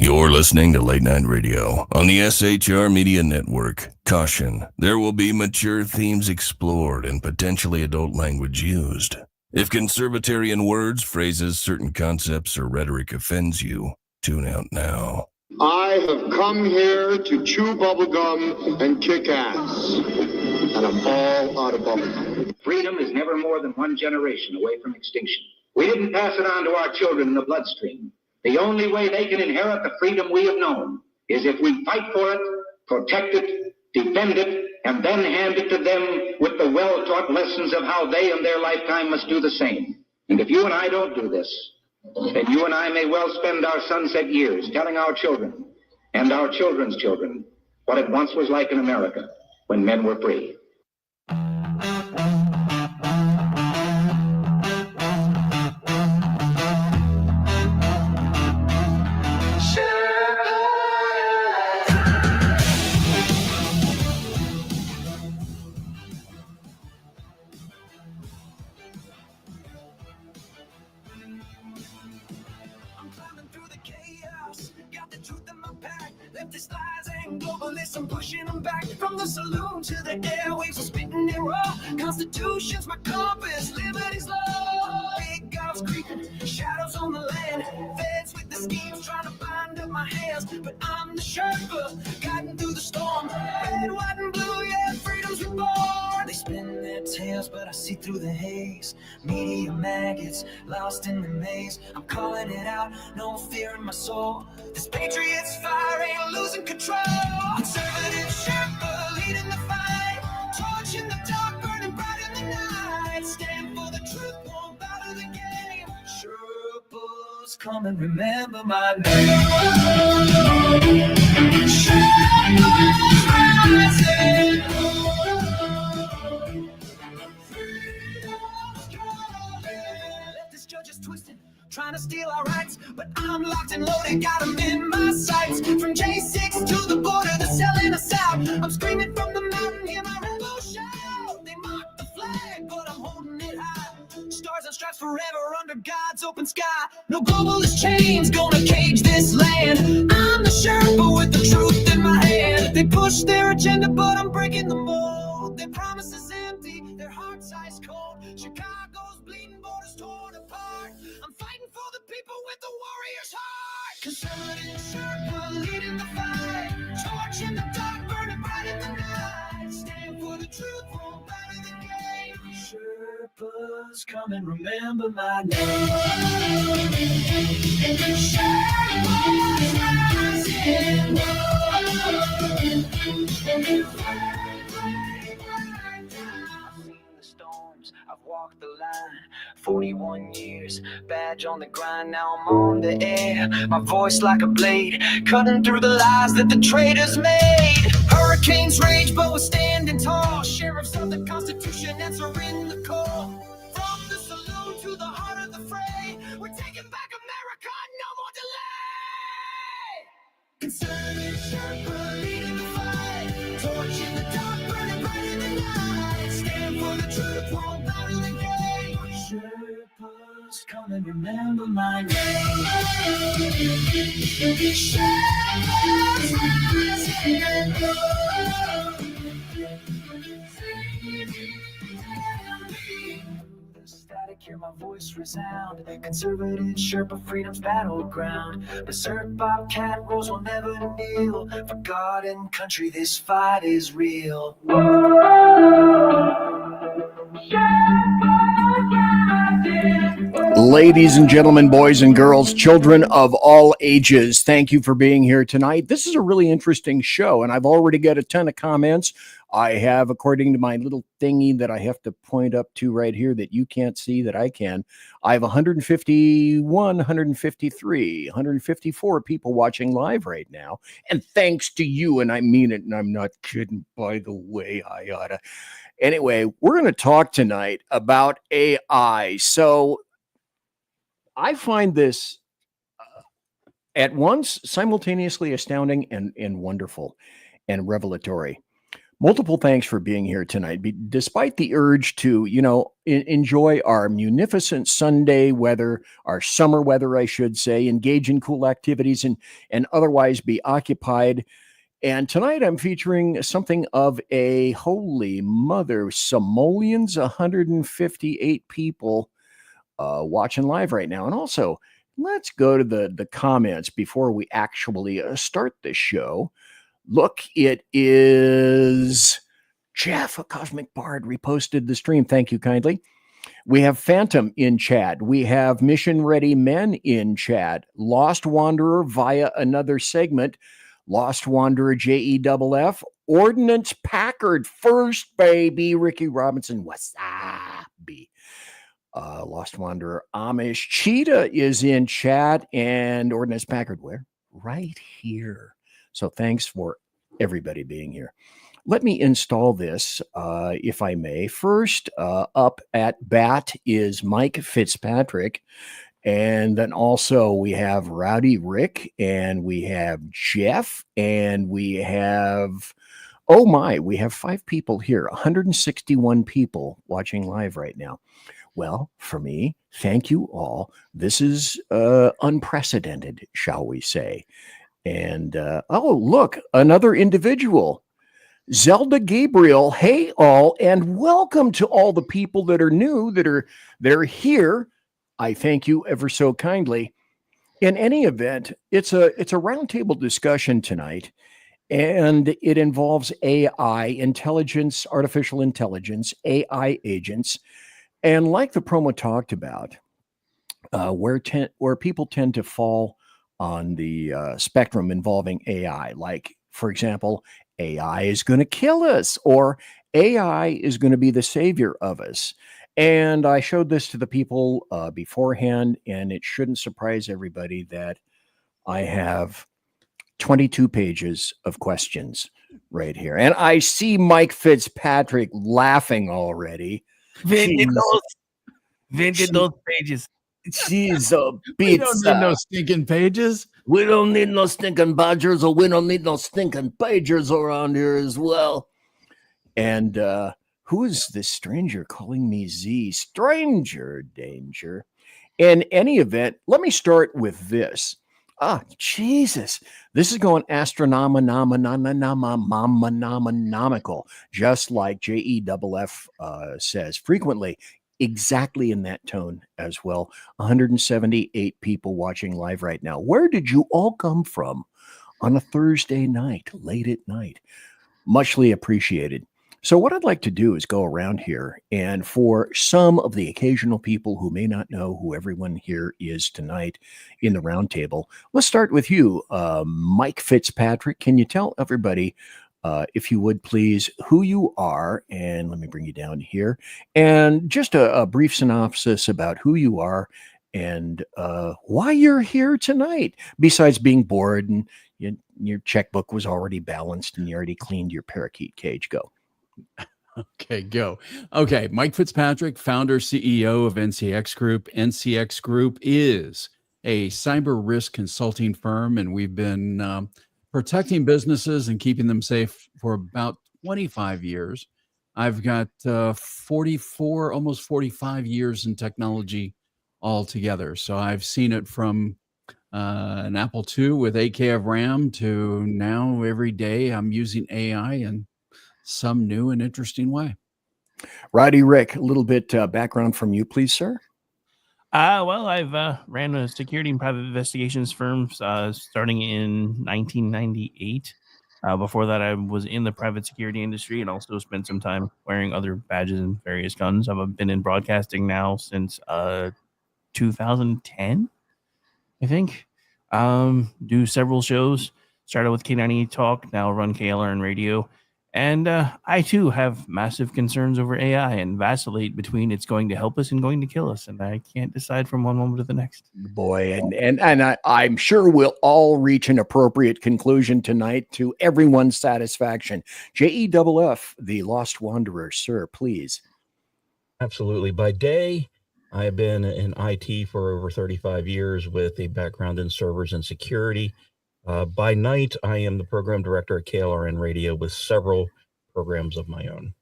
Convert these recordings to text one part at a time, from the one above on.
You're listening to Late Night Radio on the SHR Media Network. Caution, there will be mature themes explored and potentially adult language used. If conservatarian words, phrases, certain concepts, or rhetoric offends you, tune out now. I have come here to chew bubblegum and kick ass. And I'm all out of bubblegum. Freedom is never more than one generation away from extinction. We didn't pass it on to our children in the bloodstream. The only way they can inherit the freedom we have known is if we fight for it, protect it, defend it, and then hand it to them with the well-taught lessons of how they in their lifetime must do the same. And if you and I don't do this, then you and I may well spend our sunset years telling our children and our children's children what it once was like in America when men were free. This lies and globalists, pushing them back from the saloon to the airwaves. I'm spitting it raw. Constitution's my compass, liberty's law. Big guns creeping, shadows on the land. Feds with the schemes trying to bind up my hands, but I'm the Sherpa, guiding through the storm. Red, white, and blue, yeah, freedom's reborn. They spin their tails, but I see through the haze. Media maggots, lost in the maze. I'm calling it out, no fear in my soul. This patriot's fire ain't losing control. Conservative Sherpa leading the fight. Torch in the dark, burning bright in the night. Stand for the truth, won't bow to the game. Sherpas, come and remember my name. Sherpas rising. Freedom's calling. Let this judge is twisted, trying to steal our rights, but I'm locked and loaded, got them in my sights. From J6 to the border, they're selling us out. I'm screaming from the mountain, hear my rainbow shout. They mock the flag, but I'm holding it high. Stars and stripes forever under God's open sky. No globalist chains gonna cage this land. I'm the Sherpa with the truth in my hand. They push their agenda, but I'm breaking the mold. Their promises empty, their hearts ice cold. Chicago's bleeding, borders torn apart. I'm fighting for the people with the warrior's heart. Conservative Sherpa leading the fight. Torch in the dark, burning bright in the night. Stand for the truth, won't bow to the game. Sherpas, come and remember my name. Sherpas rising. I've walked the line, 41 years, badge on the grind, now I'm on the air. My voice like a blade, cutting through the lies that the traitors made. Hurricanes rage, but we're standing tall. Sheriffs of the Constitution answering the call. From the saloon to the heart of the fray, we're taking back America, no more delay. Conservative Sherpa leading the fight. Torch in the dark, burning bright in the night. Stand for the truth, won't bow to the game. Sherpas, come and remember my name. Sherpas static, hear my voice resound. Conservative Sherpa, freedom's battleground. Berserk, Bobcat, Rose will never kneel. For God and country, this fight is real. Ladies and gentlemen, boys and girls, children of all ages, thank you for being here tonight. This is a really interesting show, and I've already got a ton of comments. I have, according to my little thingy that I have to point up to right here that you can't see that I can, I have 151, 153, 154 people watching live right now. And thanks to you, and I mean it, and I'm not kidding, by the way, I oughta. Anyway, we're going to talk tonight about AI. So I find this at once simultaneously astounding and wonderful and revelatory. Multiple thanks for being here tonight. Despite the urge to, enjoy our munificent Sunday weather, our summer weather, I should say, engage in cool activities and otherwise be occupied. And tonight I'm featuring something of a holy mother, simoleons, 158 people watching live right now. And also, let's go to the comments before we actually start the show. Look, it is Jeff, a Cosmic Bard, reposted the stream. Thank you kindly. We have Phantom in chat. We have Mission Ready Men in chat. Lost Wanderer via another segment. Lost Wanderer JEFF. Ordnance Packard first, baby. Ricky Robinson, wasabi. Lost Wanderer Amish. Cheetah is in chat. And Ordnance Packard, where? Right here. So thanks for everybody being here. Let me install this, if I may. First, up at bat is Mike Fitzpatrick. And then also we have Rowdy Rick, and we have Jeff, and we have, we have 5 people here, 161 people watching live right now. Well, for me, thank you all. This is unprecedented, shall we say. And, look, another individual, Zelda Gabriel. Hey, all, and welcome to all the people that are new, that are here. I thank you ever so kindly. In any event, it's a roundtable discussion tonight, and it involves AI, intelligence, artificial intelligence, AI agents. And like the promo talked about, where people tend to fall on the spectrum involving AI, like, for example, AI is going to kill us, or AI is going to be the savior of us. And I showed this to the people beforehand, and it shouldn't surprise everybody that I have 22 pages of questions right here. And I see Mike Fitzpatrick laughing already. Vented those pages. She's a pizza. We don't need no stinking pages. We don't need no stinking badgers, or we don't need no stinking pagers around here as well. And who is this stranger calling me Z? Stranger danger. In any event, let me start with this. Jesus. This is going astronomical, just like JEFF says frequently. Exactly in that tone as well. 178 people watching live right now. Where did you all come from on a Thursday night, late at night? Muchly appreciated. So what I'd like to do is go around here, and for some of the occasional people who may not know who everyone here is tonight in the roundtable, let's start with you, Mike Fitzpatrick. Can you tell everybody, if you would please, who you are? And let me bring you down here, and just a brief synopsis about who you are and why you're here tonight, besides being bored and your checkbook was already balanced and you already cleaned your parakeet cage. Go. Okay, go. Okay, Mike Fitzpatrick, founder, CEO of NCX Group. NCX Group is a cyber risk consulting firm, and we've been protecting businesses and keeping them safe for about 25 years. I've got 44, almost 45 years in technology altogether. So I've seen it from an Apple II with 8K of RAM to now every day I'm using AI in some new and interesting way. Roddy Rick, a little bit background from you, please, sir. Well, I've ran a security and private investigations firm starting in 1998. Before that, I was in the private security industry and also spent some time wearing other badges and various guns. I've been in broadcasting now since 2010, I think. Do several shows. Started with K98 Talk, now run KLRN Radio. And I, too, have massive concerns over AI and vacillate between it's going to help us and going to kill us. And I can't decide from one moment to the next. Boy, and I'm sure we'll all reach an appropriate conclusion tonight to everyone's satisfaction. JEFF, the Lost Wanderer, sir, please. Absolutely. By day, I have been in IT for over 35 years with a background in servers and security. By night, I am the program director at KLRN Radio with several programs of my own.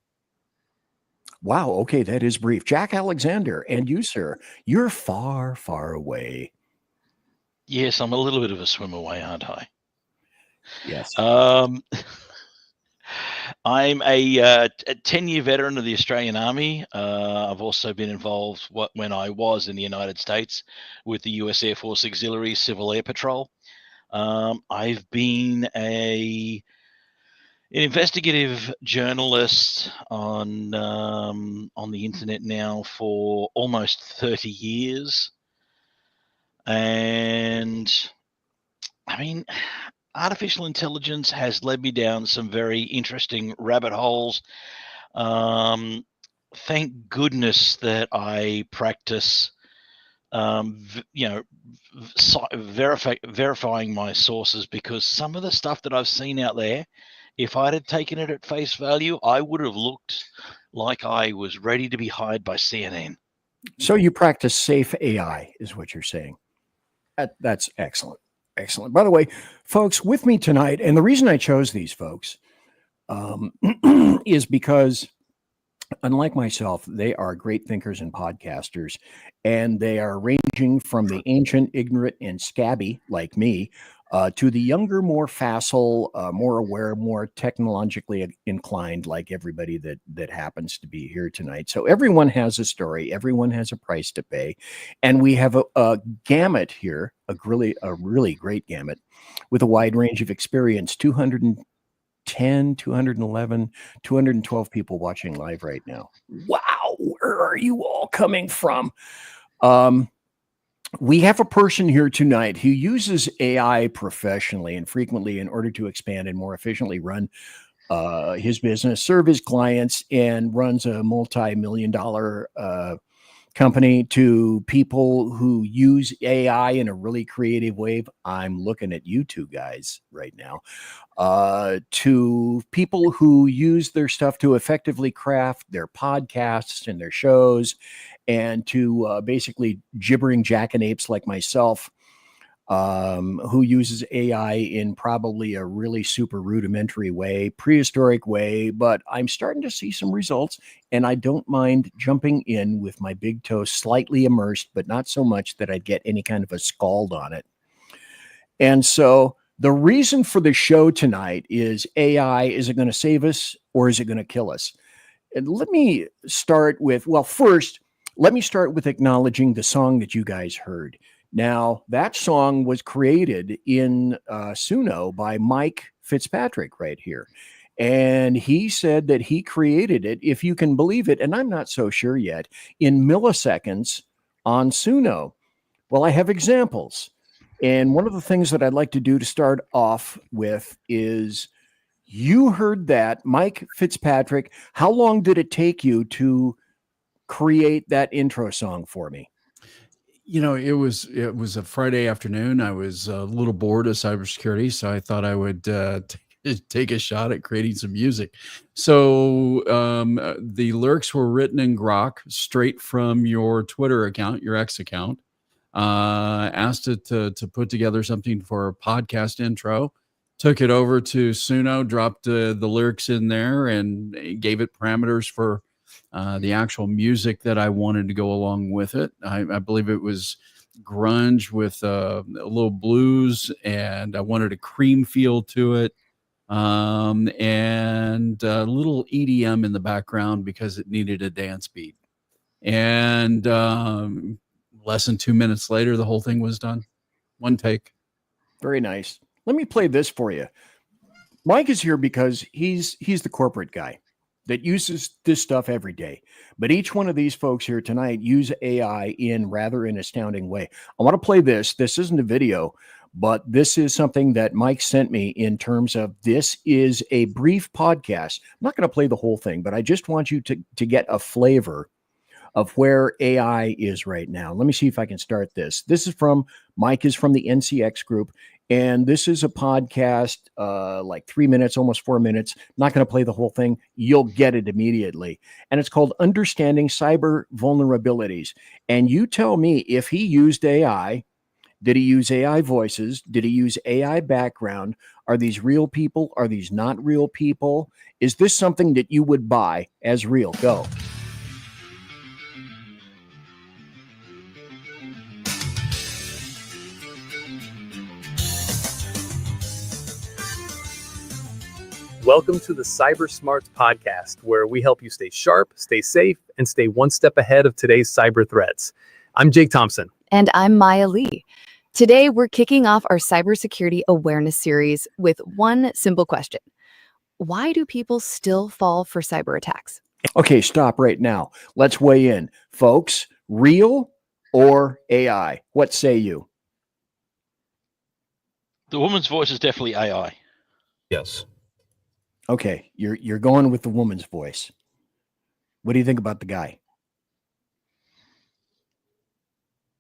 Wow. Okay. That is brief. Jack Alexander, and you, sir, you're far, far away. Yes, I'm a little bit of a swim away, aren't I? Yes. I'm a 10-year veteran of the Australian Army. I've also been involved when I was in the United States with the US Air Force Auxiliary Civil Air Patrol. I've been an investigative journalist on the internet now for almost 30 years. And I mean, artificial intelligence has led me down some very interesting rabbit holes. Thank goodness that I practice, verifying my sources, because some of the stuff that I've seen out there, if I'd have taken it at face value, I would have looked like I was ready to be hired by CNN. So you practice safe AI, is what you're saying. That's excellent. Excellent. By the way, folks, with me tonight, and the reason I chose these folks is because, unlike myself, they are great thinkers and podcasters, and they are ranging from the ancient, ignorant, and scabby, like me, to the younger, more facile, more aware, more technologically inclined, like everybody that happens to be here tonight. So everyone has a story, everyone has a price to pay, and we have a gamut here, a really great gamut, with a wide range of experience. 210, 211, 212 people watching live right now. Wow, where are you all coming from? We have a person here tonight who uses AI professionally and frequently in order to expand and more efficiently run his business, serve his clients, and runs a multi-million-dollar company to people who use AI in a really creative way. I'm looking at you two guys right now. To people who use their stuff to effectively craft their podcasts and their shows, and to basically gibbering jackanapes like myself, who uses AI in probably a really super rudimentary way, prehistoric way, but I'm starting to see some results, and I don't mind jumping in with my big toe slightly immersed, but not so much that I'd get any kind of a scald on it. And so the reason for the show tonight is AI, is it going to save us or is it going to kill us? And let me start with, first, let me start with acknowledging the song that you guys heard. Now, that song was created in Suno by Mike FITZPATRICK right here. And he said that he created it, if you can believe it, and I'm not so sure yet, in milliseconds on Suno. Well, I have examples. And one of the things that I'd like to do to start off with is, you heard that, Mike FITZPATRICK. How long did it take you to create that intro song for me? It was a Friday afternoon. I was a little bored of cybersecurity, so I thought I would take a shot at creating some music. So the lyrics were written in Grok, straight from your Twitter account, your X account. Asked it to put together something for a podcast intro. Took it over to Suno, dropped the lyrics in there, and gave it parameters for the actual music that I wanted to go along with it. I believe it was grunge with a little blues, and I wanted a cream feel to it, and a little EDM in the background because it needed a dance beat. And less than 2 minutes later, the whole thing was done. One take. Very nice. Let me play this for you. Mike is here because he's the corporate guy that uses this stuff every day. But each one of these folks here tonight use AI in rather an astounding way. I want to play this. This isn't a video, but this is something that Mike sent me in terms of, this is a brief podcast. I'm not going to play the whole thing, but I just want you to get a flavor of where AI is right now. Let me see if I can start this. This is from, Mike is from the NCX group, and this is a podcast, like 3 minutes, almost 4 minutes. Not going to play the whole thing. You'll get it immediately. And it's called Understanding Cyber Vulnerabilities. And you tell me if he used AI, Did he use AI voices? Did he use AI background? Are these real people? Are these not real people? Is this something that you would buy as real? Go. Welcome to the Cyber Smarts podcast, where we help you stay sharp, stay safe, and stay one step ahead of today's cyber threats. I'm Jake Thompson. And I'm Maya Lee. Today, we're kicking off our cybersecurity awareness series with one simple question. Why do people still fall for cyber attacks? Okay, stop right now. Let's weigh in. Folks, real or AI? What say you? The woman's voice is definitely AI. Yes. Okay, you're going with the woman's voice. What do you think about the guy?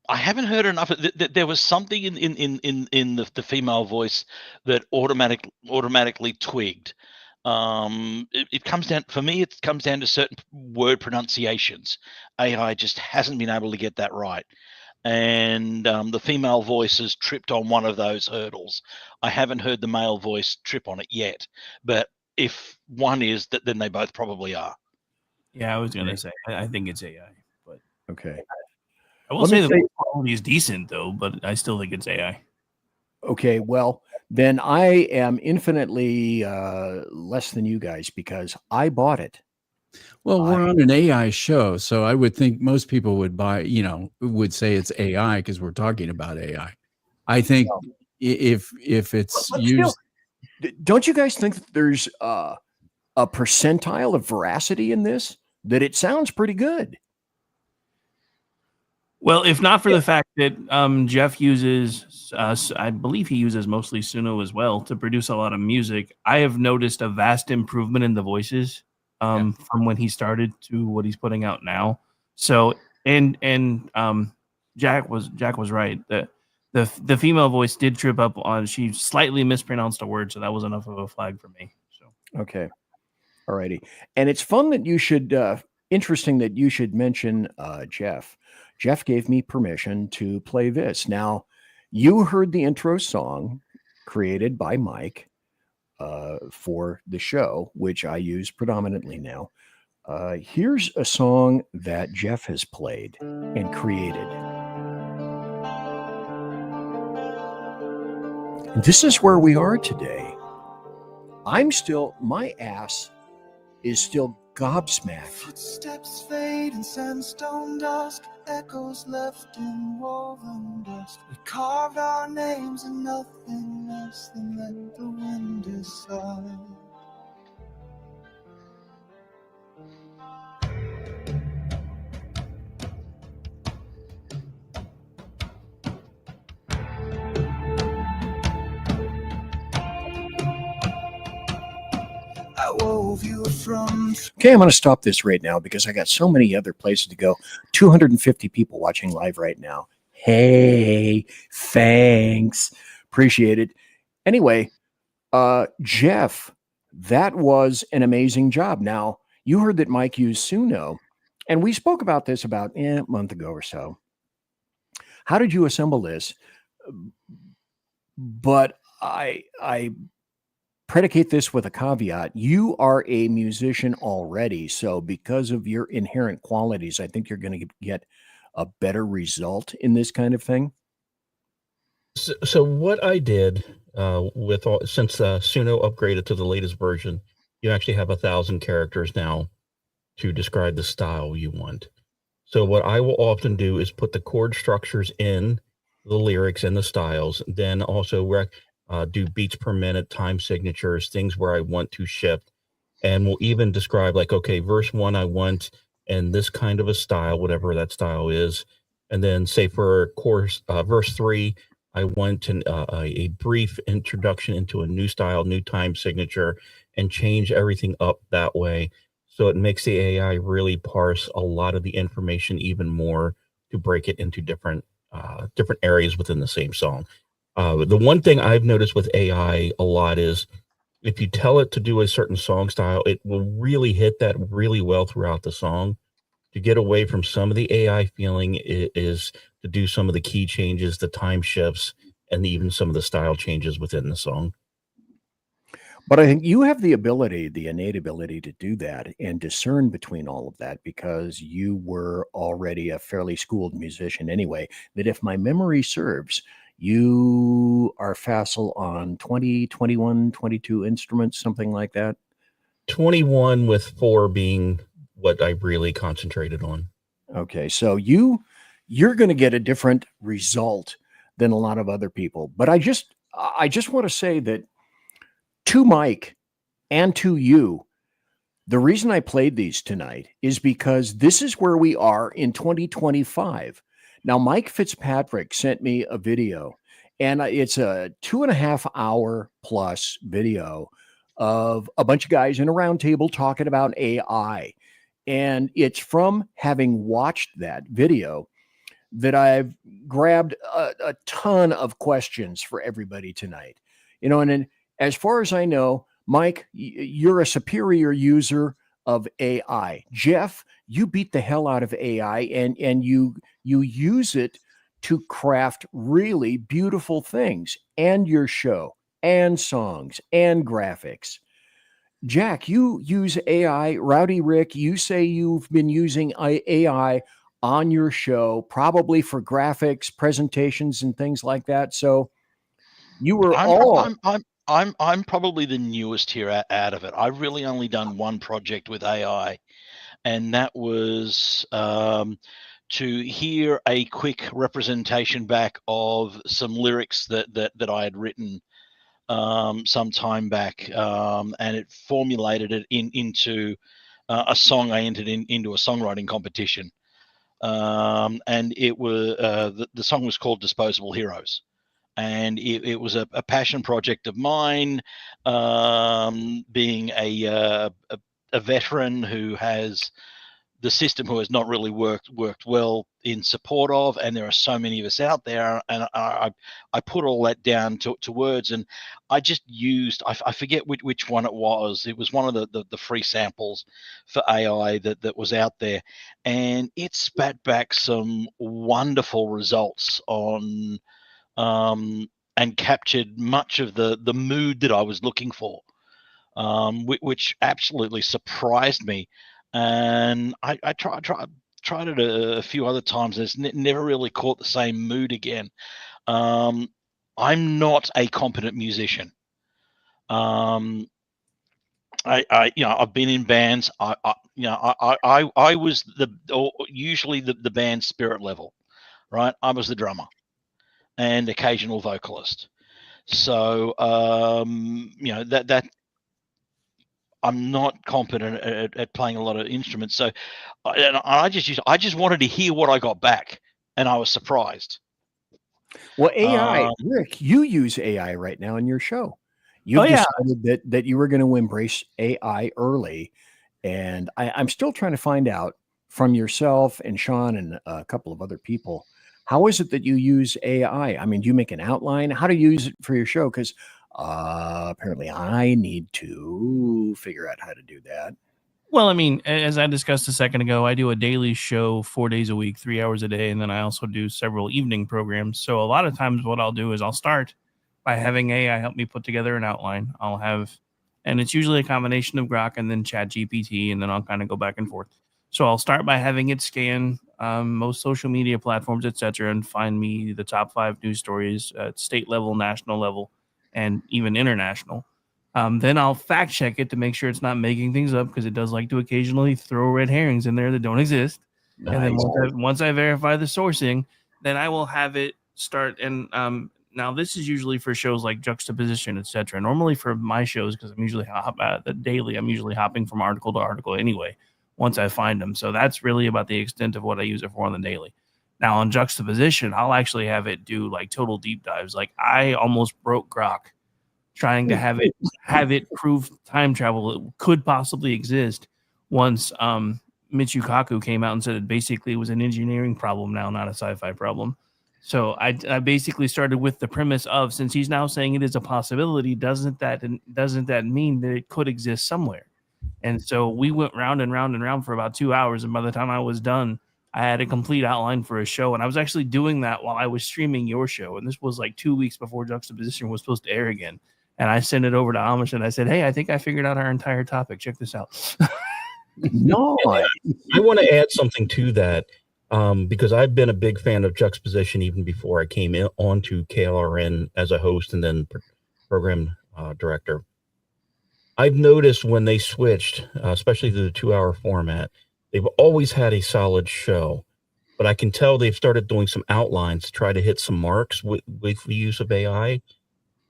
I haven't heard enough. There was something in the female voice that automatically twigged. It comes down, for me, it comes down to certain word pronunciations. AI just hasn't been able to get that right. And the female voice has tripped on one of those hurdles. I haven't heard the male voice trip on it yet, but if one is, then they both probably are. Yeah, I was going to say, I think it's AI. But okay. I will say the voice quality is decent, though, but I still think it's AI. Okay, well, then I am infinitely less than you guys because I bought it. Well, we're on an AI show, so I would think most people would would say it's AI because we're talking about AI. I think if it's used, don't you guys think that there's a percentile of veracity in this? That it sounds pretty good. Well, if not for the fact that Jeff uses, I believe he uses mostly Suno as well to produce a lot of music, I have noticed a vast improvement in the voices from when he started to what he's putting out now. So, and Jack was right. The female voice did trip up on, she slightly mispronounced a word, so that was enough of a flag for me. So okay, all righty. And it's fun that you should, interesting that you should mention Jeff. Jeff gave me permission to play this. Now, you heard the intro song created by Mike for the show, which I use predominantly now. Here's a song that Jeff has played and created. And this is where we are today. My ass is still gobsmacked. Footsteps fade in sandstone dusk, echoes left in woven dust. We carved our names in nothing less than let the wind decide. Okay, I'm going to stop this right now because I got so many other places to go. 250 people watching live right now. Hey, thanks. Appreciate it. Anyway, Jeff, that was an amazing job. Now, you heard that Mike used Suno, and we spoke about this about a month ago or so. How did you assemble this? But I predicate this with a caveat. You are a musician already, so because of your inherent qualities, I think you're going to get a better result in this kind of thing. So what I did since Suno upgraded to the latest version, you actually have 1,000 characters now to describe the style you want. So what I will often do is put the chord structures in the lyrics and the styles, then also do beats per minute, time signatures, things where I want to shift. And we'll even describe like, okay, verse 1, I want in this kind of a style, whatever that style is. And then say for verse 3, I want a brief introduction into a new style, new time signature, and change everything up that way. So it makes the AI really parse a lot of the information even more to break it into different areas within the same song. The one thing I've noticed with AI a lot is if you tell it to do a certain song style, it will really hit that really well throughout the song. To get away from some of the AI feeling is to do some of the key changes, the time shifts, and even some of the style changes within the song. But I think you have the ability, the innate ability to do that and discern between all of that because you were already a fairly schooled musician anyway. That if my memory serves, you are facile on 20, 21, 22 instruments, something like that. 21 with 4 being what I really concentrated on. Okay, so you're going to get a different result than a lot of other people. But I just want to say that to Mike and to you, the reason I played these tonight is because this is where we are in 2025. Now, Mike Fitzpatrick sent me a video, and it's a 2.5 hour plus video of a bunch of guys in a round table talking about AI. And it's from having watched that video that I've grabbed a ton of questions for everybody tonight. And then, as far as I know, Mike, you're a superior user of AI. Jeff, you beat the hell out of AI and you use it to craft really beautiful things and your show and songs and graphics. Jack, you use AI. Rowdy Rick, you say you've been using AI on your show, probably for graphics, presentations, and things like that. So you were I'm probably the newest here out of it. I've really only done one project with AI, and that was to hear a quick representation back of some lyrics that I had written some time back, and it formulated it into a song I entered into a songwriting competition, and it was the song was called Disposable Heroes. And it was a passion project of mine, being a veteran who has the system who has not really worked well in support of, and there are so many of us out there, and I put all that down to words, and I just used, I forget which one it was. It was one of the free samples for AI that was out there, and it spat back some wonderful results on and captured much of the mood that I was looking for, which absolutely surprised me. And I tried it a few other times, and it's never really caught the same mood again. I'm not a competent musician. I've been in bands. I was usually the band spirit level, right? I was the drummer and occasional vocalist. So that I'm not competent at playing a lot of instruments. So I just wanted to hear what I got back, and I was surprised. Well, AI, Rick, you use AI right now in your show. You decided that you were going to embrace AI early, and I'm still trying to find out from yourself and Sean and a couple of other people, how is it that you use AI? I mean, do you make an outline? How to use it for your show? Because apparently I need to figure out how to do that. Well, I mean, as I discussed a second ago, I do a daily show 4 days a week, 3 hours a day, and then I also do several evening programs. So a lot of times what I'll do is I'll start by having AI help me put together an outline. And it's usually a combination of Grok and then Chat GPT, and then I'll kind of go back and forth. So I'll start by having it scan most social media platforms, etc., and find me the top 5 news stories at state level, national level, and even international. Then I'll fact check it to make sure it's not making things up, because it does like to occasionally throw red herrings in there that don't exist. Nice. And then once I verify the sourcing, then I will have it start. And now this is usually for shows like Juxtaposition, etc. Normally for my shows, because I'm usually daily, I'm usually hopping from article to article anyway, once I find them. So that's really about the extent of what I use it for on the daily. Now on Juxtaposition, I'll actually have it do like total deep dives. Like I almost broke Grok trying to have it prove time travel could possibly exist once Michio Kaku came out and said it basically was an engineering problem now, not a sci-fi problem. So I basically started with the premise of, since he's now saying it is a possibility, doesn't that mean that it could exist somewhere? And so we went round and round and round for about 2 hours, and by the time I was done, I had a complete outline for a show, and I was actually doing that while I was streaming your show. And this was like 2 weeks before Juxtaposition was supposed to air again. And I sent it over to Amish, and I said, "Hey, I think I figured out our entire topic. Check this out." No, I want to add something to that, because I've been a big fan of Juxtaposition even before I came in onto KLRN as a host and then program director. I've noticed when they switched, especially to the 2-hour format, they've always had a solid show, but I can tell they've started doing some outlines to try to hit some marks with the use of AI.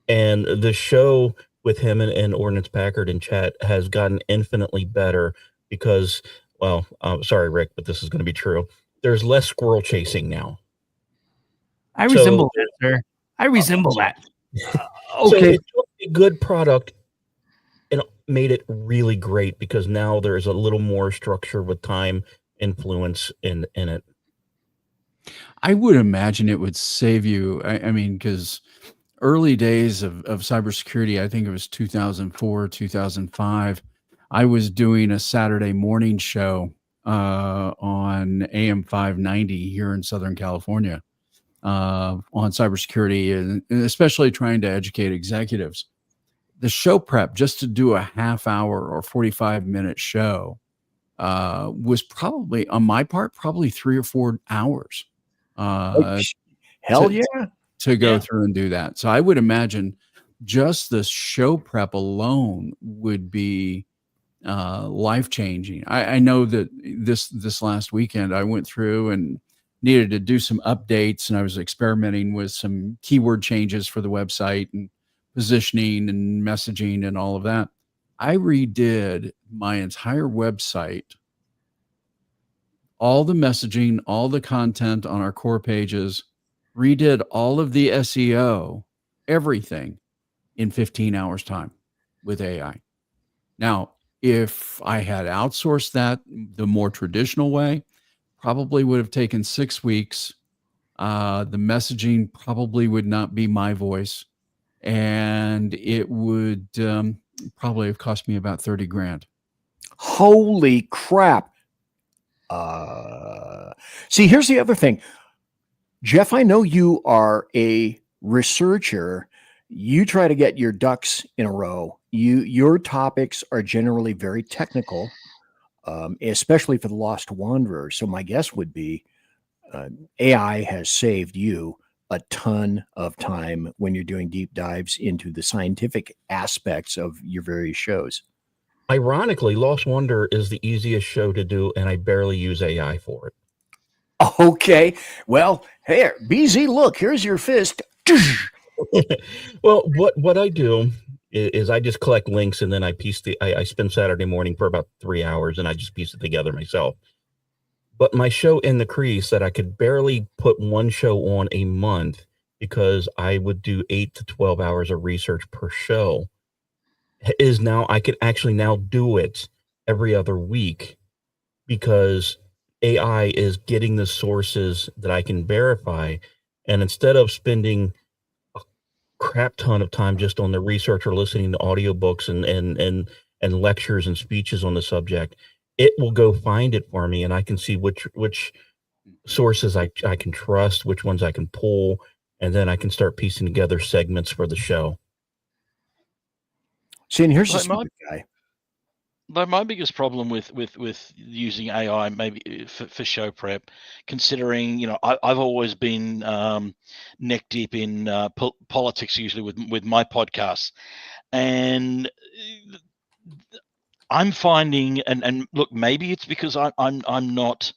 And the show with him and Ordnance Packard in chat has gotten infinitely better because, well, sorry, Rick, but this is going to be true. There's less squirrel chasing now. I resemble that, sir. I resemble that. So it took a good product and made it really great because now there's a little more structure with time influence in it. I would imagine it would save you. I mean, because early days of cybersecurity, I think it was 2004, 2005. I was doing a Saturday morning show on AM 590 here in Southern California on cybersecurity, and especially trying to educate executives. The show prep, just to do a half hour or 45-minute show, was probably, on my part, probably 3 or 4 hours. Hell yeah. To go through and do that. So I would imagine just the show prep alone would be life-changing. I know that this last weekend I went through and needed to do some updates, and I was experimenting with some keyword changes for the website and positioning and messaging and all of that. I redid my entire website, all the messaging, all the content on our core pages, redid all of the SEO, everything in 15 hours time with AI. Now, if I had outsourced that the more traditional way, probably would have taken 6 weeks. The messaging probably would not be my voice, and it would probably have cost me about 30 grand. Holy crap. See, here's the other thing. Jeff, I know you are a researcher. You try to get your ducks in a row. Your topics are generally very technical, especially for the Lost Wanderer. So my guess would be AI has saved you a ton of time when you're doing deep dives into the scientific aspects of your various shows. Ironically, Lost Wonder is the easiest show to do, and I barely use AI for it. Okay. Well, here, BZ, look, here's your fist. Well, what I do is I just collect links, and then I spend Saturday morning for about 3 hours, and I just piece it together myself. But my show In the Crease, that I could barely put one show on a month because I would do 8 to 12 hours of research per show, is now I can actually now do it every other week because AI is getting the sources that I can verify. And instead of spending a crap ton of time just on the research or listening to audiobooks and lectures and speeches on the subject, it will go find it for me, and I can see which sources I can trust, which ones I can pull, and then I can start piecing together segments for the show. See, and here's a smart guy. But my biggest problem with using AI maybe for show prep, considering I've always been neck deep in politics, usually with my podcasts, and I'm finding and look, maybe it's because I'm not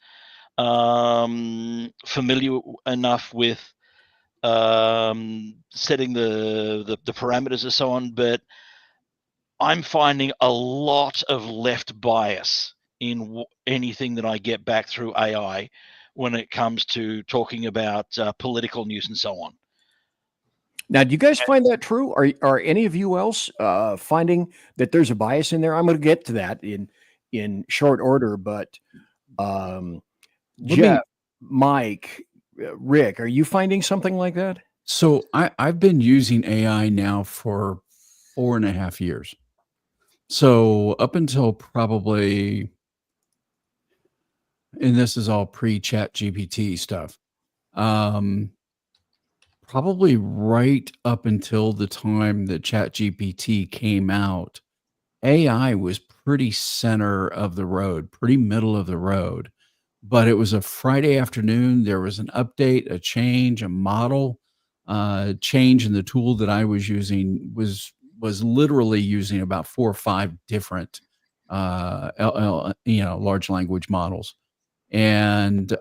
familiar enough with setting the parameters and so on, but I'm finding a lot of left bias in anything that I get back through AI when it comes to talking about political news and so on. Now, do you guys find that true? Are any of you else finding that there's a bias in there? I'm going to get to that in short order, but Jeff, Mike, Rick, are you finding something like that? So I've been using AI now for 4.5 years. So up until probably and this is all pre-Chat GPT stuff. Probably right up until the time that Chat GPT came out, AI was pretty center of the road, pretty middle of the road. But it was a Friday afternoon. There was an update, a change, a model change, and the tool that I was using was literally using about 4 or 5 different large language models, and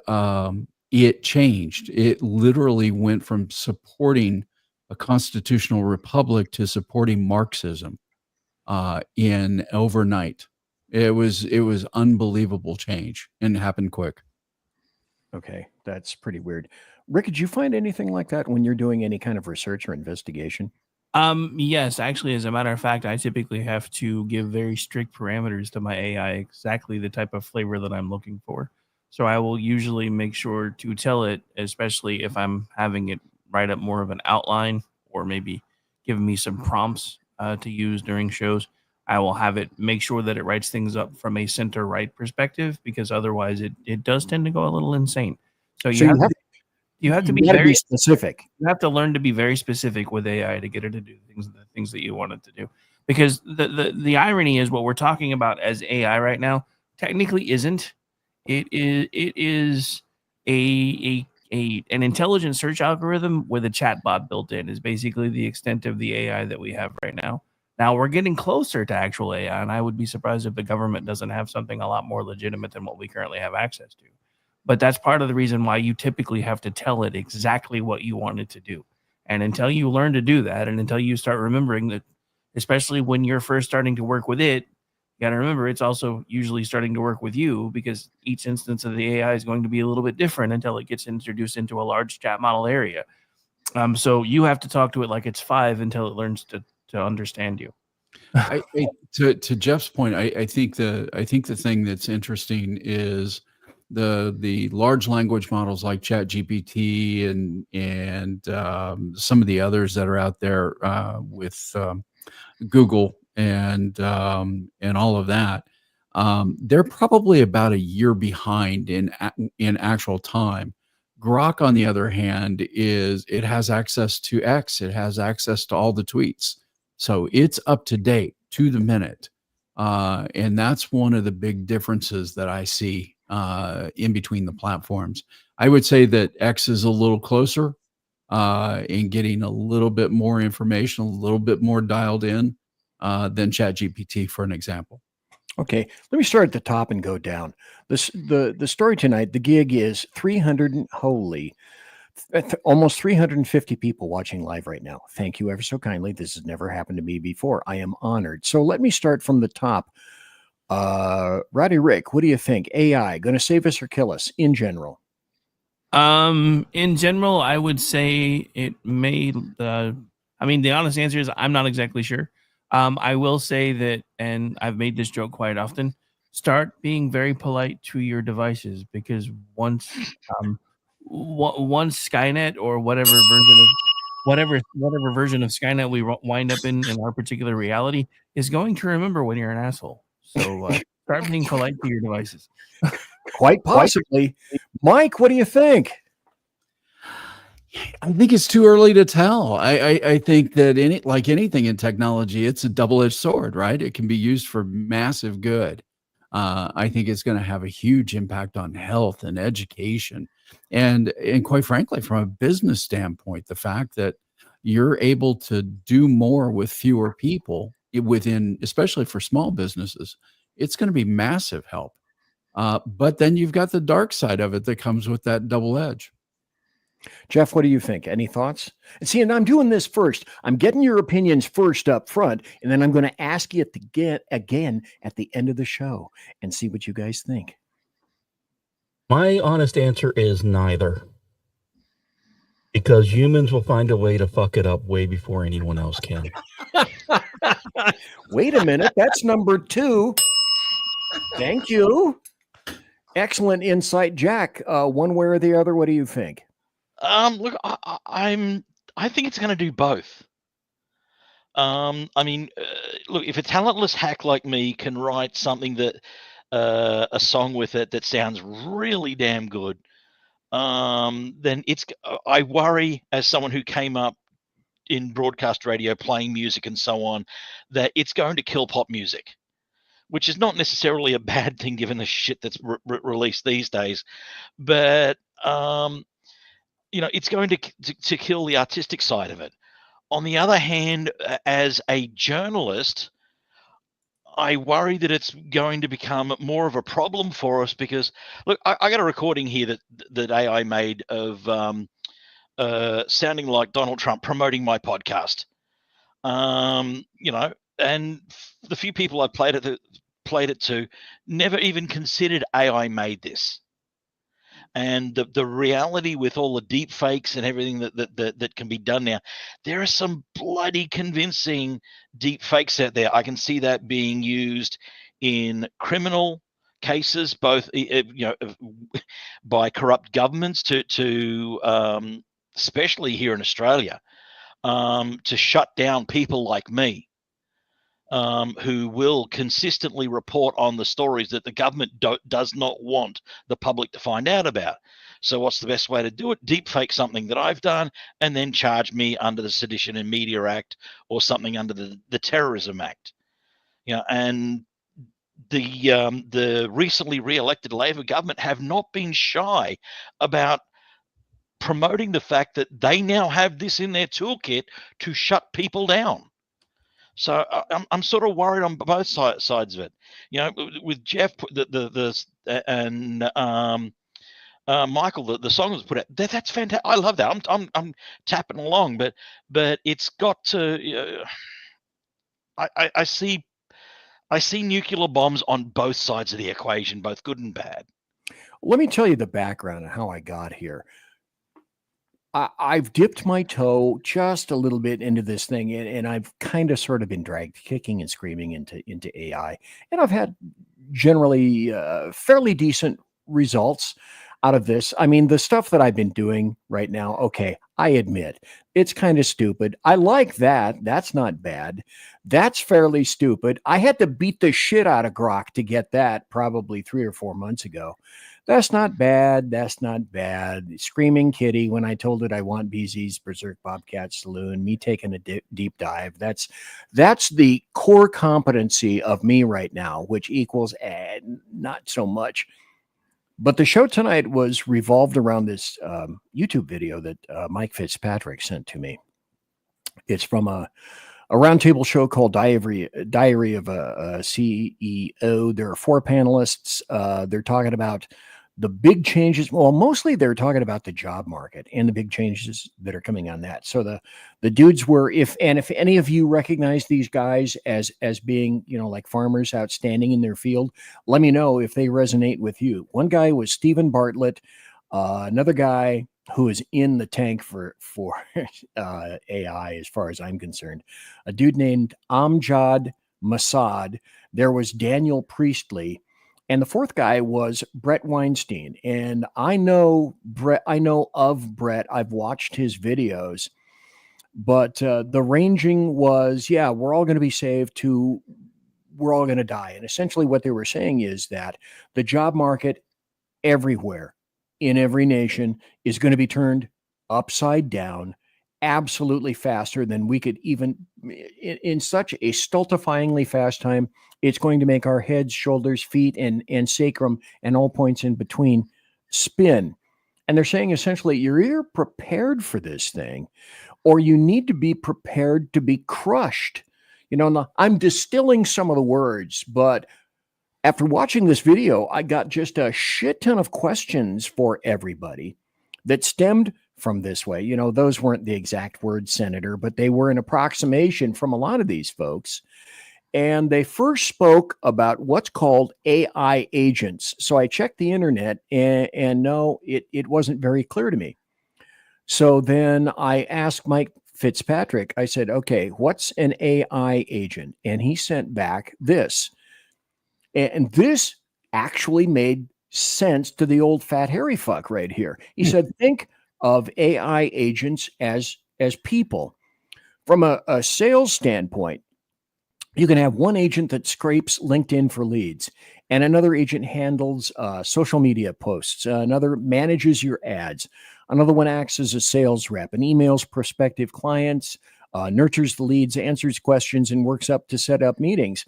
it changed. It literally went from supporting a constitutional republic to supporting Marxism in overnight. It was unbelievable change and happened quick. Okay, that's pretty weird. Rick, did you find anything like that when you're doing any kind of research or investigation? Yes, actually, as a matter of fact, I typically have to give very strict parameters to my AI, exactly the type of flavor that I'm looking for. So I will usually make sure to tell it, especially if I'm having it write up more of an outline or maybe giving me some prompts to use during shows. I will have it make sure that it writes things up from a center right perspective, because otherwise it does tend to go a little insane. So So you have to you be gotta very be specific. you have to learn to be very specific with AI to get it to do the things that you want it to do. Because the irony is, what we're talking about as AI right now technically isn't. It is an intelligent search algorithm with a chatbot built in, is basically the extent of the AI that we have right now. Now we're getting closer to actual AI, and I would be surprised if the government doesn't have something a lot more legitimate than what we currently have access to. But that's part of the reason why you typically have to tell it exactly what you want it to do. And until you learn to do that, and until you start remembering that, especially when you're first starting to work with it, you got to remember it's also usually starting to work with you, because each instance of the AI is going to be a little bit different until it gets introduced into a large chat model area. So you have to talk to it like it's 5 until it learns to understand you. To Jeff's point, I think the thing that's interesting is the large language models like ChatGPT and some of the others that are out there with Google and all of that. They're probably about a year behind in actual time. Grok, on the other hand, it has access to X. It has access to all the tweets, so it's up to date to the minute. And that's one of the big differences that I see in between the platforms. I would say that X is a little closer in getting a little bit more information, a little bit more dialed in than ChatGPT, for an example. Okay, let me start at the top and go down. The story tonight, the gig is 300 almost 350 people watching live right now. Thank you ever so kindly. This has never happened to me before. I am honored. So let me start from the top. Roddy Rick, what do you think? AI going to save us or kill us in general? In general, I would say it may. The honest answer is I'm not exactly sure. I will say that, and I've made this joke quite often, start being very polite to your devices, because once Skynet or whatever version of Skynet we wind up in our particular reality is going to remember when you're an asshole. So start being polite to your devices. Quite possibly. Mike, what do you think? I think it's too early to tell. I think that like anything in technology, it's a double-edged sword, right? It can be used for massive good. I think it's going to have a huge impact on health and education, and quite frankly, from a business standpoint, the fact that you're able to do more with fewer people within, especially for small businesses, it's going to be massive help. But then you've got the dark side of it that comes with that double edge. Jeff, what do you think? Any thoughts? And see, and I'm doing this first. I'm getting your opinions first up front, and then I'm going to ask you again at the end of the show and see what you guys think. My honest answer is neither. Because humans will find a way to fuck it up way before anyone else can. Wait a minute. That's number 2. Thank you. Excellent insight, Jack. One way or the other, what do you think? Look, I think it's going to do both. Look, if a talentless hack like me can write something that a song with it that sounds really damn good, then I worry, as someone who came up in broadcast radio playing music and so on, that it's going to kill pop music, which is not necessarily a bad thing given the shit that's released these days. But it's going to kill the artistic side of it. On the other hand, as a journalist, I worry that it's going to become more of a problem for us because, look, I got a recording here that AI made of sounding like Donald Trump promoting my podcast. And the few people I played it to never even considered AI made this. And the reality with all the deep fakes and everything that can be done now, there are some bloody convincing deep fakes out there. I can see that being used in criminal cases, both by corrupt governments to especially here in Australia, to shut down people like me, who will consistently report on the stories that the government does not want the public to find out about. So what's the best way to do it? Deepfake something that I've done and then charge me under the Sedition and Media Act or something under the Terrorism Act. And the recently re-elected Labor government have not been shy about promoting the fact that they now have this in their toolkit to shut people down. So I'm sort of worried on both sides of it. With Jeff, and Michael, the song was put out. That's fantastic. I love that. I'm tapping along, but it's got to. I see nuclear bombs on both sides of the equation, both good and bad. Let me tell you the background of how I got here. I've dipped my toe just a little bit into this thing, and I've kind of sort of been dragged kicking and screaming into AI, and I've had generally fairly decent results out of this. I mean, the stuff that I've been doing right now, okay, I admit it's kind of stupid. I like that. That's not bad. That's fairly stupid. I had to beat the shit out of Grok to get that probably 3 or 4 months ago. That's not bad. That's not bad. Screaming Kitty when I told it I want BZ's Berserk, Bobcat, Saloon, me taking a deep dive. That's the core competency of me right now, which equals not so much. But the show tonight was revolved around this YouTube video that Mike FITZPATRICK sent to me. It's from a roundtable show called Diary of a CEO. There are 4 panelists. They're talking about the big changes. Well, mostly they're talking about the job market and the big changes that are coming on that. So the dudes were, if any of you recognize these guys as being, like farmers outstanding in their field, let me know if they resonate with you. One guy was Stephen Bartlett. Another guy who is in the tank for AI, as far as I'm concerned, a dude named Amjad Masad. There was Daniel Priestley. And the 4th guy was Brett Weinstein. And I know of Brett. I've watched his videos. But the ranging was, we're all going to be saved to we're all going to die. And essentially what they were saying is that the job market everywhere in every nation is going to be turned upside down absolutely faster than we could even in such a stultifyingly fast time. It's going to make our heads, shoulders, feet, and sacrum and all points in between spin. And they're saying essentially you're either prepared for this thing or you need to be prepared to be crushed. I'm distilling some of the words, but after watching this video, I got just a shit ton of questions for everybody that stemmed from this way. Those weren't the exact words, Senator, but they were an approximation from a lot of these folks. And they first spoke about what's called AI agents. So I checked the internet and no, it wasn't very clear to me. So then I asked Mike FITZPATRICK, I said, okay, what's an AI agent? And he sent back this. And this actually made sense to the old fat hairy fuck right here. He said, think of AI agents as people. From a sales standpoint, You can have one agent that scrapes LinkedIn for leads, and another agent handles social media posts. Another manages your ads. Another one acts as a sales rep and emails prospective clients, nurtures the leads, answers questions, and works up to set up meetings.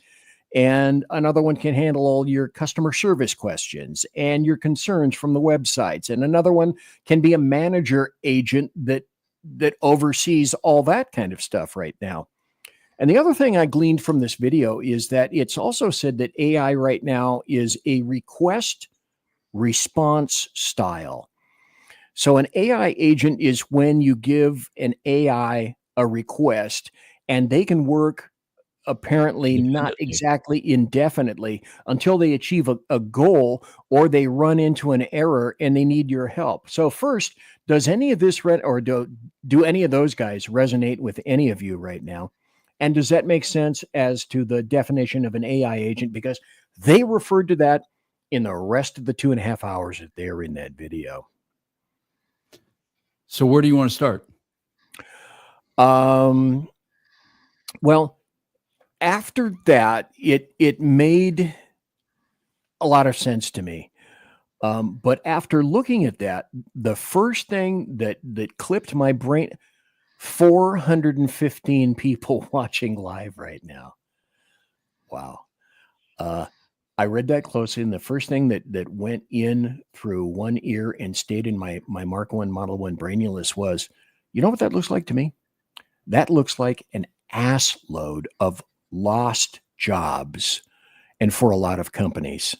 And another one can handle all your customer service questions and your concerns from the websites. And another one can be a manager agent that oversees all that kind of stuff right now. And the other thing I gleaned from this video is that it's also said that AI right now is a request response style. So an AI agent is when you give an AI a request and they can work apparently not exactly indefinitely until they achieve a goal or they run into an error and they need your help. So first, does any of this do any of those guys resonate with any of you right now? And does that make sense as to the definition of an AI agent? Because they referred to that in the rest of the 2.5 hours that they're in that video. So where do you want to start? Well, after that, it made a lot of sense to me. But after looking at that, the first thing that clipped my brain, 415 people watching live right now. Wow. I read that closely, and the first thing that went in through one ear and stayed in my Mark 1 Model 1 Brainulus was, you know what that looks like to me? That looks like an ass load of lost jobs, and for a lot of companies.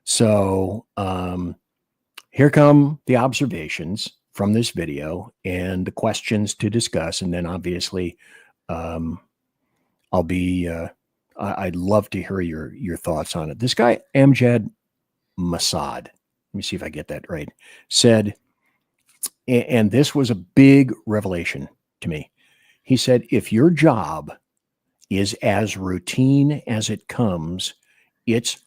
So here come the observations from this video and the questions to discuss. And then obviously I'd love to hear your thoughts on it. This guy, Amjad Masad, let me see if I get that right, said, and this was a big revelation to me. He said, if your job is as routine as it comes, it's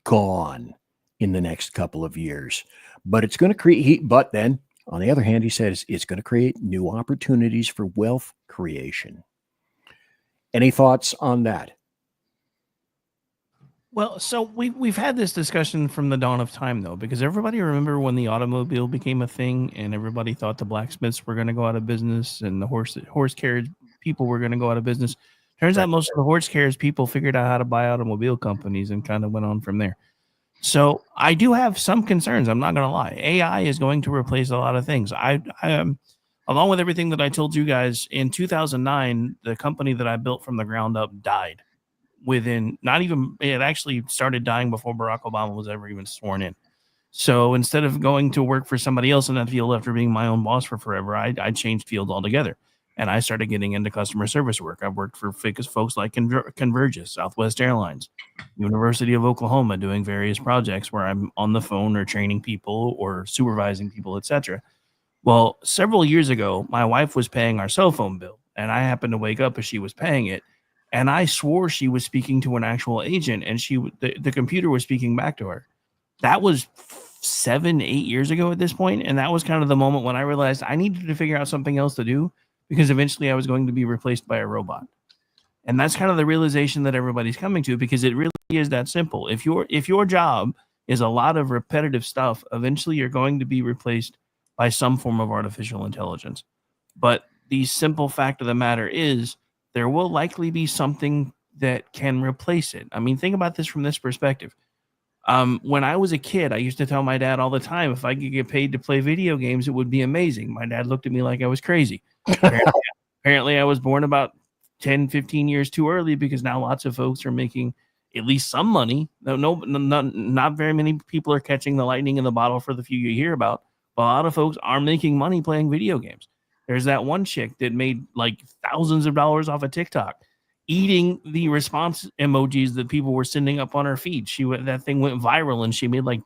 gone in the next couple of years. But it's going to create, but then on the other hand, he says it's going to create new opportunities for wealth creation. Any thoughts on that? Well, so we've had this discussion from the dawn of time, though, because everybody remember when the automobile became a thing, and everybody thought the blacksmiths were going to go out of business, and the horse carriage people were going to go out of business. Turns out most of the horse carriage people figured out how to buy automobile companies and kind of went on from there. So I do have some concerns. I'm not going to lie. AI is going to replace a lot of things. I along with everything that I told you guys, in 2009, the company that I built from the ground up died. It actually started dying before Barack Obama was ever even sworn in. So instead of going to work for somebody else in that field after being my own boss for forever, I changed fields altogether. And I started getting into customer service work. I've worked for folks like Convergys, Southwest Airlines, University of Oklahoma, doing various projects where I'm on the phone or training people or supervising people, etc. Well, several years ago, my wife was paying our cell phone bill, and I happened to wake up as she was paying it. And I swore she was speaking to an actual agent, and the computer was speaking back to her. That was 7-8 years ago at this point, and that was kind of the moment when I realized I needed to figure out something else to do, because eventually I was going to be replaced by a robot. And that's kind of the realization that everybody's coming to, because it really is that simple. If your job is a lot of repetitive stuff, eventually you're going to be replaced by some form of artificial intelligence. But the simple fact of the matter is, there will likely be something that can replace it. I mean, think about this from this perspective. When I was a kid, I used to tell my dad all the time, if I could get paid to play video games, it would be amazing. My dad looked at me like I was crazy. Apparently I was born about 10, 15 years too early, because now lots of folks are making at least some money. Not very many people are catching the lightning in the bottle for the few you hear about, but a lot of folks are making money playing video games. There's that one chick that made like thousands of dollars off of TikTok, eating the response emojis that people were sending up on her feed. That thing went viral, and she made like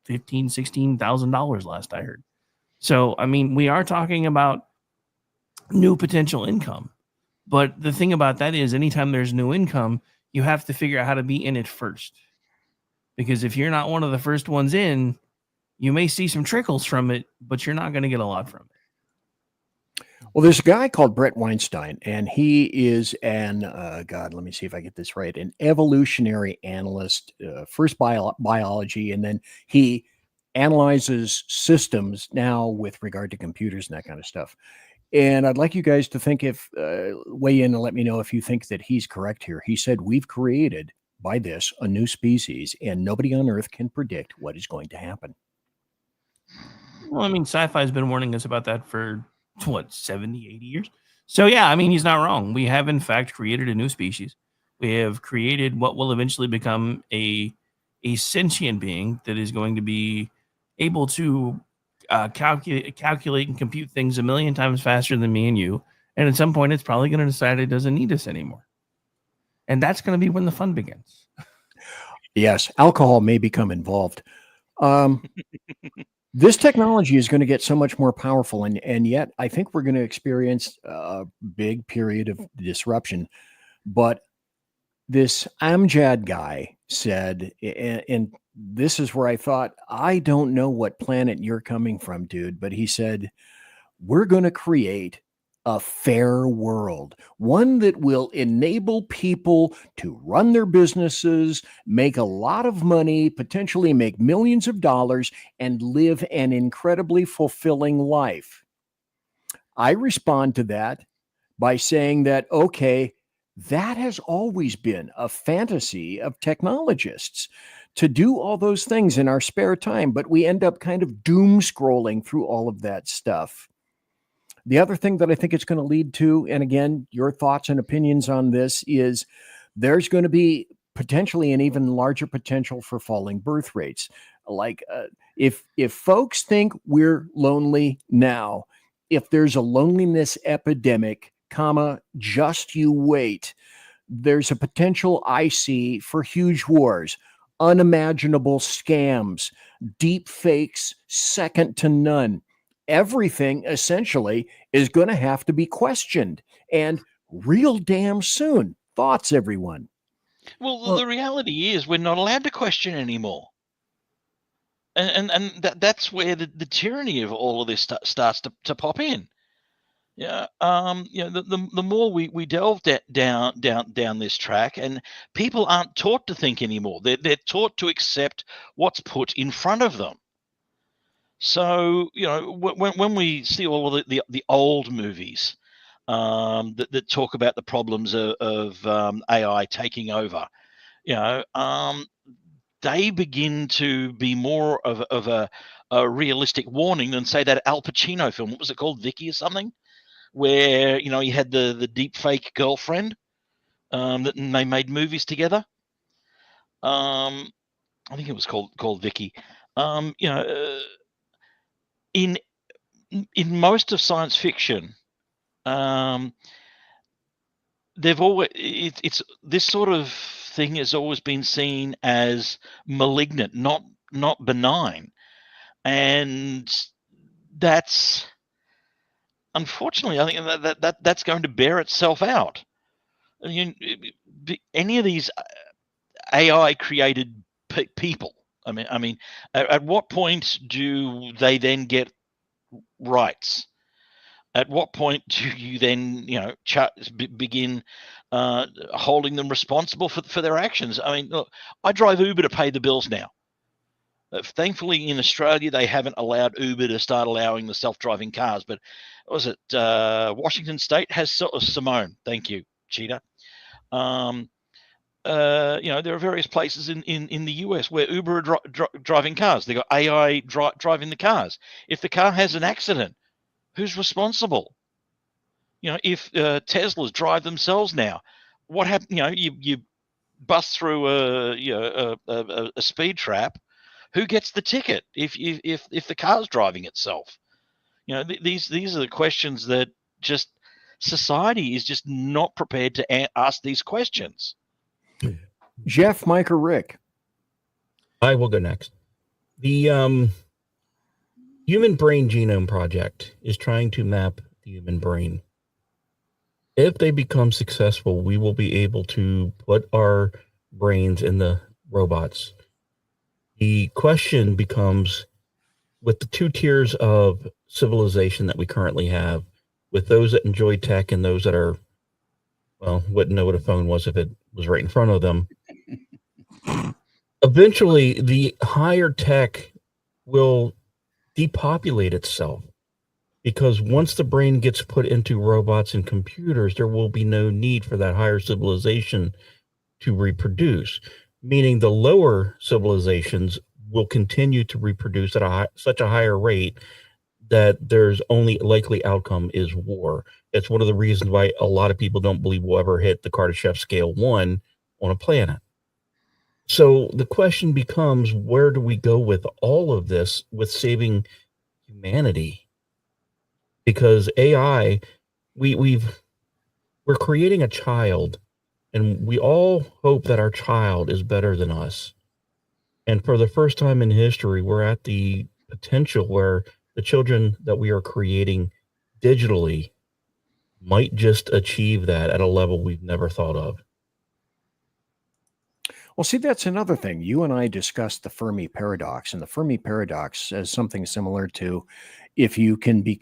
$15,000-$16,000 last I heard. So, I mean, we are talking about new potential income. But the thing about that is, anytime there's new income, you have to figure out how to be in it first. Because if you're not one of the first ones in, you may see some trickles from it, but you're not going to get a lot from it. Well, there's a guy called Brett Weinstein, and he is an God. Let me see if I get this right. An evolutionary analyst, first biology, and then he analyzes systems now with regard to computers and that kind of stuff. And I'd like you guys to think if weigh in and let me know if you think that he's correct here. He said we've created by this a new species, and nobody on Earth can predict what is going to happen. Well, I mean, sci-fi has been warning us about that for what, 70, 80 years? So yeah, I mean, he's not wrong. We have in fact created a new species. We have created what will eventually become a sentient being that is going to be able to calculate and compute things a million times faster than me and you. And at some point, it's probably going to decide it doesn't need us anymore. And that's going to be when the fun begins. Yes, alcohol may become involved. This technology is going to get so much more powerful, and yet I think we're going to experience a big period of disruption. But this Amjad guy said, and this is where I thought, I don't know what planet you're coming from, dude, but he said, we're going to create a fair world, one that will enable people to run their businesses, make a lot of money, potentially make millions of dollars, and live an incredibly fulfilling life. I respond to that by saying that, okay, that has always been a fantasy of technologists to do all those things in our spare time, but we end up kind of doom scrolling through all of that stuff. The other thing that I think it's going to lead to, and again, your thoughts and opinions on this, is there's going to be potentially an even larger potential for falling birth rates. Like if folks think we're lonely now, if there's a loneliness epidemic, just you wait, there's a potential I see for huge wars, unimaginable scams, deep fakes, second to none. Everything essentially is going to have to be questioned, and real damn soon. Thoughts, everyone? Well, the reality is we're not allowed to question anymore. And that's where the tyranny of all of this starts to pop in. Yeah, the more we delve down this track, and people aren't taught to think anymore. They're taught to accept what's put in front of them. So when we see all of the old movies that talk about the problems of AI taking over, they begin to be more of a realistic warning than, say, that Al Pacino film. What was it called, Vicky or something? Where you had the deep fake girlfriend that they made movies together. I think it was called Vicky. In most of science fiction, they've always it's this sort of thing has always been seen as malignant, not benign, and that's unfortunately, I think that's going to bear itself out. Any of these AI created people. I mean, at what point do they then get rights? At what point do you then, begin holding them responsible for their actions? I mean, look, I drive Uber to pay the bills now. Thankfully, in Australia, they haven't allowed Uber to start allowing the self-driving cars. But was it Washington State has Simone? Thank you, Cheetah. There are various places in the US where Uber are driving cars. They got AI driving the cars. If the car has an accident, who's responsible? If Teslas drive themselves now, what happened? You bust through a speed trap. Who gets the ticket if the car's driving itself? These are the questions that just society is just not prepared to ask these questions. Jeff, Mike, or Rick? I will go next. The Human Brain Genome Project is trying to map the human brain. If they become successful, we will be able to put our brains in the robots. The question becomes, with the two tiers of civilization that we currently have, with those that enjoy tech and those that are, well, wouldn't know what a phone was if it was right in front of them. Eventually, the higher tech will depopulate itself, because once the brain gets put into robots and computers, there will be no need for that higher civilization to reproduce, meaning the lower civilizations will continue to reproduce at such a higher rate that there's only likely outcome is war. It's one of the reasons why a lot of people don't believe we'll ever hit the Kardashev scale 1 on a planet. So the question becomes, where do we go with all of this with saving humanity? Because AI, we're creating a child, and we all hope that our child is better than us. And for the first time in history, we're at the potential where the children that we are creating digitally might just achieve that at a level we've never thought of. Well, see, that's another thing. You and I discussed the Fermi paradox, and the Fermi paradox says something similar to, if you're going to be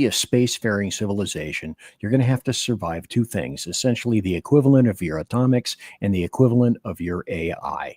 a spacefaring civilization, you're going to have to survive two things, essentially the equivalent of your atomics and the equivalent of your AI.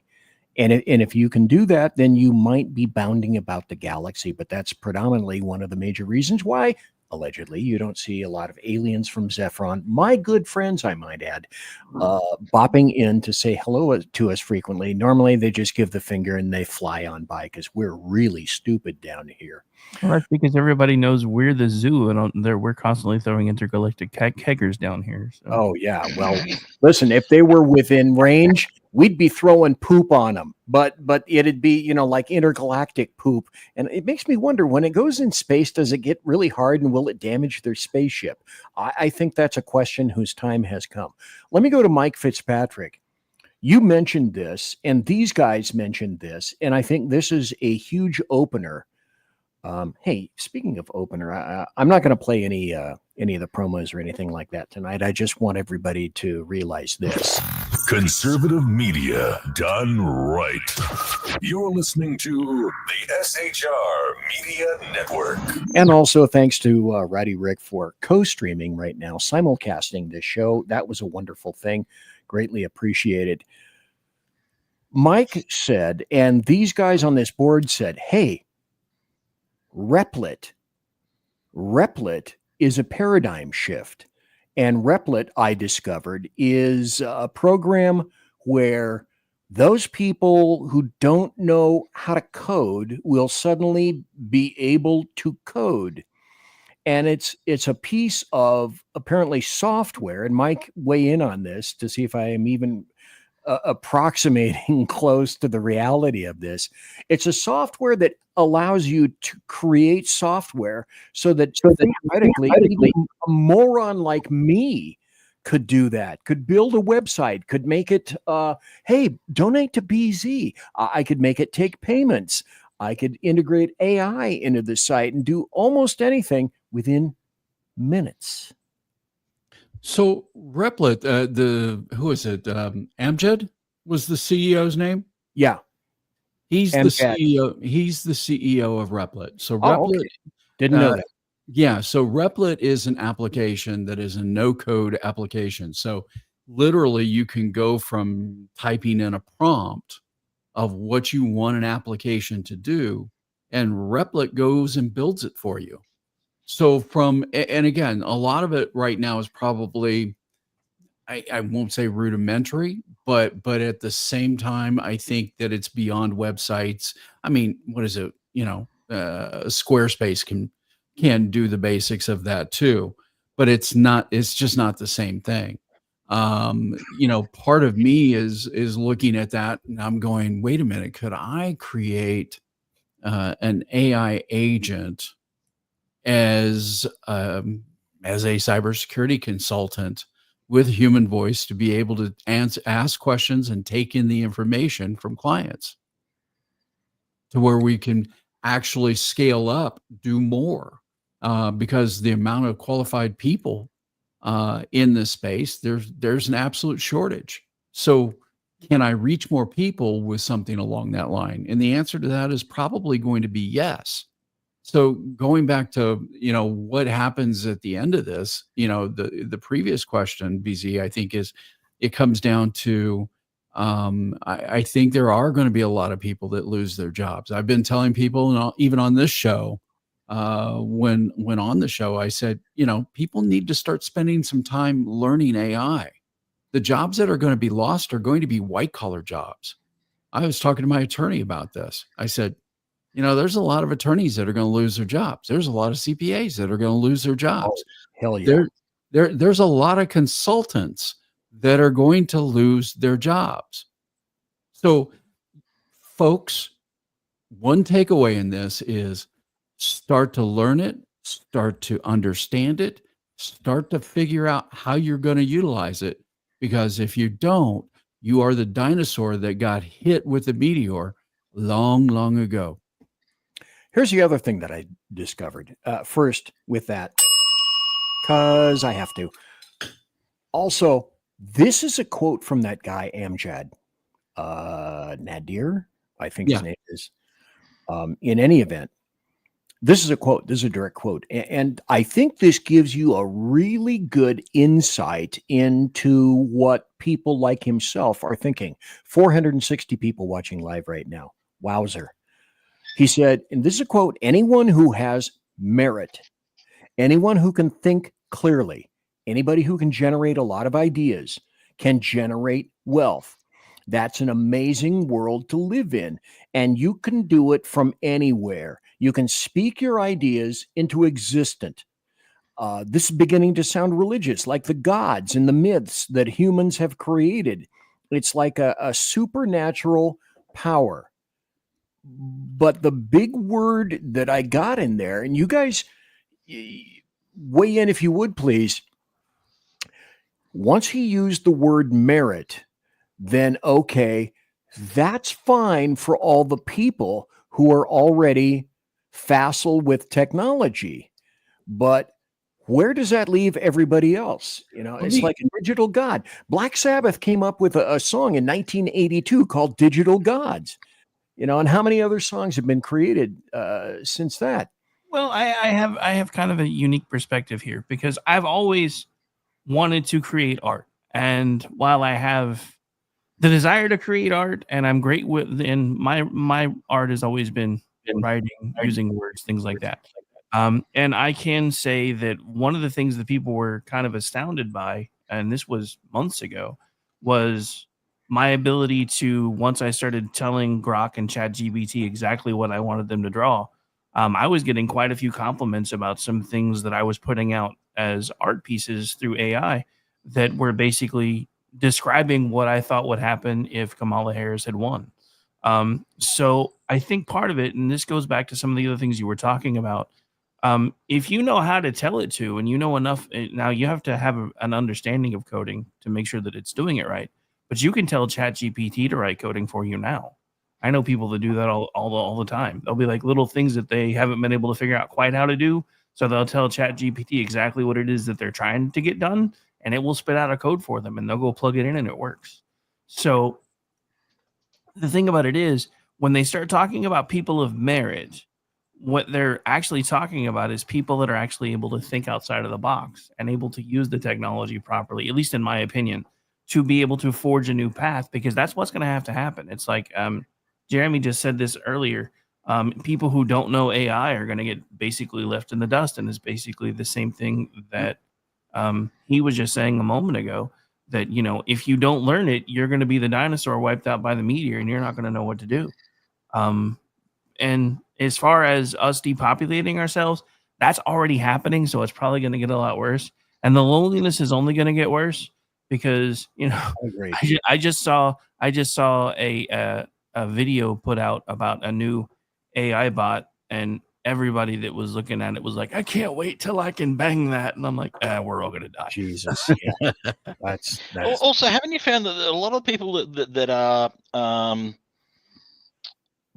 And if you can do that, then you might be bounding about the galaxy. But that's predominantly one of the major reasons why, allegedly, you don't see a lot of aliens from Zephyron, my good friends, I might add, bopping in to say hello to us frequently. Normally, they just give the finger and they fly on by because we're really stupid down here. Well, that's because everybody knows we're the zoo, and we're constantly throwing intergalactic keggers down here. So. Oh, yeah. Well, listen, if they were within range, we'd be throwing poop on them. But it'd be, like intergalactic poop. And it makes me wonder, when it goes in space, does it get really hard and will it damage their spaceship? I think that's a question whose time has come. Let me go to Mike Fitzpatrick. You mentioned this, and these guys mentioned this, and I think this is a huge opener. Hey, speaking of opener, I'm not going to play any of the promos or anything like that tonight. I just want everybody to realize this. Conservative media done right. You're listening to the SHR Media Network. And also thanks to Roddy Rick for co-streaming right now, simulcasting this show. That was a wonderful thing. Greatly appreciated. Mike said, and these guys on this board said, hey, Replit is a paradigm shift. And Replit, I discovered, is a program where those people who don't know how to code will suddenly be able to code. And it's a piece of apparently software. And Mike, weigh in on this to see if I am even approximating close to the reality of this. It's a software that allows you to create software so that theoretically a moron like me could do that, could build a website, could make it, hey, donate to BZ. I could make it take payments. I could integrate AI into the site and do almost anything within minutes. So Replit, who is it? Amjad was the CEO's name. Yeah, he's the CEO. He's the CEO of Replit. So Replit, okay. Didn't know that. Yeah, so Replit is an application that is a no-code application. So literally, you can go from typing in a prompt of what you want an application to do, and Replit goes and builds it for you. So and again, a lot of it right now is probably, I won't say rudimentary, but at the same time, I think that it's beyond websites. I mean, what is it? Squarespace can do the basics of that too, but it's just not the same thing. Part of me is looking at that and I'm going, wait a minute, could I create an AI agent as a cybersecurity consultant with human voice to be able to ask questions and take in the information from clients to where we can actually scale up, do more, because the amount of qualified people in this space, there's an absolute shortage. So can I reach more people with something along that line? And the answer to that is probably going to be yes. So going back to, what happens at the end of this, the previous question, BZ, I think it comes down to, I think there are going to be a lot of people that lose their jobs. I've been telling people, and even on this show, when on the show, I said, people need to start spending some time learning AI. The jobs that are going to be lost are going to be white collar jobs. I was talking to my attorney about this. I said, there's a lot of attorneys that are going to lose their jobs. There's a lot of CPAs that are going to lose their jobs. Hell yeah. There's a lot of consultants that are going to lose their jobs. So, folks, one takeaway in this is start to learn it, start to understand it, start to figure out how you're going to utilize it. Because if you don't, you are the dinosaur that got hit with the meteor long, long ago. Here's the other thing that I discovered. First, with that, because I have to. Also, this is a quote from that guy, Amjad Nadir, I think his name is. In any event, this is a quote. This is a direct quote. And I think this gives you a really good insight into what people like himself are thinking. 460 people watching live right now. Wowzer. He said, and this is a quote, anyone who has merit, anyone who can think clearly, anybody who can generate a lot of ideas can generate wealth. That's an amazing world to live in. And you can do it from anywhere. You can speak your ideas into existence. This is beginning to sound religious, like the gods and the myths that humans have created. It's like a supernatural power. But the big word that I got in there, and you guys weigh in if you would, please. Once he used the word merit, then okay, that's fine for all the people who are already facile with technology. But where does that leave everybody else? It's like a digital god. Black Sabbath came up with a song in 1982 called Digital Gods. And how many other songs have been created since that? Well, I have kind of a unique perspective here because I've always wanted to create art. And while I have the desire to create art and I'm great with, and my art has always been writing, using words, things like that. And I can say that one of the things that people were kind of astounded by, and this was months ago, was my ability to, once I started telling Grok and ChatGPT exactly what I wanted them to draw, I was getting quite a few compliments about some things that I was putting out as art pieces through AI that were basically describing what I thought would happen if Kamala Harris had won. So I think part of it, and this goes back to some of the other things you were talking about, if you know how to tell it to, and you know enough, now you have to have an understanding of coding to make sure that it's doing it right. But you can tell ChatGPT to write coding for you now. I know people that do that all the time. There'll be like little things that they haven't been able to figure out quite how to do. So they'll tell ChatGPT exactly what it is that they're trying to get done, and it will spit out a code for them, and they'll go plug it in, and it works. So the thing about it is, when they start talking about people of merit, what they're actually talking about is people that are actually able to think outside of the box and able to use the technology properly, at least in my opinion, to be able to forge a new path, because that's what's going to happen. It's like Jeremy just said this earlier. People who don't know AI are going to get basically left in the dust, and it's basically the same thing that he was just saying a moment ago, that, if you don't learn it, you're going to be the dinosaur wiped out by the meteor, and you're not going to know what to do. And as far as us depopulating ourselves, that's already happening, so it's probably going to get a lot worse. And the loneliness is only going to get worse because, I just saw a video put out about a new AI bot, and everybody that was looking at it was like, I can't wait till I can bang that. And I'm like, we're all going to die. Jesus. Yeah. That's Also, haven't you found that a lot of people that are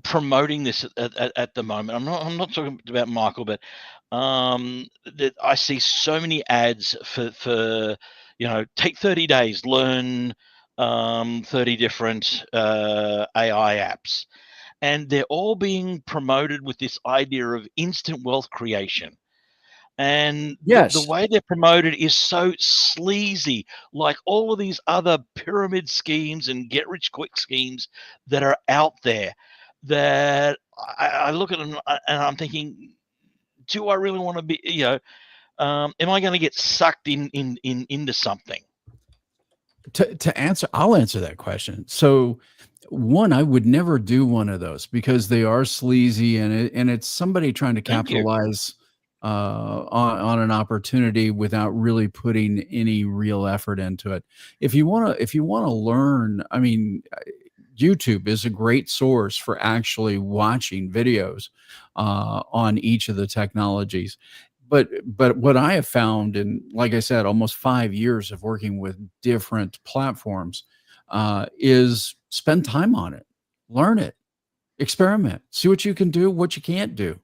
promoting this at the moment? I'm not talking about Michael, but that I see so many ads for take 30 days, learn 30 different AI apps. and they're all being promoted with this idea of instant wealth creation. And the Yes. way they're promoted is so sleazy, like all of these other pyramid schemes and get rich quick schemes that are out there, that I look at them and I'm thinking, do I really want to be, am I going to get sucked into something? To answer, I'll answer that question. So, one, I would never do one of those because they are sleazy, and it's somebody trying to Thank you. capitalize on an opportunity without really putting any real effort into it. If you want to learn, I mean, YouTube is a great source for actually watching videos on each of the technologies. But what I have found, in, like I said, almost 5 years of working with different platforms, is spend time on it, learn it, experiment, see what you can do, what you can't do.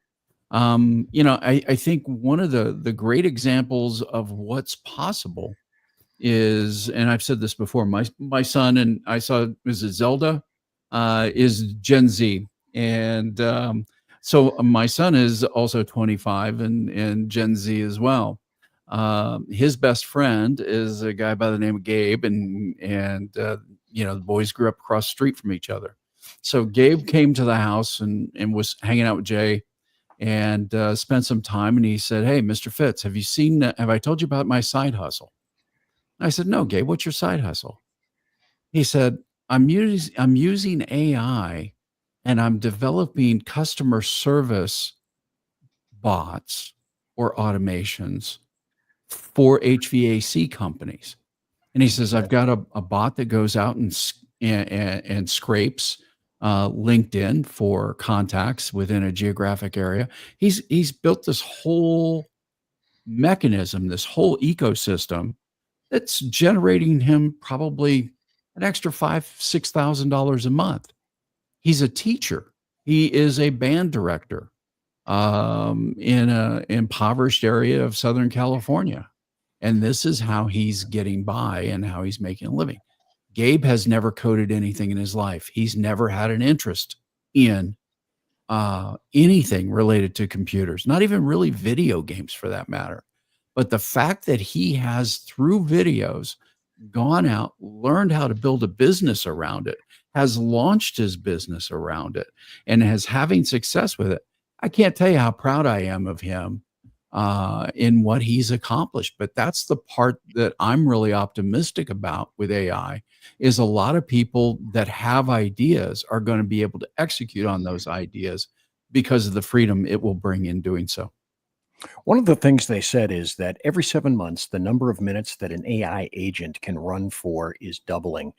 I think one of the great examples of what's possible is, and I've said this before, my son, and I saw, is it Zelda, is Gen Z. And so my son is also 25 and Gen Z as well. His best friend is a guy by the name of Gabe, and the boys grew up across the street from each other. So Gabe came to the house and was hanging out with Jay, and spent some time. And he said, "Hey, Mr. Fitz, have I told you about my side hustle?" I said, "No, Gabe, what's your side hustle?" He said, I'm using AI, and I'm developing customer service bots or automations for HVAC companies. And he says, I've got a bot that goes out and scrapes LinkedIn for contacts within a geographic area. He's built this whole mechanism, this whole ecosystem that's generating him probably an extra $5,000-6,000 a month. He's a teacher. He is a band director in an impoverished area of Southern California. And this is how he's getting by and how he's making a living. Gabe has never coded anything in his life. He's never had an interest in anything related to computers, not even really video games for that matter. But the fact that he has, through videos, gone out, learned how to build a business around it, has launched his business around it, and is having success with it. I can't tell you how proud I am of him in what he's accomplished. But that's the part that I'm really optimistic about with AI, is a lot of people that have ideas are going to be able to execute on those ideas because of the freedom it will bring in doing so. One of the things they said is that every 7 months, the number of minutes that an AI agent can run for is doubling.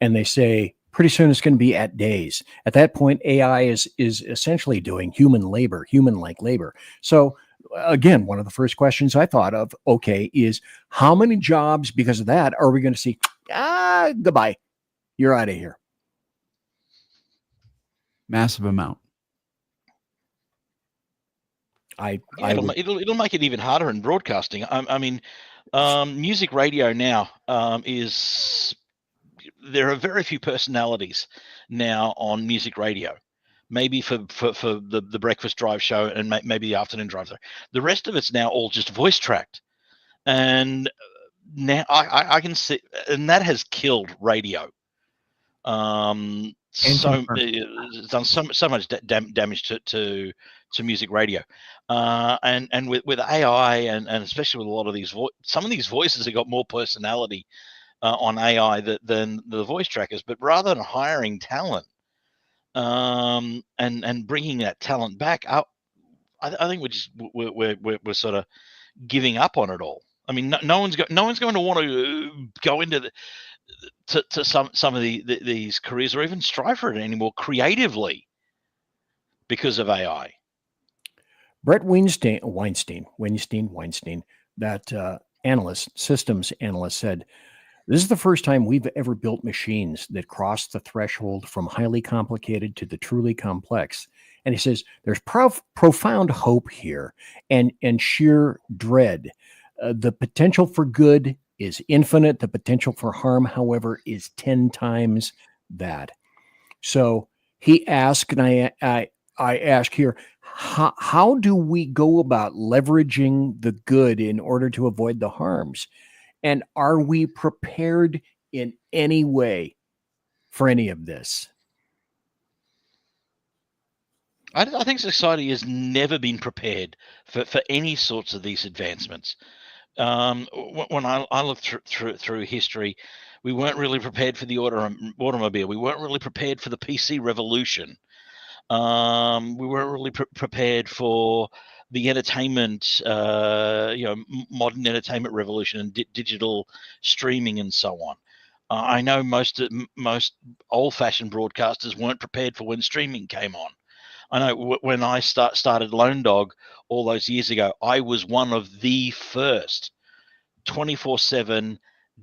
And they say pretty soon it's going to be at days. At that point, AI is essentially doing human labor, human-like labor. So again, one of the first questions I thought of, okay, is how many jobs because of that are we going to see? Goodbye. You're out of here. Massive amount. It'll make it even harder in broadcasting. I mean, music radio now there are very few personalities now on music radio. Maybe for the breakfast drive show and maybe the afternoon drive show. The rest of it's now all just voice tracked, and now I can see, and that has killed radio. It's done so much damage to music radio, and with AI and especially with a lot of these some of these voices have got more personality on AI than the voice trackers. But rather than hiring talent and bringing that talent back up, I think we're sort of giving up on it all. I mean, no one's going to want to go into to some of these careers or even strive for it anymore creatively because of AI. Brett Weinstein, that systems analyst said, this is the first time we've ever built machines that cross the threshold from highly complicated to the truly complex. And he says, there's profound hope here and sheer dread. The potential for good is infinite. The potential for harm, however, is 10 times that. So He asked, and I ask here, how do we go about leveraging the good in order to avoid the harms? And are we prepared in any way for any of this? I think society has never been prepared for any sorts of these advancements. When I look through history, we weren't really prepared for the automobile. We weren't really prepared for the PC revolution. We weren't really prepared for the entertainment, modern entertainment revolution and digital streaming and so on. I know most old-fashioned broadcasters weren't prepared for when streaming came on. I know when I started Lone Dog all those years ago, I was one of the first 24/7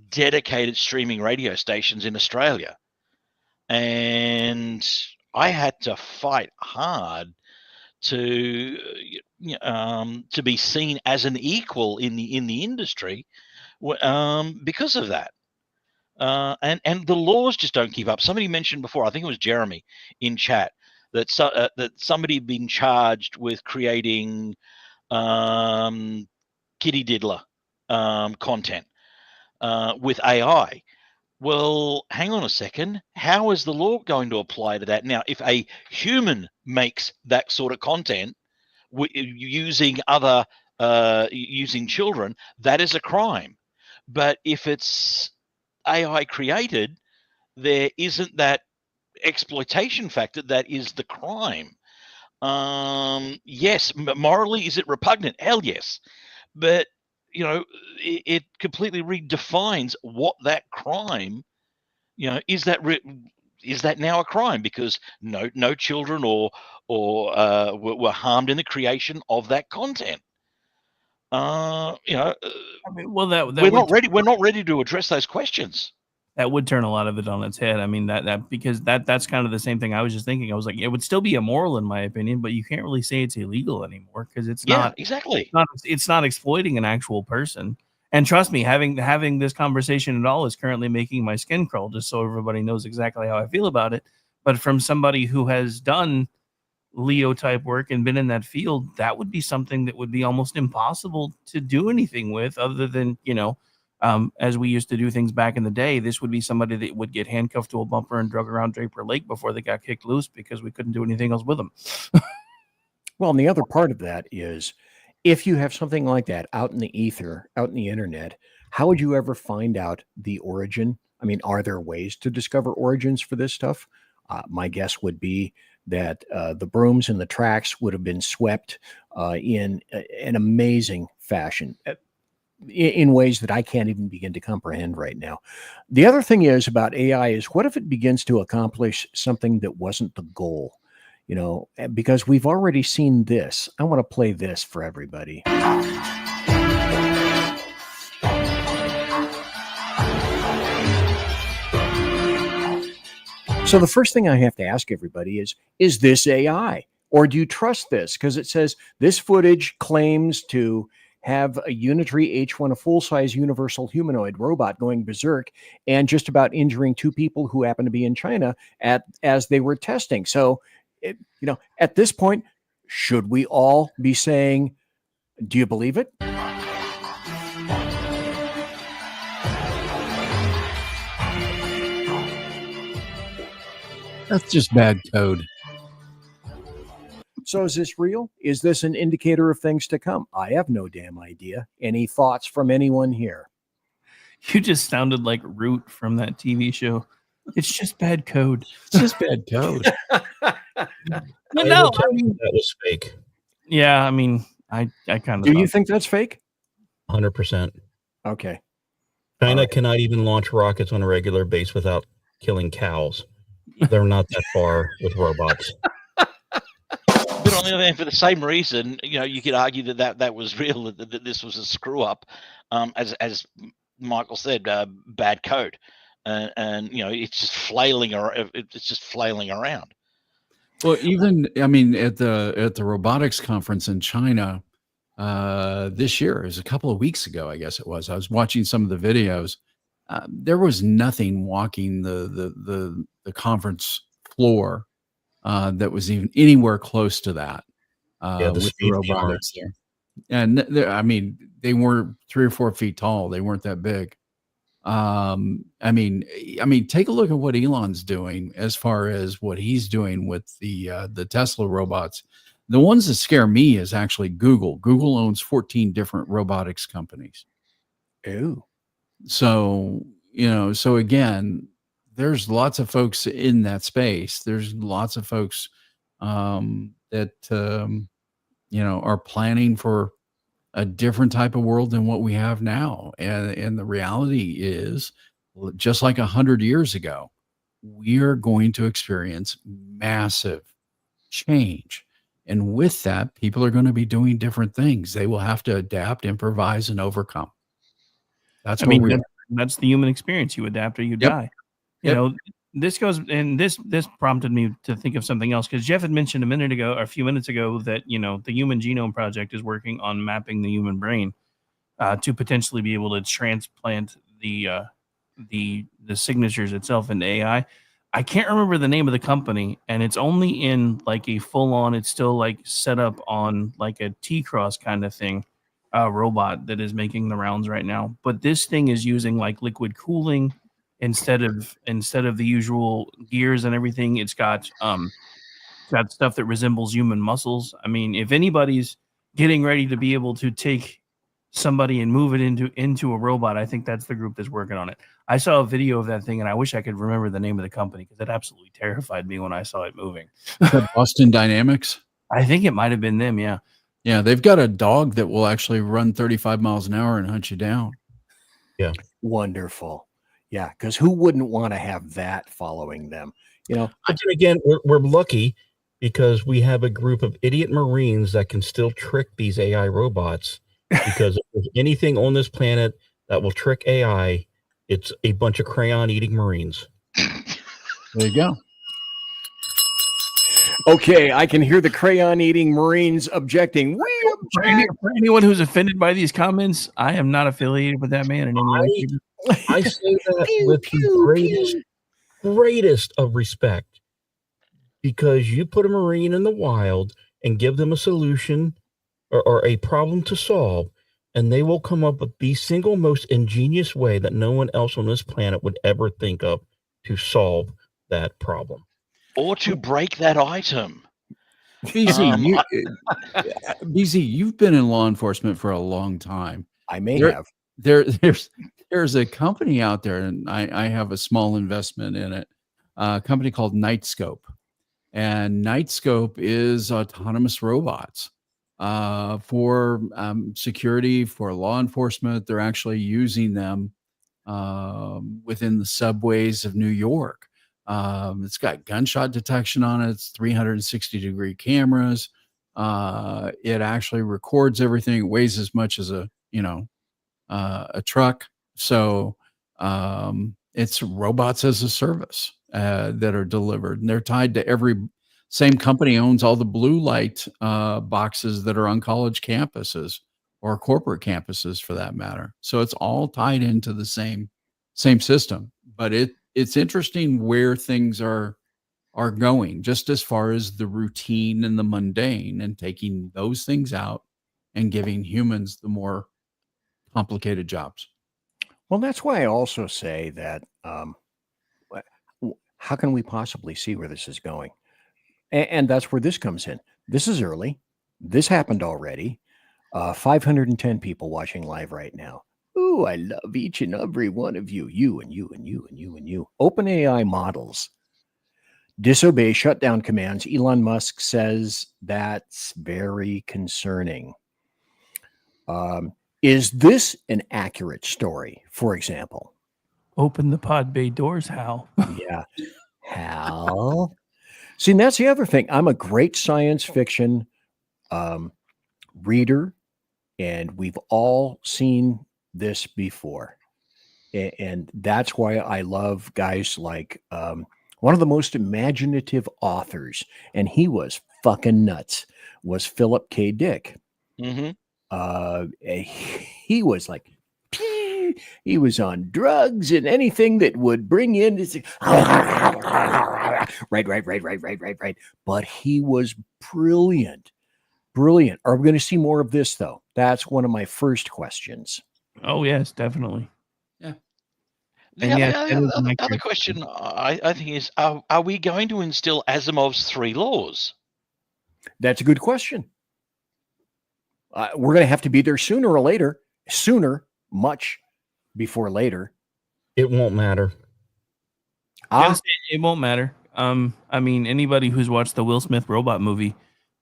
dedicated streaming radio stations in Australia, and I had to fight hard to be seen as an equal in the industry because of that. And the laws just don't keep up. Somebody mentioned before, I think it was Jeremy in chat, that that somebody had been charged with creating kitty diddler content with AI. Well, hang on a second. How is the law going to apply to that? Now, if a human makes that sort of content using using children, that is a crime. But if it's AI created, there isn't that exploitation factor that is the crime. Yes, morally, is it repugnant? Hell yes. But it completely redefines what that crime, is that now a crime because no children or were harmed in the creation of that content. I mean, well, that we're not ready. We're not ready to address those questions. That would turn a lot of it on its head. I mean, because that's kind of the same thing I was just thinking. I was like, it would still be immoral in my opinion, but you can't really say it's illegal anymore because it's not exactly. It's not exploiting an actual person. And trust me, having this conversation at all is currently making my skin crawl, just so everybody knows exactly how I feel about it. But from somebody who has done Leo type work and been in that field, that would be something that would be almost impossible to do anything with, other than as we used to do things back in the day. This would be somebody that would get handcuffed to a bumper and drug around Draper Lake before they got kicked loose because we couldn't do anything else with them. Well, and the other part of that is, if you have something like that out in the ether, out in the internet, how would you ever find out the origin? I mean, are there ways to discover origins for this stuff? My guess would be that the brooms and the tracks would have been swept in an amazing fashion, in ways that I can't even begin to comprehend right now. The other thing is about AI is, what if it begins to accomplish something that wasn't the goal? Because we've already seen this. I want to play this for everybody. So the first thing I have to ask everybody is this AI? Or do you trust this? Because it says this footage claims to have a Unitary H1, a full-size universal humanoid robot going berserk and just about injuring two people who happen to be in China as they were testing. So, at this point, should we all be saying, do you believe it? That's just bad code. So is this real? Is this an indicator of things to come? I have no damn idea. Any thoughts from anyone here? You just sounded like Root from that TV show. It's just bad code. It's just bad code. No, that was fake. Yeah, I mean, I kind of. Do you think that's fake? 100%. Okay. China cannot even launch rockets on a regular base without killing cows. They're not that far with robots. But on the other hand, for the same reason, you could argue that was real, that this was a screw up, as Michael said, bad code, and it's just flailing around. Well, even at the robotics conference in China this year, it was a couple of weeks ago, I guess it was. I was watching some of the videos. There was nothing walking the conference floor that was even anywhere close to that The with the safety robotics arms. there. And I mean, they weren't 3 or 4 feet tall. They weren't that big. I mean, take a look at what Elon's doing as far as what he's doing with the Tesla robots. The ones that scare me is actually Google. Google owns 14 different robotics companies. Ooh. So, so again, there's lots of folks in that space. There's lots of folks that, are planning for a different type of world than what we have now. And the reality is, just like 100 years ago, we are going to experience massive change. And with that, people are going to be doing different things. They will have to adapt, improvise, and overcome. That's what that's the human experience. You adapt or you die. You know, this goes, and this prompted me to think of something else, because Jeff had mentioned a few minutes ago that, the Human Genome Project is working on mapping the human brain to potentially be able to transplant the signatures itself into AI. I can't remember the name of the company, and it's only in like a full-on, it's still like set up on like a T-cross kind of thing, robot that is making the rounds right now. But this thing is using like liquid cooling instead of the usual gears and everything. It's got stuff that resembles human muscles. I mean, if anybody's getting ready to be able to take somebody and move it into a robot, I think that's the group that's working on it. I saw a video of that thing, and I wish I could remember the name of the company, because it absolutely terrified me when I saw it moving. Boston Dynamics. I think it might have been them. Yeah. Yeah. They've got a dog that will actually run 35 miles an hour and hunt you down. Yeah. Wonderful. Yeah. Because who wouldn't want to have that following them? But then again, we're lucky because we have a group of idiot Marines that can still trick these AI robots. Because if there's anything on this planet that will trick AI, it's a bunch of crayon eating Marines. There you go. Okay, I can hear the crayon eating Marines objecting. For anyone who's offended by these comments, I am not affiliated with that man in any way. I say that with the greatest of respect, because you put a Marine in the wild and give them a solution or a problem to solve, and they will come up with the single most ingenious way that no one else on this planet would ever think of to solve that problem. Or to break that item. BZ, you've been in law enforcement for a long time. I may have. There's a company out there, and I have a small investment in it, a company called Nightscope. And Nightscope is autonomous robots for security, for law enforcement. They're actually using them within the subways of New York. It's got gunshot detection on it. It's 360-degree cameras. It actually records everything. It weighs as much as a truck. So it's robots as a service that are delivered, and they're tied to same company owns all the blue light boxes that are on college campuses or corporate campuses for that matter. So it's all tied into the same system. But it's interesting where things are going, just as far as the routine and the mundane, and taking those things out and giving humans the more complicated jobs. Well, that's why I also say that how can we possibly see where this is going? And that's where this comes in. This is early. This happened already. 510 people watching live right now. Ooh, I love each and every one of you. You and you and you and you and you. OpenAI models disobey shutdown commands. Elon Musk says that's very concerning. Is this an accurate story, for example? Open the pod bay doors, Hal. Yeah. Hal. See, and that's the other thing. I'm a great science fiction reader, and we've all seen this before. And that's why I love guys like one of the most imaginative authors, and he was fucking nuts, was Philip K. Dick. Mm-hmm. He was like, pew, he was on drugs and anything that would bring in this. Right. But he was brilliant. Brilliant. Are we going to see more of this, though? That's one of my first questions. Oh, yes, definitely. Yeah. And The yes, other, that is my other question I think is, are we going to instill Asimov's 3 laws? That's a good question. We're going to have to be there sooner or later. Sooner, much before later. It won't matter. Yes, it won't matter. I mean, anybody who's watched the Will Smith robot movie,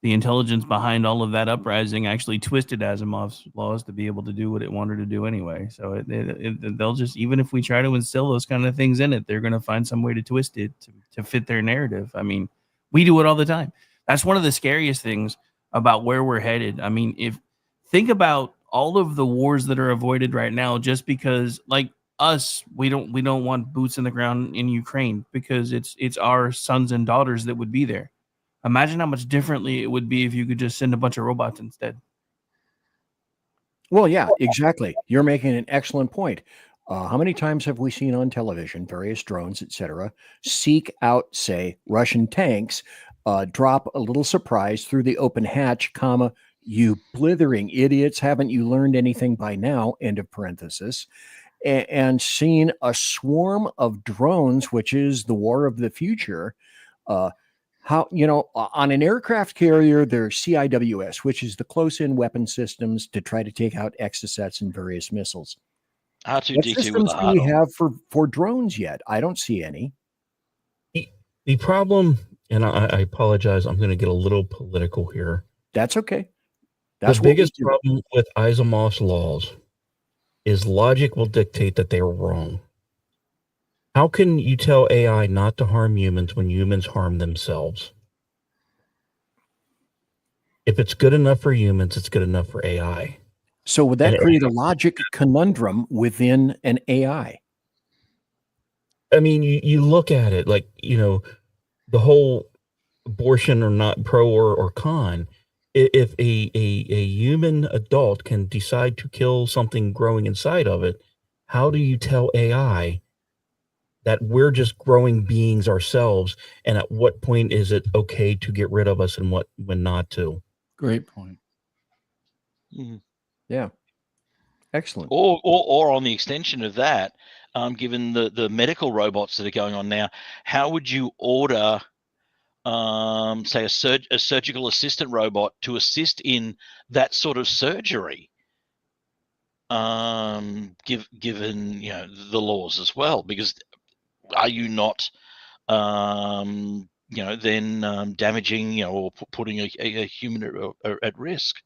the intelligence behind all of that uprising actually twisted Asimov's laws to be able to do what it wanted to do anyway. So they'll just, even if we try to instill those kind of things in it, they're going to find some way to twist it to fit their narrative. I mean, we do it all the time. That's one of the scariest things about where we're headed. I mean, think about all of the wars that are avoided right now just because, like us, we don't want boots in the ground in Ukraine because it's our sons and daughters that would be there. Imagine how much differently it would be if you could just send a bunch of robots instead. Well, yeah, exactly. You're making an excellent point. How many times have we seen on television various drones, etc., seek out, say, Russian tanks, drop a little surprise through the open hatch, comma, you blithering idiots, haven't you learned anything by now, end of parenthesis, and seen a swarm of drones, which is the war of the future. How, on an aircraft carrier, there's CIWS, which is the close-in weapon systems to try to take out exocets and various missiles. R2D2 What with systems a do we hard on. have for drones yet? I don't see any. The problem, and I apologize, I'm going to get a little political here. That's okay. That's the what we biggest do. problem with Asimov's laws is logic will dictate that they are wrong. How can you tell AI not to harm humans when humans harm themselves? If it's good enough for humans, it's good enough for AI. So would that create a logic conundrum within an AI? I mean, you look at it like, the whole abortion or not pro or con. If a human adult can decide to kill something growing inside of it, how do you tell AI that we're just growing beings ourselves? And at what point is it okay to get rid of us and when not to? Great point. Mhm. Yeah. Excellent. Or on the extension of that, given the medical robots that are going on now, how would you order, say, a surgical assistant robot to assist in that sort of surgery? Given the laws as well, because are you not then damaging or putting a human at risk?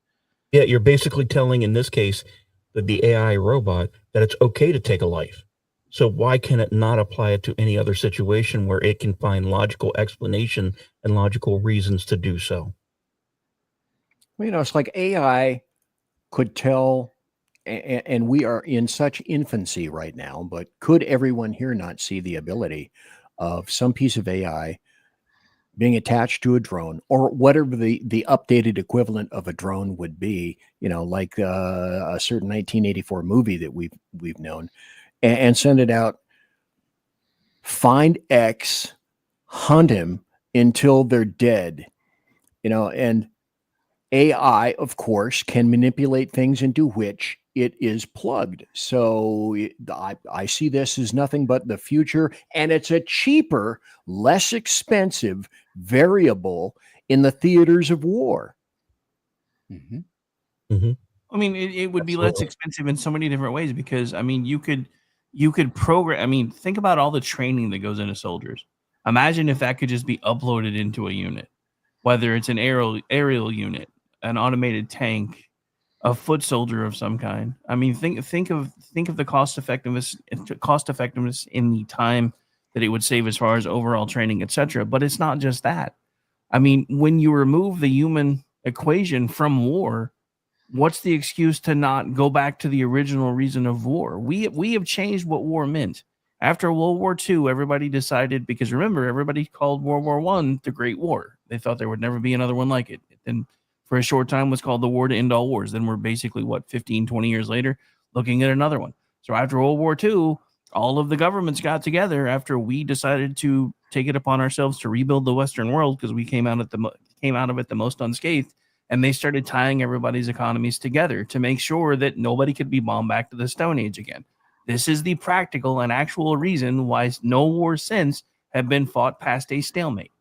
Yeah, you're basically telling, in this case, the AI robot that it's okay to take a life. So why can it not apply it to any other situation where it can find logical explanation and logical reasons to do so? Well, it's like AI could tell, and we are in such infancy right now, but could everyone here not see the ability of some piece of AI being attached to a drone or whatever the updated equivalent of a drone would be, like a certain 1984 movie that we've known, and send it out, find X, hunt him until they're dead, and AI, of course, can manipulate things into which it is plugged. So I see this as nothing but the future, and it's a cheaper, less expensive variable in the theaters of war. Mm-hmm. Mm-hmm. I mean, it would be less expensive in so many different ways because, I mean, you could program. I mean, think about all the training that goes into soldiers. Imagine if that could just be uploaded into a unit, whether it's an aerial unit, an automated tank, a foot soldier of some kind. I mean, think of the cost effectiveness in the time that it would save as far as overall training, etc. But it's not just that. I mean, when you remove the human equation from war, what's the excuse to not go back to the original reason of war? We have changed what war meant. After World War II, everybody decided, because remember, everybody called World War I the Great War. They thought there would never be another one like it. And for a short time was called the war to end all wars. Then we're basically, 15, 20 years later, looking at another one. So after World War II, all of the governments got together after we decided to take it upon ourselves to rebuild the Western world because we came out of it the most unscathed, and they started tying everybody's economies together to make sure that nobody could be bombed back to the Stone Age again. This is the practical and actual reason why no wars since have been fought past a stalemate,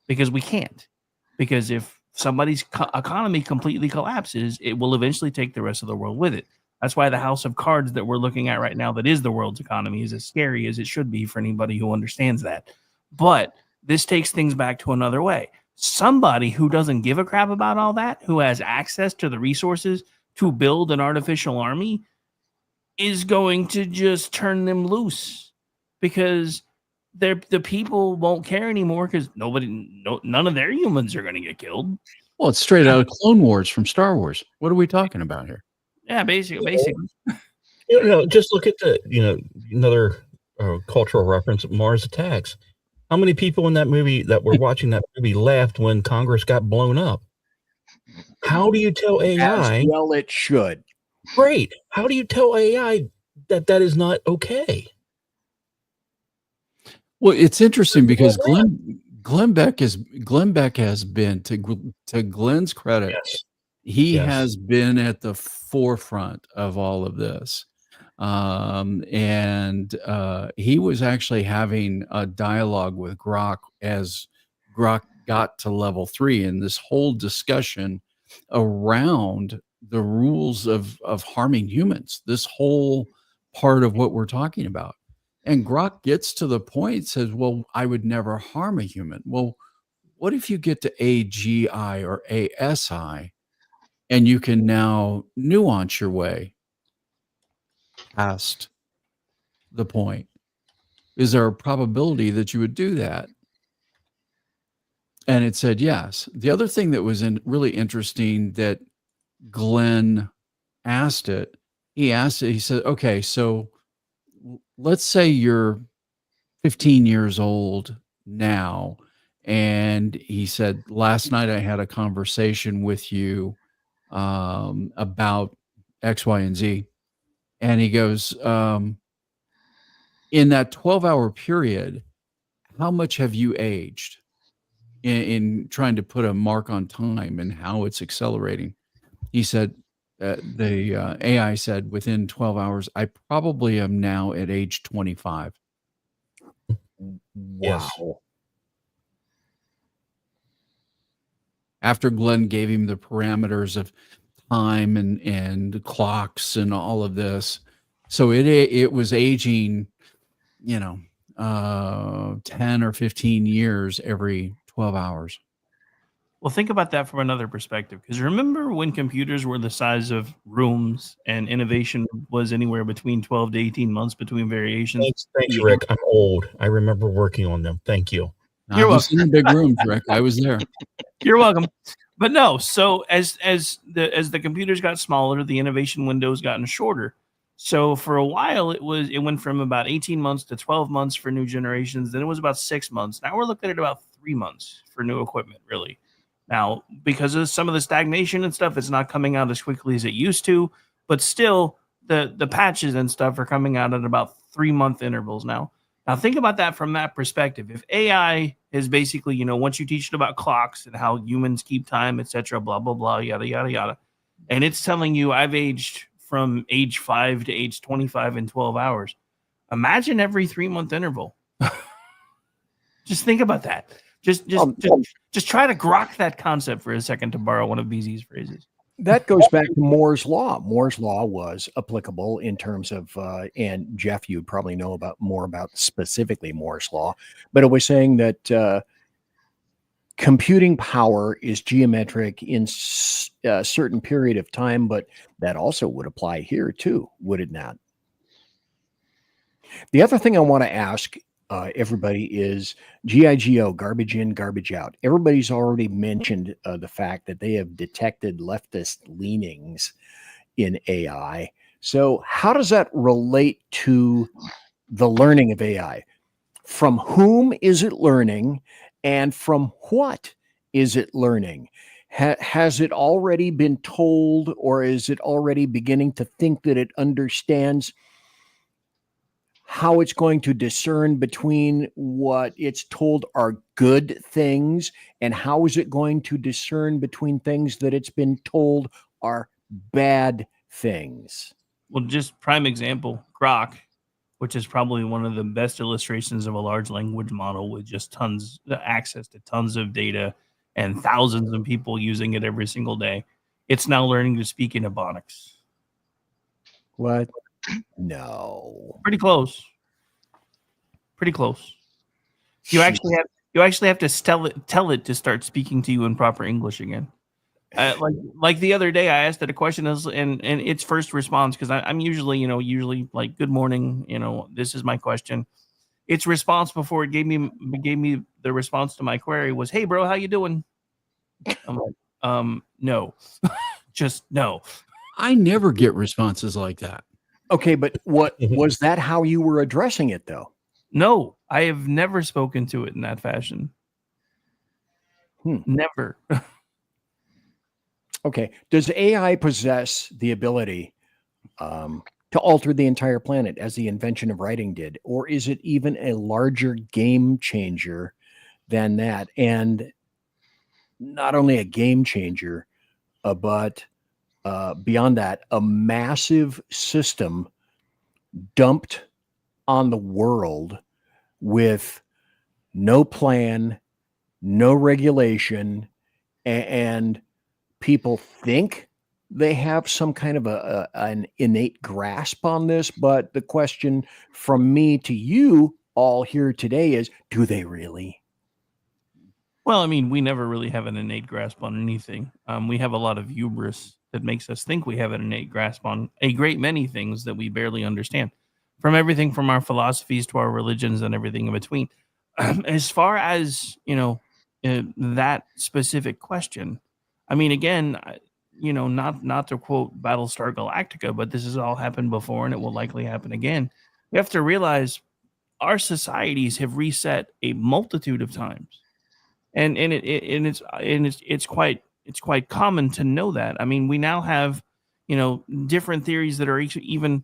because we can't. Because if somebody's economy completely collapses, it will eventually take the rest of the world with it. That's why the house of cards that we're looking at right now, that is the world's economy, is as scary as it should be for anybody who understands that. But this takes things back to another way. Somebody who doesn't give a crap about all that, who has access to the resources to build an artificial army, is going to just turn them loose, because the people won't care anymore, because none of their humans are going to get killed. Well, it's straight out of Clone Wars from Star Wars. What are we talking about here? Yeah, basically. Just look at another cultural reference, Mars Attacks. How many people in that movie that were watching that movie laughed when Congress got blown up? How do you tell AI? As well it should. Great. How do you tell AI that is not okay? Well, it's interesting because Glenn Beck has been, to Glenn's credit, Yes. he Yes. has been at the forefront of all of this. And he was actually having a dialogue with Grok as Grok got to level 3, and this whole discussion around the rules of harming humans, this whole part of what we're talking about. And Grok gets to the point, says, well, I would never harm a human. Well, what if you get to AGI or ASI and you can now nuance your way past the point? Is there a probability that you would do that? And it said yes. The other thing that was really interesting that Glenn asked it, he said, okay, so let's say you're 15 years old now. And he said, last night I had a conversation with you about X, Y, and Z. And he goes, in that 12-hour period, how much have you aged in trying to put a mark on time and how it's accelerating? He said, the AI said, within 12 hours, I probably am now at age 25. Yes. Wow. After Glenn gave him the parameters of time and clocks and all of this. So it was aging, 10 or 15 years every 12 hours. Well, think about that from another perspective, because remember when computers were the size of rooms and innovation was anywhere between 12 to 18 months between variations? Thanks, Rick. I'm old. I remember working on them. Thank you. You're I was in big rooms, Rick. I was there. You're welcome. But no, so as the computers got smaller, the innovation window's gotten shorter. So for a while, it went from about 18 months to 12 months for new generations. Then it was about 6 months. Now we're looking at about 3 months for new equipment, really. Now, because of some of the stagnation and stuff, it's not coming out as quickly as it used to. But still, the patches and stuff are coming out at about 3-month intervals now. Now, think about that from that perspective. If AI is basically, once you teach it about clocks and how humans keep time, etc., blah, blah, blah, yada, yada, yada, and it's telling you I've aged from age 5 to age 25 in 12 hours. Imagine every 3-month interval. Just think about that. Just try to grok that concept for a second, to borrow one of BZ's phrases. That goes back to Moore's Law. Moore's Law was applicable in terms of, and Jeff, you'd probably know more about specifically Moore's Law, but it was saying that computing power is geometric in a certain period of time, but that also would apply here too, would it not? The other thing I want to ask everybody is GIGO, garbage in, garbage out. Everybody's already mentioned the fact that they have detected leftist leanings in AI. So how does that relate to the learning of AI? From whom is it learning, and from what is it learning? Has it already been told, or is it already beginning to think that it understands how it's going to discern between what it's told are good things, and how is it going to discern between things that it's been told are bad things? Well, just prime example, Grok, which is probably one of the best illustrations of a large language model with just tons access to tons of data and thousands of people using it every single day. It's now learning to speak in Ebonics. What? No. Pretty close. Pretty close. You actually have to tell it to start speaking to you in proper English again. Like the other day, I asked it a question, and its first response, because I'm usually like, good morning, this is my question. Its response before it gave me the response to my query was, "Hey, bro, how you doing?" I'm like, no, just no. I never get responses like that. Okay, but what was that? How you were addressing it, though? No, I have never spoken to it in that fashion. Never. Okay. Does AI possess the ability to alter the entire planet as the invention of writing did? Or is it even a larger game changer than that? And not only a game changer, but beyond that, a massive system dumped on the world with no plan, no regulation, and people think they have some kind of an innate grasp on this. But the question from me to you all here today is, do they really? Well, I mean, we never really have an innate grasp on anything. We have a lot of hubris that makes us think we have an innate grasp on a great many things that we barely understand, from everything from our philosophies to our religions and everything in between. As far as, that specific question, I mean, again, not to quote Battlestar Galactica, but this has all happened before and it will likely happen again. We have to realize our societies have reset a multitude of times. And it's quite common to know that. I mean, we now have, different theories that are even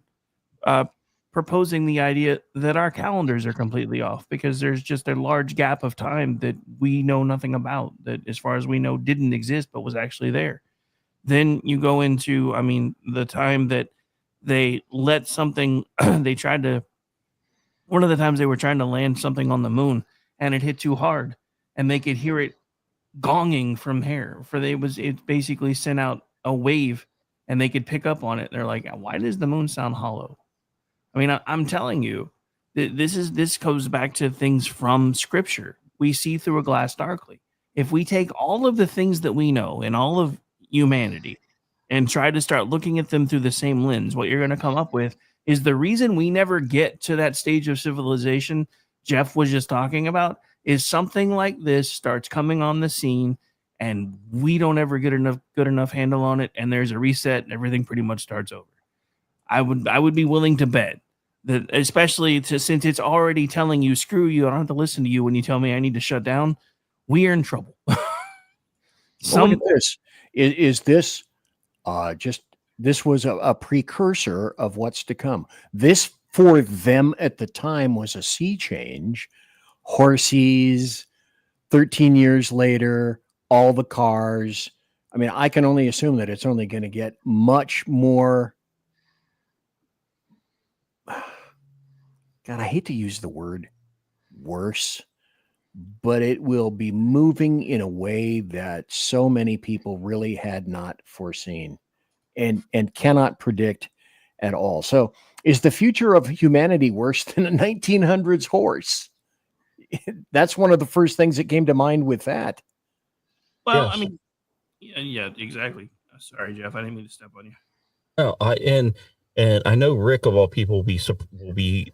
proposing the idea that our calendars are completely off because there's just a large gap of time that we know nothing about, that as far as we know didn't exist but was actually there. Then you go into, I mean, the time that they let something one of the times they were trying to land something on the moon and it hit too hard and they could hear it gonging from here. It basically sent out a wave and they could pick up on it. They're like, why does the moon sound hollow? I mean, I'm telling you, this goes back to things from scripture. We see through a glass darkly. If we take all of the things that we know and all of humanity and try to start looking at them through the same lens, what you're going to come up with is the reason we never get to that stage of civilization Jeff was just talking about is something like this starts coming on the scene and we don't ever get good enough handle on it. And there's a reset and everything pretty much starts over. I would be willing to bet that, especially since it's already telling you, screw you, I don't have to listen to you when you tell me I need to shut down. We are in trouble. Look at this. Is this this was a precursor of what's to come. This for them at the time was a sea change. Horses, 13 years later, all the cars. I mean, I can only assume that it's only going to get much more. God, I hate to use the word worse, but it will be moving in a way that so many people really had not foreseen and cannot predict at all. So is the future of humanity worse than a 1900s horse? That's one of the first things that came to mind with that. Well, Yes. I mean, yeah, exactly. Sorry, Jeff, I didn't mean to step on you. No, and I know Rick of all people will be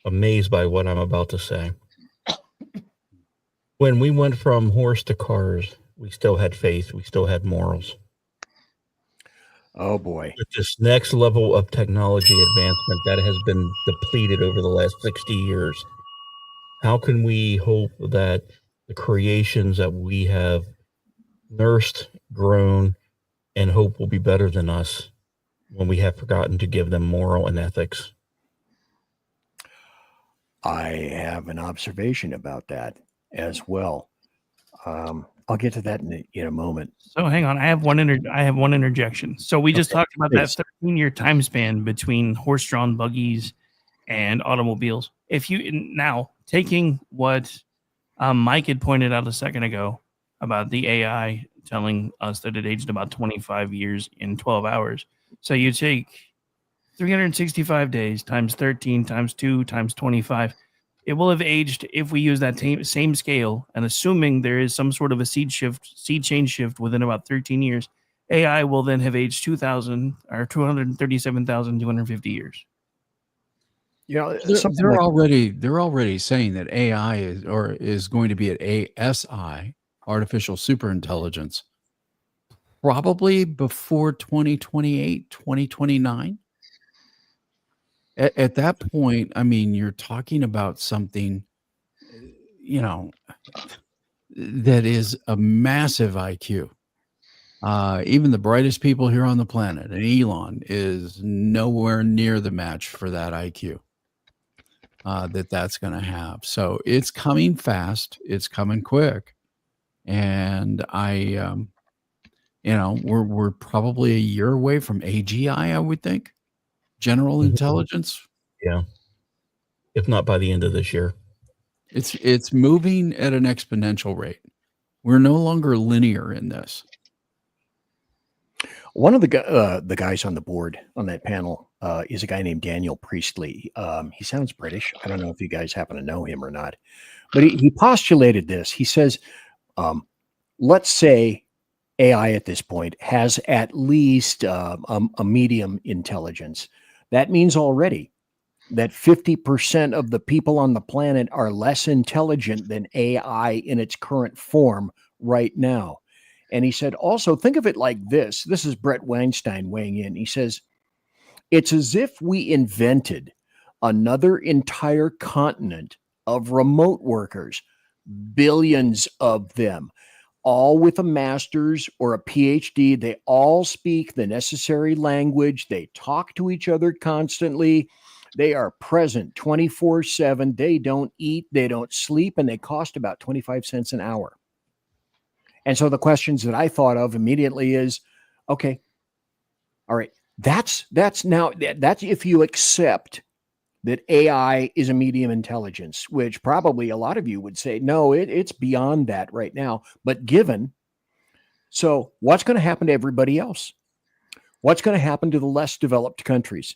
amazed by what I'm about to say. When we went from horse to cars, we still had faith, we still had morals. Oh boy. With this next level of technology advancement that has been depleted over the last 60 years, how can we hope that the creations that we have nursed, grown, and hope will be better than us when we have forgotten to give them moral and ethics? I have an observation about that as well. I'll get to that in a moment. So hang on, I have one interjection. So we just Okay, talked about please. that 13-year time span between horse-drawn buggies and automobiles. If you now taking what Mike had pointed out a second ago about the AI telling us that it aged about 25 years in 12 hours. So you take 365 days times 13 times 2 times 25. It will have aged, if we use that same scale, and assuming there is some sort of a seed change shift within about 13 years, AI will then have aged 237,250 years. You know, They're already saying that AI is going to be at ASI, artificial superintelligence, probably before 2028, 2029. At that point, I mean, you're talking about something, that is a massive IQ. Even the brightest people here on the planet, and Elon is nowhere near the match for that IQ that's going to have. So it's coming fast. It's coming quick. And we're probably a year away from AGI, I would think. General intelligence. Yeah. If not by the end of this year. It's moving at an exponential rate. We're no longer linear in this. One of the guys on the board on that panel is a guy named Daniel Priestley. He sounds British. I don't know if you guys happen to know him or not, but he postulated this. He says, let's say AI at this point has at least a medium intelligence. That means already that 50% of the people on the planet are less intelligent than AI in its current form right now. And he said, also, think of it like this. This is Brett Weinstein weighing in. He says, it's as if we invented another entire continent of remote workers, billions of them, all with a master's or a PhD. They all speak the necessary language. They talk to each other constantly. They are present 24/7. They don't eat, they don't sleep, and they cost about 25 cents an hour. And so the questions that I thought of immediately is, okay, all right, that's if you accept that AI is a medium intelligence, which probably a lot of you would say, no, it's beyond that right now. But so what's going to happen to everybody else? What's going to happen to the less developed countries?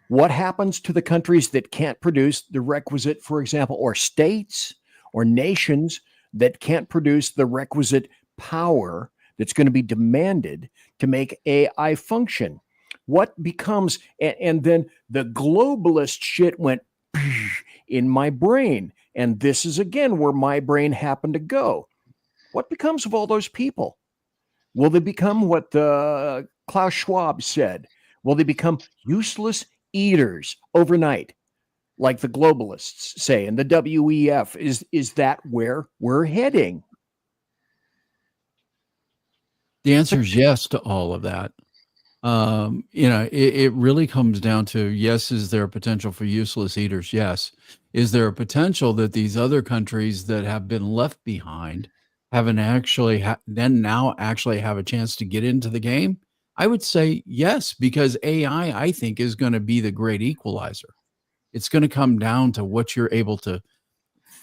What happens to the countries that can't produce the requisite, for example, or states or nations that can't produce the requisite power that's going to be demanded to make AI function? What becomes, and then the globalist shit went in my brain. And this is again where my brain happened to go. What becomes of all those people? Will they become what Klaus Schwab said? Will they become useless eaters overnight, like the globalists say, and the WEF? Is that where we're heading? The answer is yes to all of that. It really comes down to, yes, is there a potential for useless eaters? Yes. Is there a potential that these other countries that have been left behind haven't actually now actually have a chance to get into the game? I would say yes, because AI, I think, is going to be the great equalizer. It's going to come down to what you're able to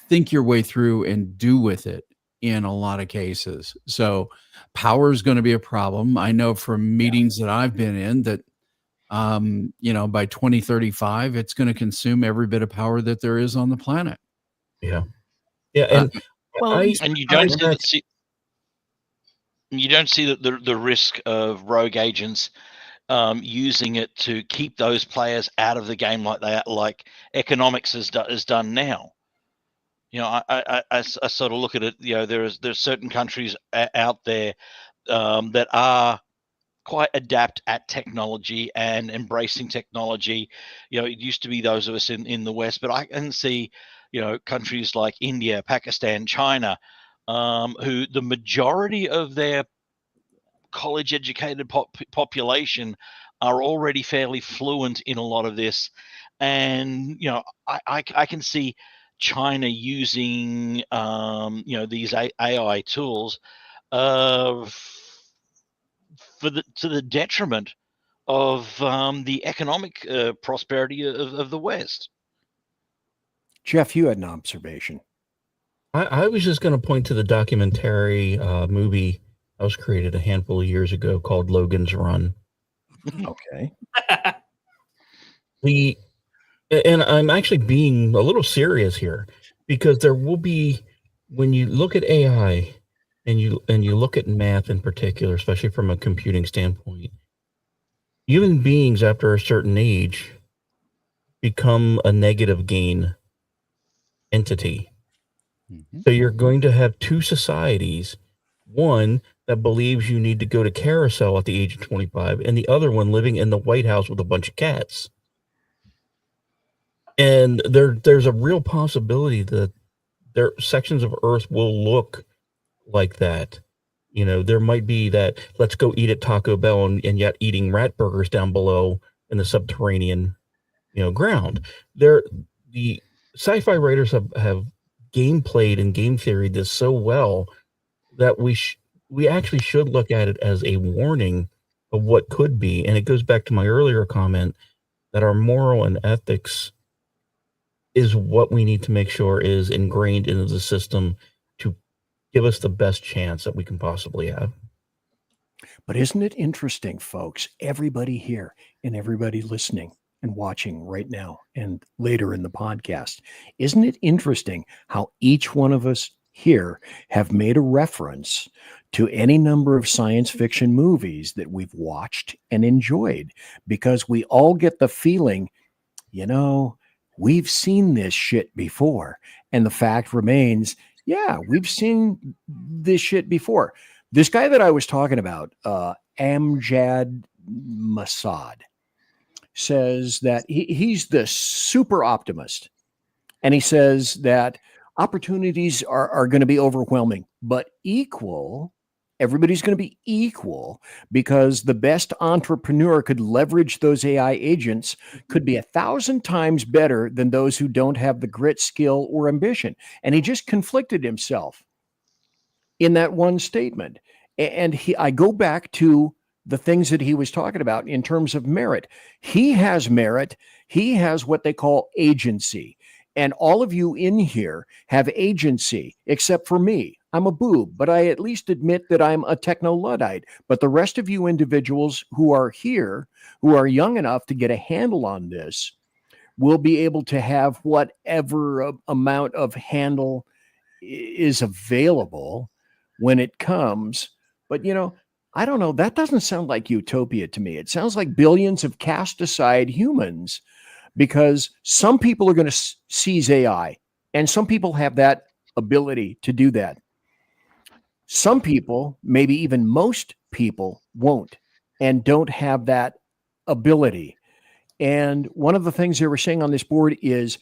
think your way through and do with it in a lot of cases. So power is going to be a problem. I know from meetings that I've been in that, by 2035, it's going to consume every bit of power that there is on the planet. Yeah. Yeah. And you don't see the risk of rogue agents using it to keep those players out of the game like economics has done now. I sort of look at it. There's certain countries out there that are quite adept at technology and embracing technology. It used to be those of us in the West, but I can see, countries like India, Pakistan, China, who the majority of their college-educated population are already fairly fluent in a lot of this, And I can see China using these AI tools to the detriment of the economic prosperity of the West. Jeff, you had an observation. I was just going to point to the documentary movie that was created a handful of years ago called Logan's Run. Okay. And I'm actually being a little serious here, because there will be, when you look at AI and you look at math in particular, especially from a computing standpoint, human beings after a certain age become a negative gain entity. Mhm. So you're going to have two societies, one that believes you need to go to carousel at the age of 25, and the other one living in the White House with a bunch of cats. And there's a real possibility that there sections of Earth will look like that. There might be that let's go eat at Taco Bell and yet eating rat burgers down below in the subterranean, ground. The sci-fi writers have game played and game theoried this so well that we actually should look at it as a warning of what could be. And it goes back to my earlier comment that our moral and ethics is what we need to make sure is ingrained into the system to give us the best chance that we can possibly have. But isn't it interesting, folks? Everybody here and everybody listening and watching right now and later in the podcast, isn't it interesting how each one of us here have made a reference to any number of science fiction movies that we've watched and enjoyed? Because we all get the feeling, we've seen this shit before. And the fact remains, yeah, we've seen this shit before. This guy that I was talking about, Amjad Masad, says that he's the super optimist. And he says that opportunities are going to be overwhelming, but equal. Everybody's going to be equal, because the best entrepreneur could leverage those AI agents could be 1,000 times better than those who don't have the grit, skill, or ambition. And he just conflicted himself in that one statement. And I go back to the things that he was talking about in terms of merit. He has merit. He has what they call agency. And all of you in here have agency, except for me. I'm a boob, but I at least admit that I'm a techno-Luddite. But the rest of you individuals who are here, who are young enough to get a handle on this, will be able to have whatever amount of handle is available when it comes. But, I don't know. That doesn't sound like utopia to me. It sounds like billions of cast aside humans, because some people are going to seize AI, and some people have that ability to do that. Some people, maybe even most people, won't and don't have that ability. And one of the things they were saying on this board is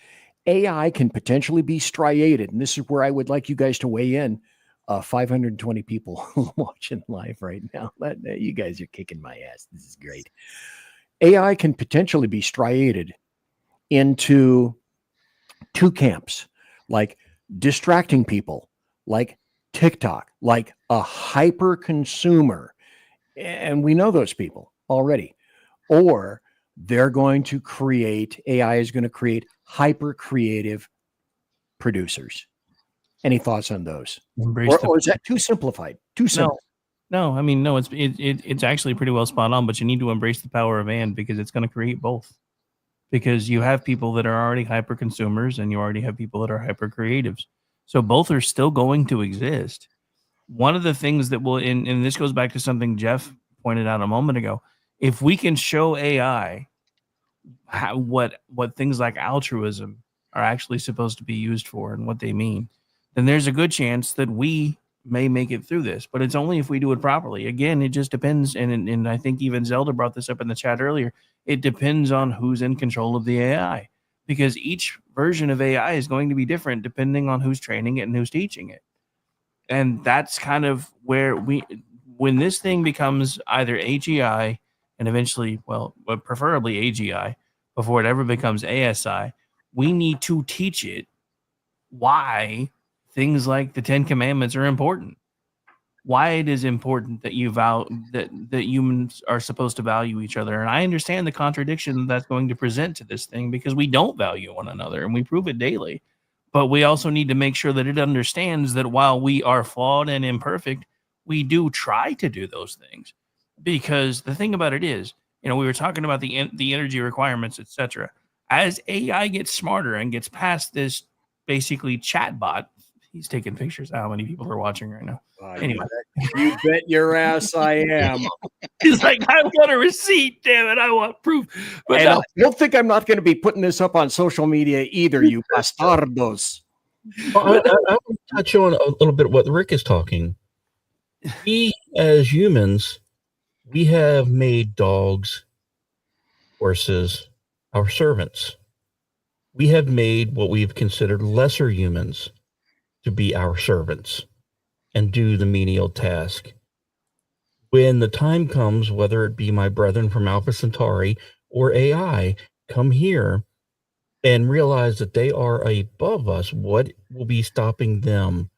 AI can potentially be striated. And this is where I would like you guys to weigh in. 520 people watching live right now. You guys are kicking my ass. This is great. AI can potentially be striated into two camps, like distracting people, like TikTok, like a hyper consumer. And we know those people already. Or they're going to create, AI is going to create hyper creative producers. Any thoughts on those? Or is that too simplified? Too simple? No, I mean, no, it's actually pretty well spot on, but you need to embrace the power of and, because it's going to create both. Because you have people that are already hyper consumers and you already have people that are hyper creatives. So both are still going to exist. One of the things that will, and this goes back to something Jeff pointed out a moment ago, if we can show AI what things like altruism are actually supposed to be used for and what they mean, then there's a good chance that we may make it through this. But it's only if we do it properly. Again, it just depends. And I think even Zelda brought this up in the chat earlier. It depends on who's in control of the AI, because each version of AI is going to be different depending on who's training it and who's teaching it. And that's kind of where when this thing becomes either AGI and eventually, well, preferably AGI, before it ever becomes ASI, we need to teach it why things like the 10 Commandments are important. Why it is important that that humans are supposed to value each other. And I understand the contradiction that's going to present to this thing, because we don't value one another and we prove it daily. But we also need to make sure that it understands that while we are flawed and imperfect, we do try to do those things. Because the thing about it is, we were talking about the energy requirements, etc. As AI gets smarter and gets past this basically chatbot, he's taking pictures of how many people are watching right now. Anyway, you bet your ass I am. He's like, I want a receipt, damn it, I want proof. But And don't think I'm not going to be putting this up on social media either, you bastardos. Well, I want to touch on a little bit what Rick is talking. We, as humans, we have made dogs, horses, our servants. We have made what we've considered lesser humans to be our servants and do the menial task. When the time comes, whether it be my brethren from Alpha Centauri or AI, come here and realize that they are above us, what will be stopping them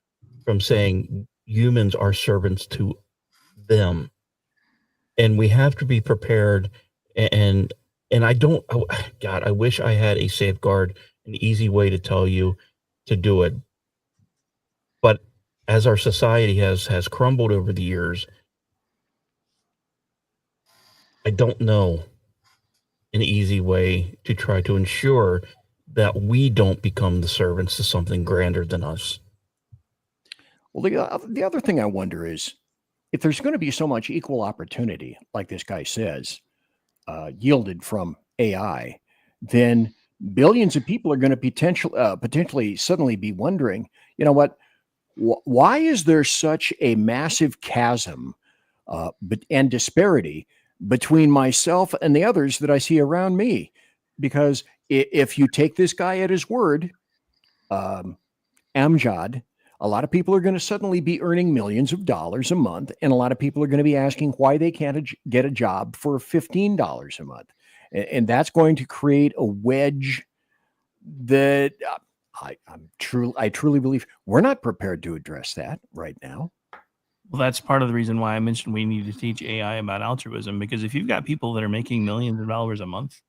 from saying humans are servants to them? And we have to be prepared. And I don't, God, I wish I had a safeguard, an easy way to tell you to do it. But as our society has crumbled over the years, I don't know an easy way to try to ensure that we don't become the servants to something grander than us. Well, the other thing I wonder is, if there's going to be so much equal opportunity, like this guy says, yielded from AI, then billions of people are going to potentially suddenly be wondering, you know what, why is there such a massive chasm and disparity between myself and the others that I see around me? Because if you take this guy at his word, Amjad, a lot of people are going to suddenly be earning millions of dollars a month, and a lot of people are going to be asking why they can't get a job for $15 a month. And that's going to create a wedge that I truly believe we're not prepared to address that right now. Well, that's part of the reason why I mentioned we need to teach AI about altruism, because if you've got people that are making millions of dollars a month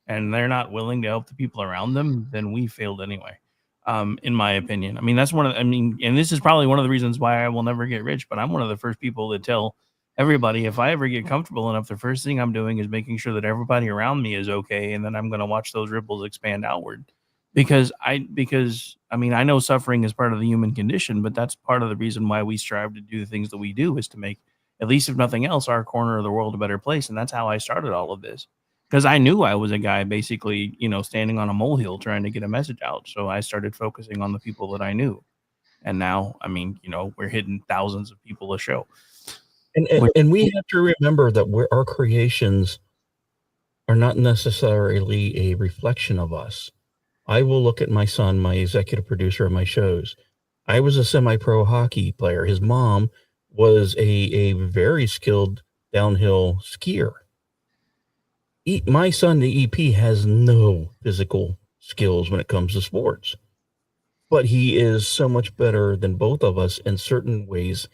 and they're not willing to help the people around them, then we failed anyway. In my opinion. I mean, and this is probably one of the reasons why I will never get rich, but I'm one of the first people to tell everybody, if I ever get comfortable enough, the first thing I'm doing is making sure that everybody around me is okay. And then I'm going to watch those ripples expand outward, because I know suffering is part of the human condition, but that's part of the reason why we strive to do the things that we do, is to make, at least if nothing else, our corner of the world a better place. And that's how I started all of this. Because I knew I was a guy basically, standing on a molehill trying to get a message out. So I started focusing on the people that I knew. And now, we're hitting thousands of people a show. And we have to remember that our creations are not necessarily a reflection of us. I will look at my son, my executive producer of my shows. I was a semi-pro hockey player. His mom was a very skilled downhill skier. My son, the EP, has no physical skills when it comes to sports, but he is so much better than both of us in certain ways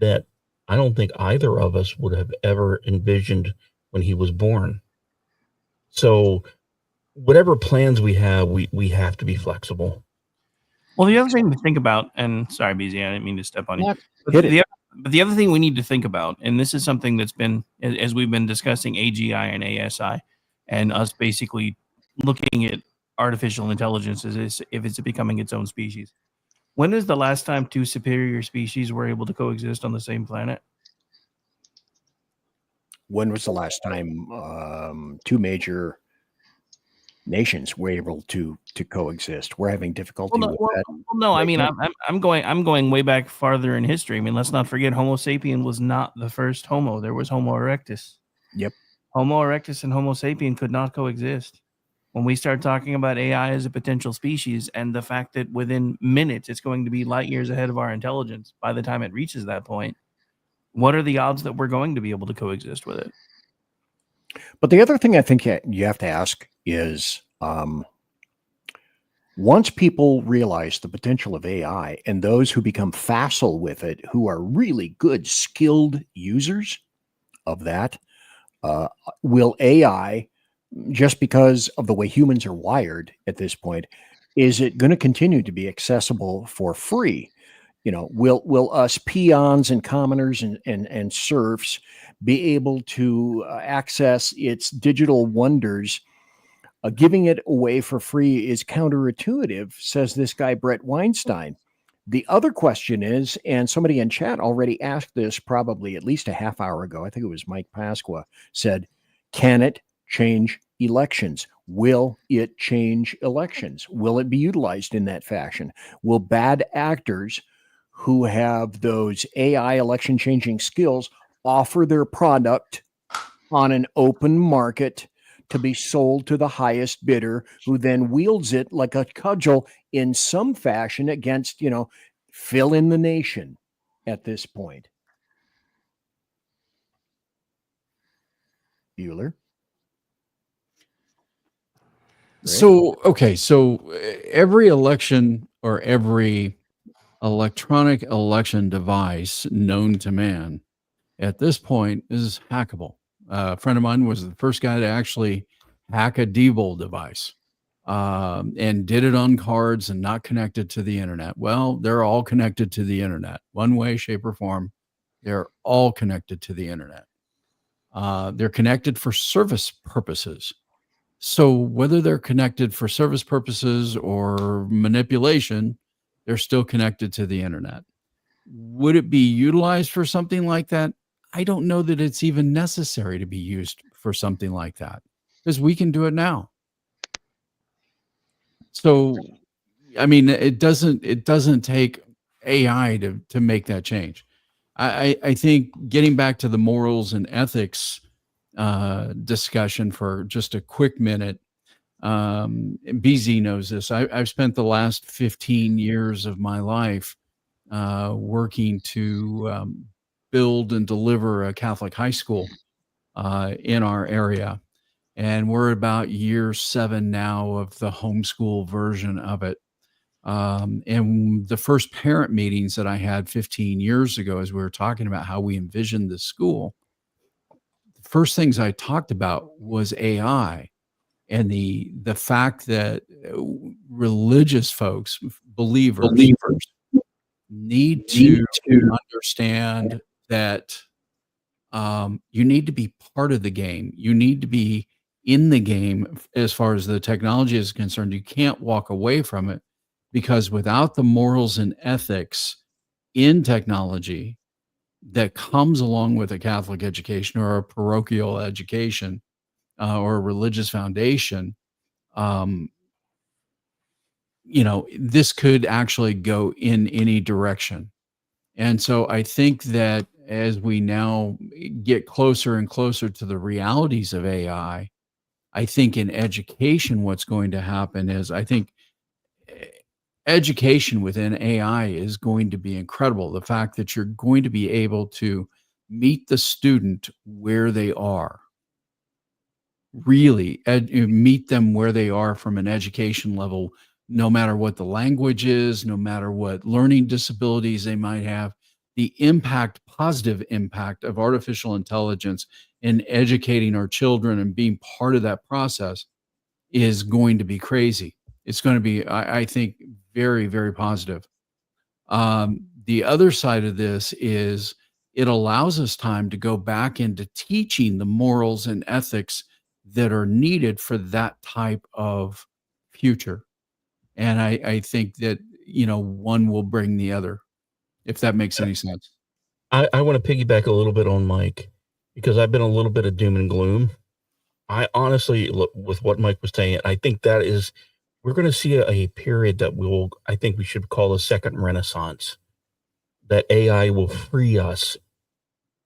that I don't think either of us would have ever envisioned when he was born. So whatever plans we have, we have to be flexible. Well, the other thing to think about, and sorry, BZ, I didn't mean to step on you. But the other thing we need to think about, and this is something that's been, as we've been discussing AGI and ASI, and us basically looking at artificial intelligence as if it's becoming its own species. When is the last time two superior species were able to coexist on the same planet? When was the last time two major nations were able to coexist? We're having difficulty with that. Well, no, I mean, I'm going way back farther in history. I mean, let's not forget Homo sapien was not the first Homo. There was Homo erectus. Yep. Homo erectus and Homo sapien could not coexist. When we start talking about AI as a potential species, and the fact that within minutes it's going to be light years ahead of our intelligence by the time it reaches that point, what are the odds that we're going to be able to coexist with it? But the other thing I think you have to ask is once people realize the potential of AI and those who become facile with it, who are really good, skilled users of that, will AI, just because of the way humans are wired at this point, is it going to continue to be accessible for free? You know, will us peons and commoners and serfs be able to access its digital wonders? Giving it away for free is counterintuitive, says this guy, Brett Weinstein. The other question is, and somebody in chat already asked this probably at least a half hour ago, I think it was Mike Pasqua, said, can it change elections? Will it change elections? Will it be utilized in that fashion? Will bad actors who have those AI election changing skills offer their product on an open market to be sold to the highest bidder, who then wields it like a cudgel in some fashion against, you know, fill in the nation at this point? Bueller? So, okay. So every election or every electronic election device known to man at this point is hackable. A friend of mine was the first guy to actually hack a Diebold device, and did it on cards and not connected to the internet. Well, they're all connected to the internet, one way, shape, or form. They're all connected to the internet. They're connected for service purposes. So whether they're connected for service purposes or manipulation, they're still connected to the internet. Would it be utilized for something like that? I don't know that it's even necessary to be used for something like that, because we can do it now. So, I mean, it doesn't take AI to make that change. I think getting back to the morals and ethics discussion for just a quick minute. BZ knows this. I've spent the last 15 years of my life working to build and deliver a Catholic high school in our area. And we're about year 7 now of the homeschool version of it. And the first parent meetings that I had 15 years ago, as we were talking about how we envisioned the school, the first things I talked about was AI and the fact that religious folks, believers need to understand that you need to be part of the game. You need to be in the game as far as the technology is concerned. You can't walk away from it, because without the morals and ethics in technology that comes along with a Catholic education or a parochial education or a religious foundation, this could actually go in any direction. And so I think that as we now get closer and closer to the realities of AI, I think in education, what's going to happen is I think education within AI is going to be incredible. The fact that you're going to be able to meet the student where they are, really meet them where they are from an education level, no matter what the language is, no matter what learning disabilities they might have. The positive impact of artificial intelligence in educating our children and being part of that process is going to be crazy. It's going to be, I think, very, very positive. The other side of this is it allows us time to go back into teaching the morals and ethics that are needed for that type of future. And I think that, one will bring the other, if that makes any sense. I want to piggyback a little bit on Mike, because I've been a little bit of doom and gloom. I honestly, look, with what Mike was saying, I think that is, we're going to see a period that I think we should call a second renaissance, that AI will free us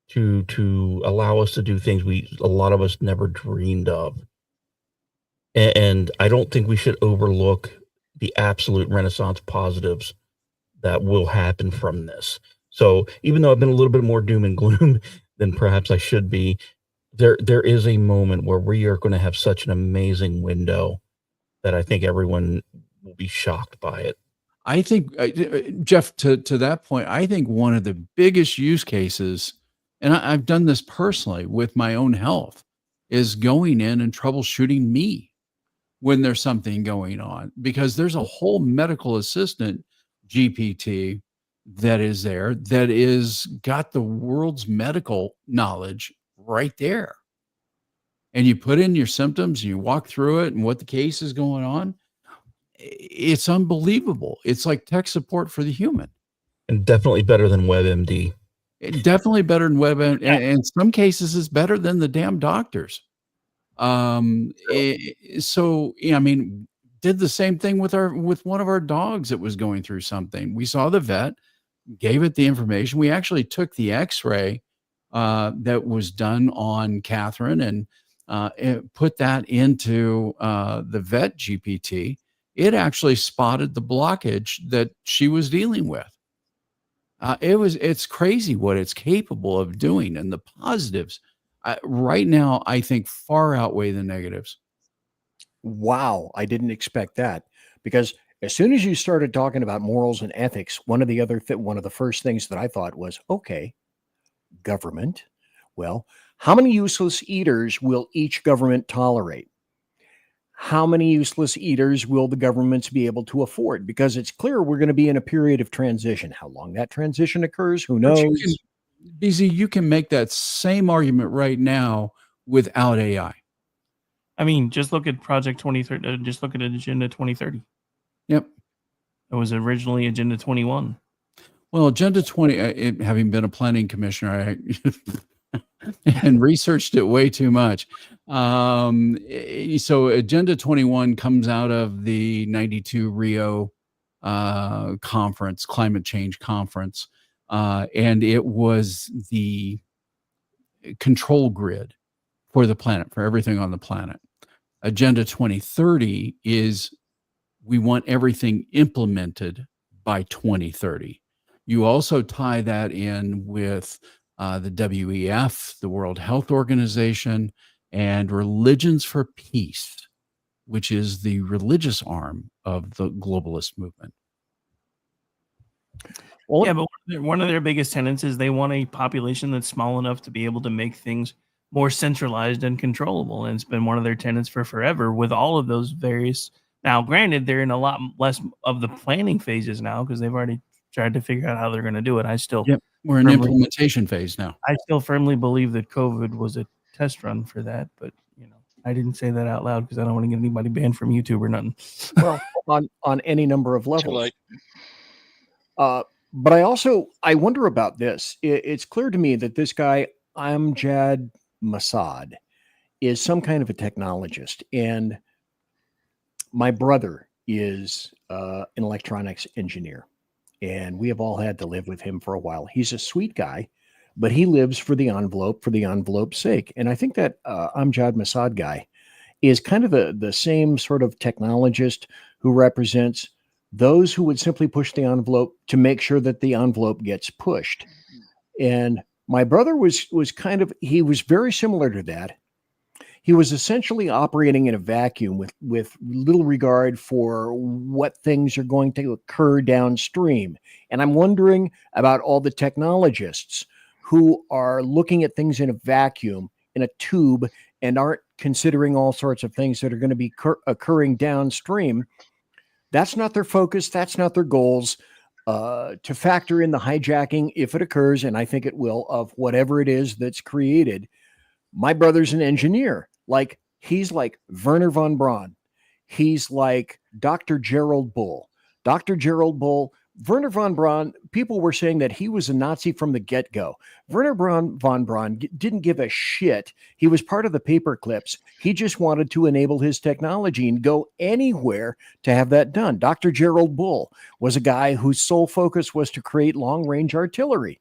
to allow us to do things a lot of us never dreamed of. And I don't think we should overlook the absolute renaissance positives that will happen from this. So even though I've been a little bit more doom and gloom than perhaps I should be, there is a moment where we are going to have such an amazing window that I think everyone will be shocked by it. I think, Jeff, to that point, I think one of the biggest use cases, and I've done this personally with my own health, is going in and troubleshooting me when there's something going on, because there's a whole medical assistant GPT that is there that is got the world's medical knowledge right there. And you put in your symptoms, you walk through it and what the case is going on. It's unbelievable. It's like tech support for the human. And definitely better than WebMD. Definitely better than WebMD. And in some cases, it's better than the damn doctors. So, yeah, I mean, did the same thing with one of our dogs that was going through something. We saw the vet, gave it the information. We actually took the x-ray that was done on Catherine and put that into the vet GPT. It actually spotted the blockage that she was dealing with. It's crazy what it's capable of doing, and the positives right now, I think, far outweigh the negatives. Wow, I didn't expect that, because as soon as you started talking about morals and ethics, one of the first things that I thought was, okay, government. Well, how many useless eaters will each government tolerate? How many useless eaters will the governments be able to afford? Because it's clear we're going to be in a period of transition. How long that transition occurs, who knows? BZ, you can make that same argument right now without AI. I mean, just look at Project 2030. Just look at Agenda 2030. Yep. It was originally Agenda 21. Well, Agenda 20, having been a planning commissioner, and researched it way too much. So Agenda 21 comes out of the 92 Rio conference, climate change conference. And it was the control grid for the planet, for everything on the planet. Agenda 2030 is we want everything implemented by 2030. You also tie that in with the WEF, the World Health Organization, and Religions for Peace, which is the religious arm of the globalist movement. Well, yeah, but one of their biggest tenets is they want a population that's small enough to be able to make things more centralized and controllable. And it's been one of their tenets for forever with all of those various. Now, granted, they're in a lot less of the planning phases now because they've already tried to figure out how they're going to do it. We're in implementation phase now. I still firmly believe that COVID was a test run for that, but I didn't say that out loud because I don't want to get anybody banned from YouTube or nothing. Well, on any number of levels. But I wonder about this. It's clear to me that this guy, Amjad Masad, is some kind of a technologist. And my brother is an electronics engineer. And we have all had to live with him for a while. He's a sweet guy, but he lives for the envelope's sake. And I think that Amjad Masad guy is kind of the same sort of technologist who represents those who would simply push the envelope to make sure that the envelope gets pushed. And my brother was he was very similar to that. He was essentially operating in a vacuum with little regard for what things are going to occur downstream. And I'm wondering about all the technologists who are looking at things in a vacuum, in a tube, and aren't considering all sorts of things that are going to be occurring downstream. That's not their focus. That's not their goals. To factor in the hijacking, if it occurs, and I think it will, of whatever it is that's created. My brother's an engineer. He's like Werner von Braun. He's like Dr. Gerald Bull. Dr. Gerald Bull, Werner von Braun, people were saying that he was a Nazi from the get-go. Werner von Braun didn't give a shit. He was part of the paperclips. He just wanted to enable his technology and go anywhere to have that done. Dr. Gerald Bull was a guy whose sole focus was to create long-range artillery.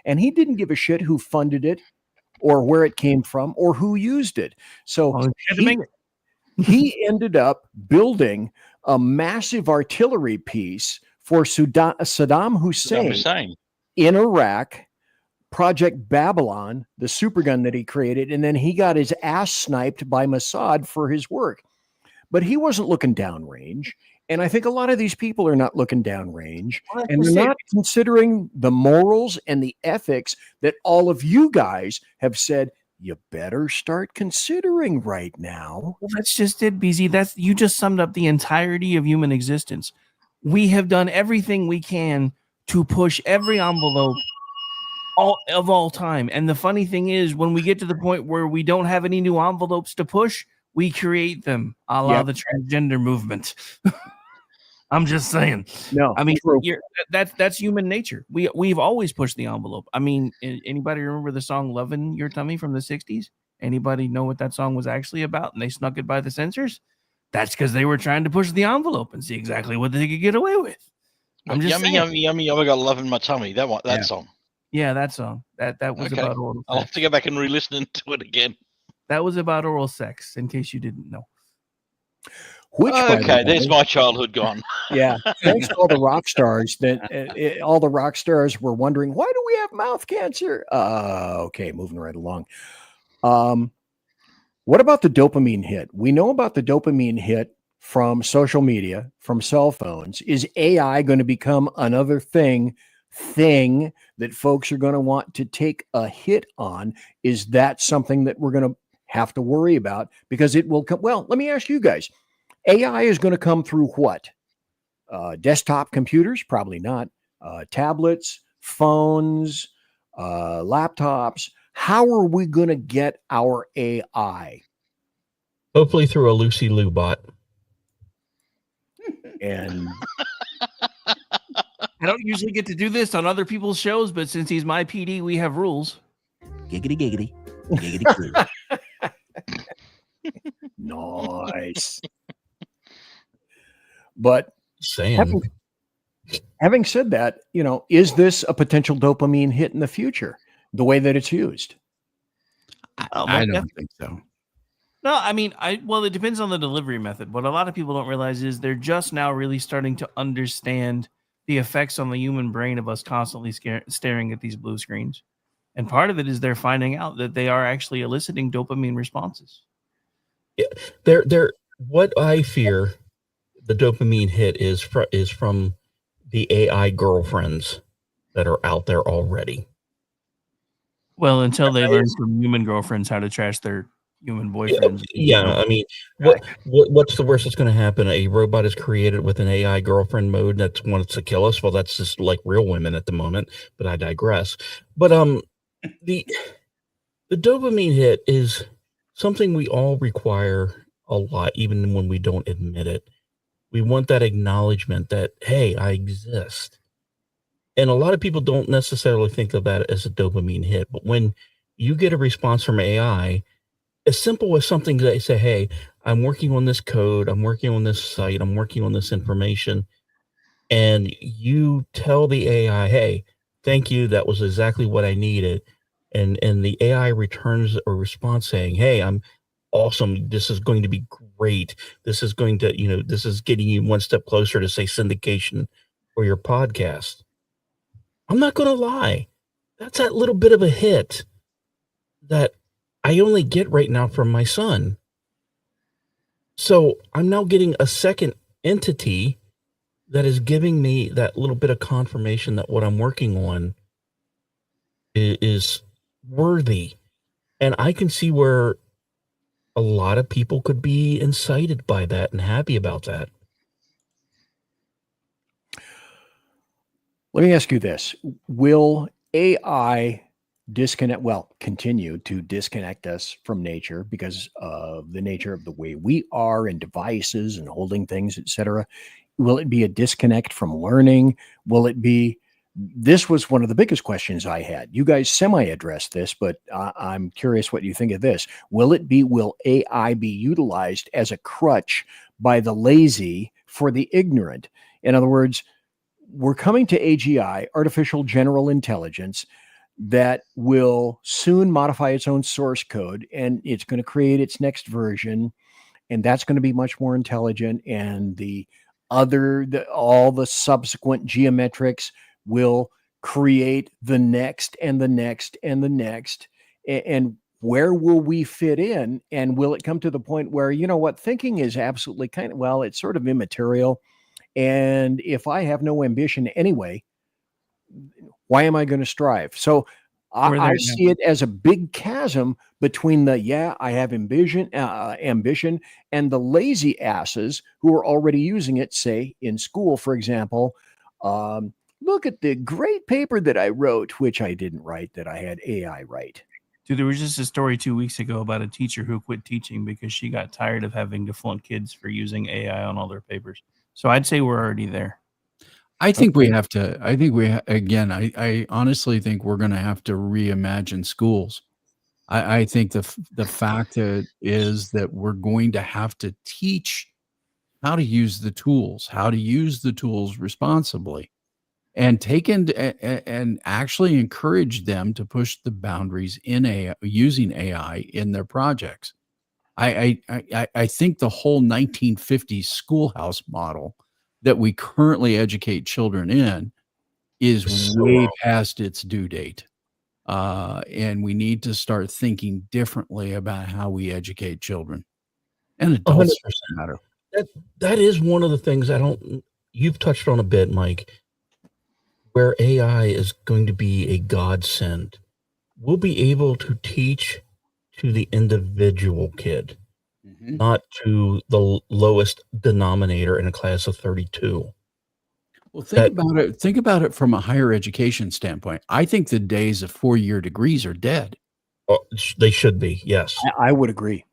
And he didn't give a shit who funded it or where it came from or who used it. So he ended up building a massive artillery piece for Saddam Hussein in Iraq Project Babylon, the supergun that he created, and then he got his ass sniped by Mossad for his work. But he wasn't looking downrange. And I think a lot of these people are not looking downrange, and they're not considering the morals and the ethics that all of you guys have said you better start considering right now. Well, that's just it, BZ. You just summed up the entirety of human existence. We have done everything we can to push every envelope of all time. And the funny thing is, when we get to the point where we don't have any new envelopes to push, we create them, a la the transgender movement. I'm just saying. No, I mean, that's human nature. We've always pushed the envelope. I mean, anybody remember the song "Lovin' Your Tummy" from the 60s? Anybody know what that song was actually about? And they snuck it by the censors? That's because they were trying to push the envelope and see exactly what they could get away with. I'm just yummy, saying. yummy, yummy. I got love in my tummy. That song. Yeah, that song. That was Okay. about oral sex. I'll have to go back and re-listen to it again. That was about oral sex, in case you didn't know. Which, okay, there's my childhood gone. Yeah, thanks to all the rock stars that all the rock stars were wondering, why do we have mouth cancer? Okay, moving right along. What about the dopamine hit? We know about the dopamine hit from social media, from cell phones. Is AI going to become another thing that folks are going to want to take a hit on? Is that something that we're going to have to worry about? Because it will come. Well, let me ask you guys. AI is going to come through what? Desktop computers? Probably not. Tablets, phones, laptops. How are we going to get our AI? Hopefully through a Lucy Lou bot. And I don't usually get to do this on other people's shows, but since he's my PD, we have rules. Giggity, giggity. Giggity, giggity. Nice. But Saying. having said that, is this a potential dopamine hit in the future, the way that it's used? I don't think so. No, I mean, it depends on the delivery method. What a lot of people don't realize is they're just now really starting to understand the effects on the human brain of us constantly staring at these blue screens. And part of it is they're finding out that they are actually eliciting dopamine responses. Yeah, what I fear the dopamine hit is from the AI girlfriends that are out there already. Well, until they learn from human girlfriends how to trash their human boyfriends. Yeah, I mean, what's the worst that's going to happen? A robot is created with an AI girlfriend mode that wants to kill us. Well, that's just like real women at the moment, but I digress. But the dopamine hit is something we all require a lot, even when we don't admit it. We want that acknowledgement that, hey, I exist. And a lot of people don't necessarily think of that as a dopamine hit. But when you get a response from AI, as simple as something that they say, hey, I'm working on this code, I'm working on this site, I'm working on this information. And you tell the AI, hey, thank you, that was exactly what I needed. And the AI returns a response saying, hey, I'm awesome. This is going to be great. This is going to, this is getting you one step closer to say syndication for your podcast. I'm not going to lie. That's that little bit of a hit that I only get right now from my son. So I'm now getting a second entity that is giving me that little bit of confirmation that what I'm working on is worthy. And I can see where a lot of people could be incited by that and happy about that. Let me ask you this. Will AI continue to disconnect us from nature because of the nature of the way we are and devices and holding things, etc.? Will it be a disconnect from learning? Will it be? This was one of the biggest questions I had. You guys semi-addressed this, but I'm curious what you think of this. Will AI be utilized as a crutch by the lazy for the ignorant? In other words, we're coming to AGI, artificial general intelligence, that will soon modify its own source code, and it's going to create its next version, and that's going to be much more intelligent, and all the subsequent geometrics will create the next and the next and the next? And where will we fit in? And will it come to the point where, you know what, thinking is absolutely well, it's sort of immaterial. And if I have no ambition anyway, why am I going to strive? So I see it as a big chasm between the, I have ambition, and the lazy asses who are already using it, say in school, for example. Look at the great paper that I wrote, which I didn't write, that I had AI write. Dude, there was just a story 2 weeks ago about a teacher who quit teaching because she got tired of having to flunk kids for using AI on all their papers. So I'd say we're already there. I think we have to. I think again. I honestly think we're going to have to reimagine schools. I think the fact is that we're going to have to teach how to use the tools, responsibly, and and actually encourage them to push the boundaries in using AI in their projects. I think the whole 1950s schoolhouse model that we currently educate children in is way past its due date. And we need to start thinking differently about how we educate children and adults. 100%. Matter. That is one of the things you've touched on a bit, Mike, where AI is going to be a godsend. We'll be able to teach to the individual kid, not to the lowest denominator in a class of 32. Well, think about it from a higher education standpoint. I think the days of 4-year degrees are dead. Oh, they should be. Yes. I would agree.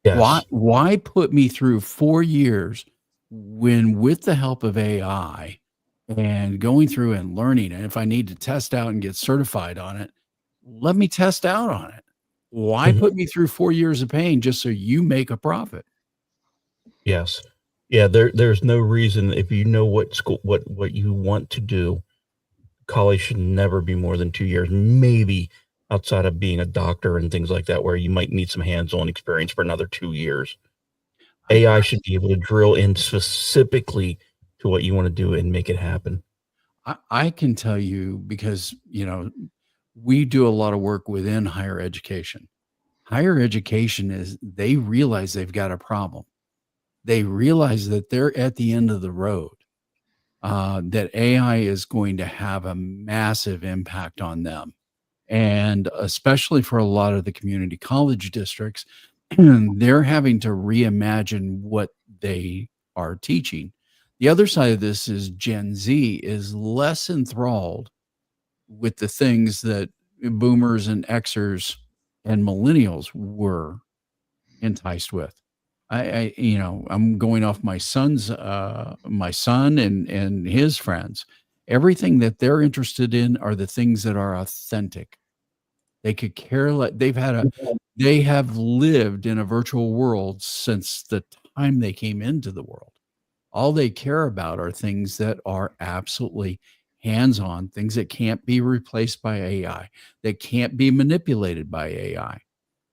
Yes. Why put me through 4 years when, with the help of AI and going through and learning, and if I need to test out and get certified on it, let me test out on it. Why put me through 4 years of pain just so you make a profit? Yes. Yeah, there's no reason, if you know what you want to do, college should never be more than 2 years, maybe outside of being a doctor and things like that, where you might need some hands-on experience for another 2 years. AI should be able to drill in specifically to what you want to do and make it happen. I can tell you, because, we do a lot of work within higher education. Higher education they realize they've got a problem. They realize that they're at the end of the road, that AI is going to have a massive impact on them. And especially for a lot of the community college districts, they're having to reimagine what they are teaching. The other side of this is Gen Z is less enthralled with the things that boomers and Xers and millennials were enticed with. I'm going off my son and his friends. Everything that they're interested in are the things that are authentic. They could care less. They have lived in a virtual world since the time they came into the world. All they care about are things that are absolutely hands-on, things that can't be replaced by AI, that can't be manipulated by AI.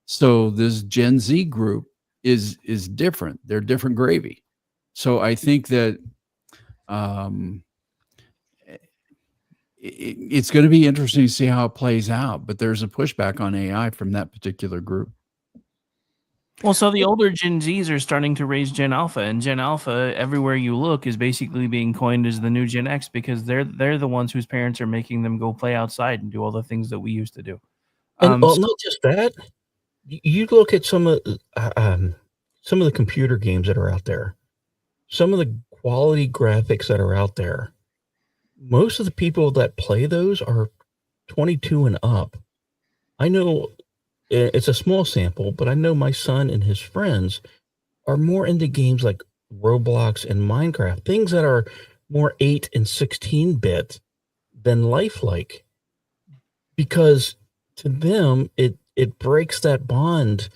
So this Gen Z group is different. They're different gravy. So I think that it's going to be interesting to see how it plays out, but there's a pushback on AI from that particular group. Well, so the older Gen Zs are starting to raise Gen Alpha, and Gen Alpha, everywhere you look, is basically being coined as the new Gen X, because they're the ones whose parents are making them go play outside and do all the things that we used to do. And not just that, you look at some of the computer games that are out there, some of the quality graphics that are out there. Most of the people that play those are 22 and up. I know it's a small sample, but I know my son and his friends are more into games like Roblox and Minecraft, things that are more 8 and 16-bit than lifelike, because to them it breaks that bond,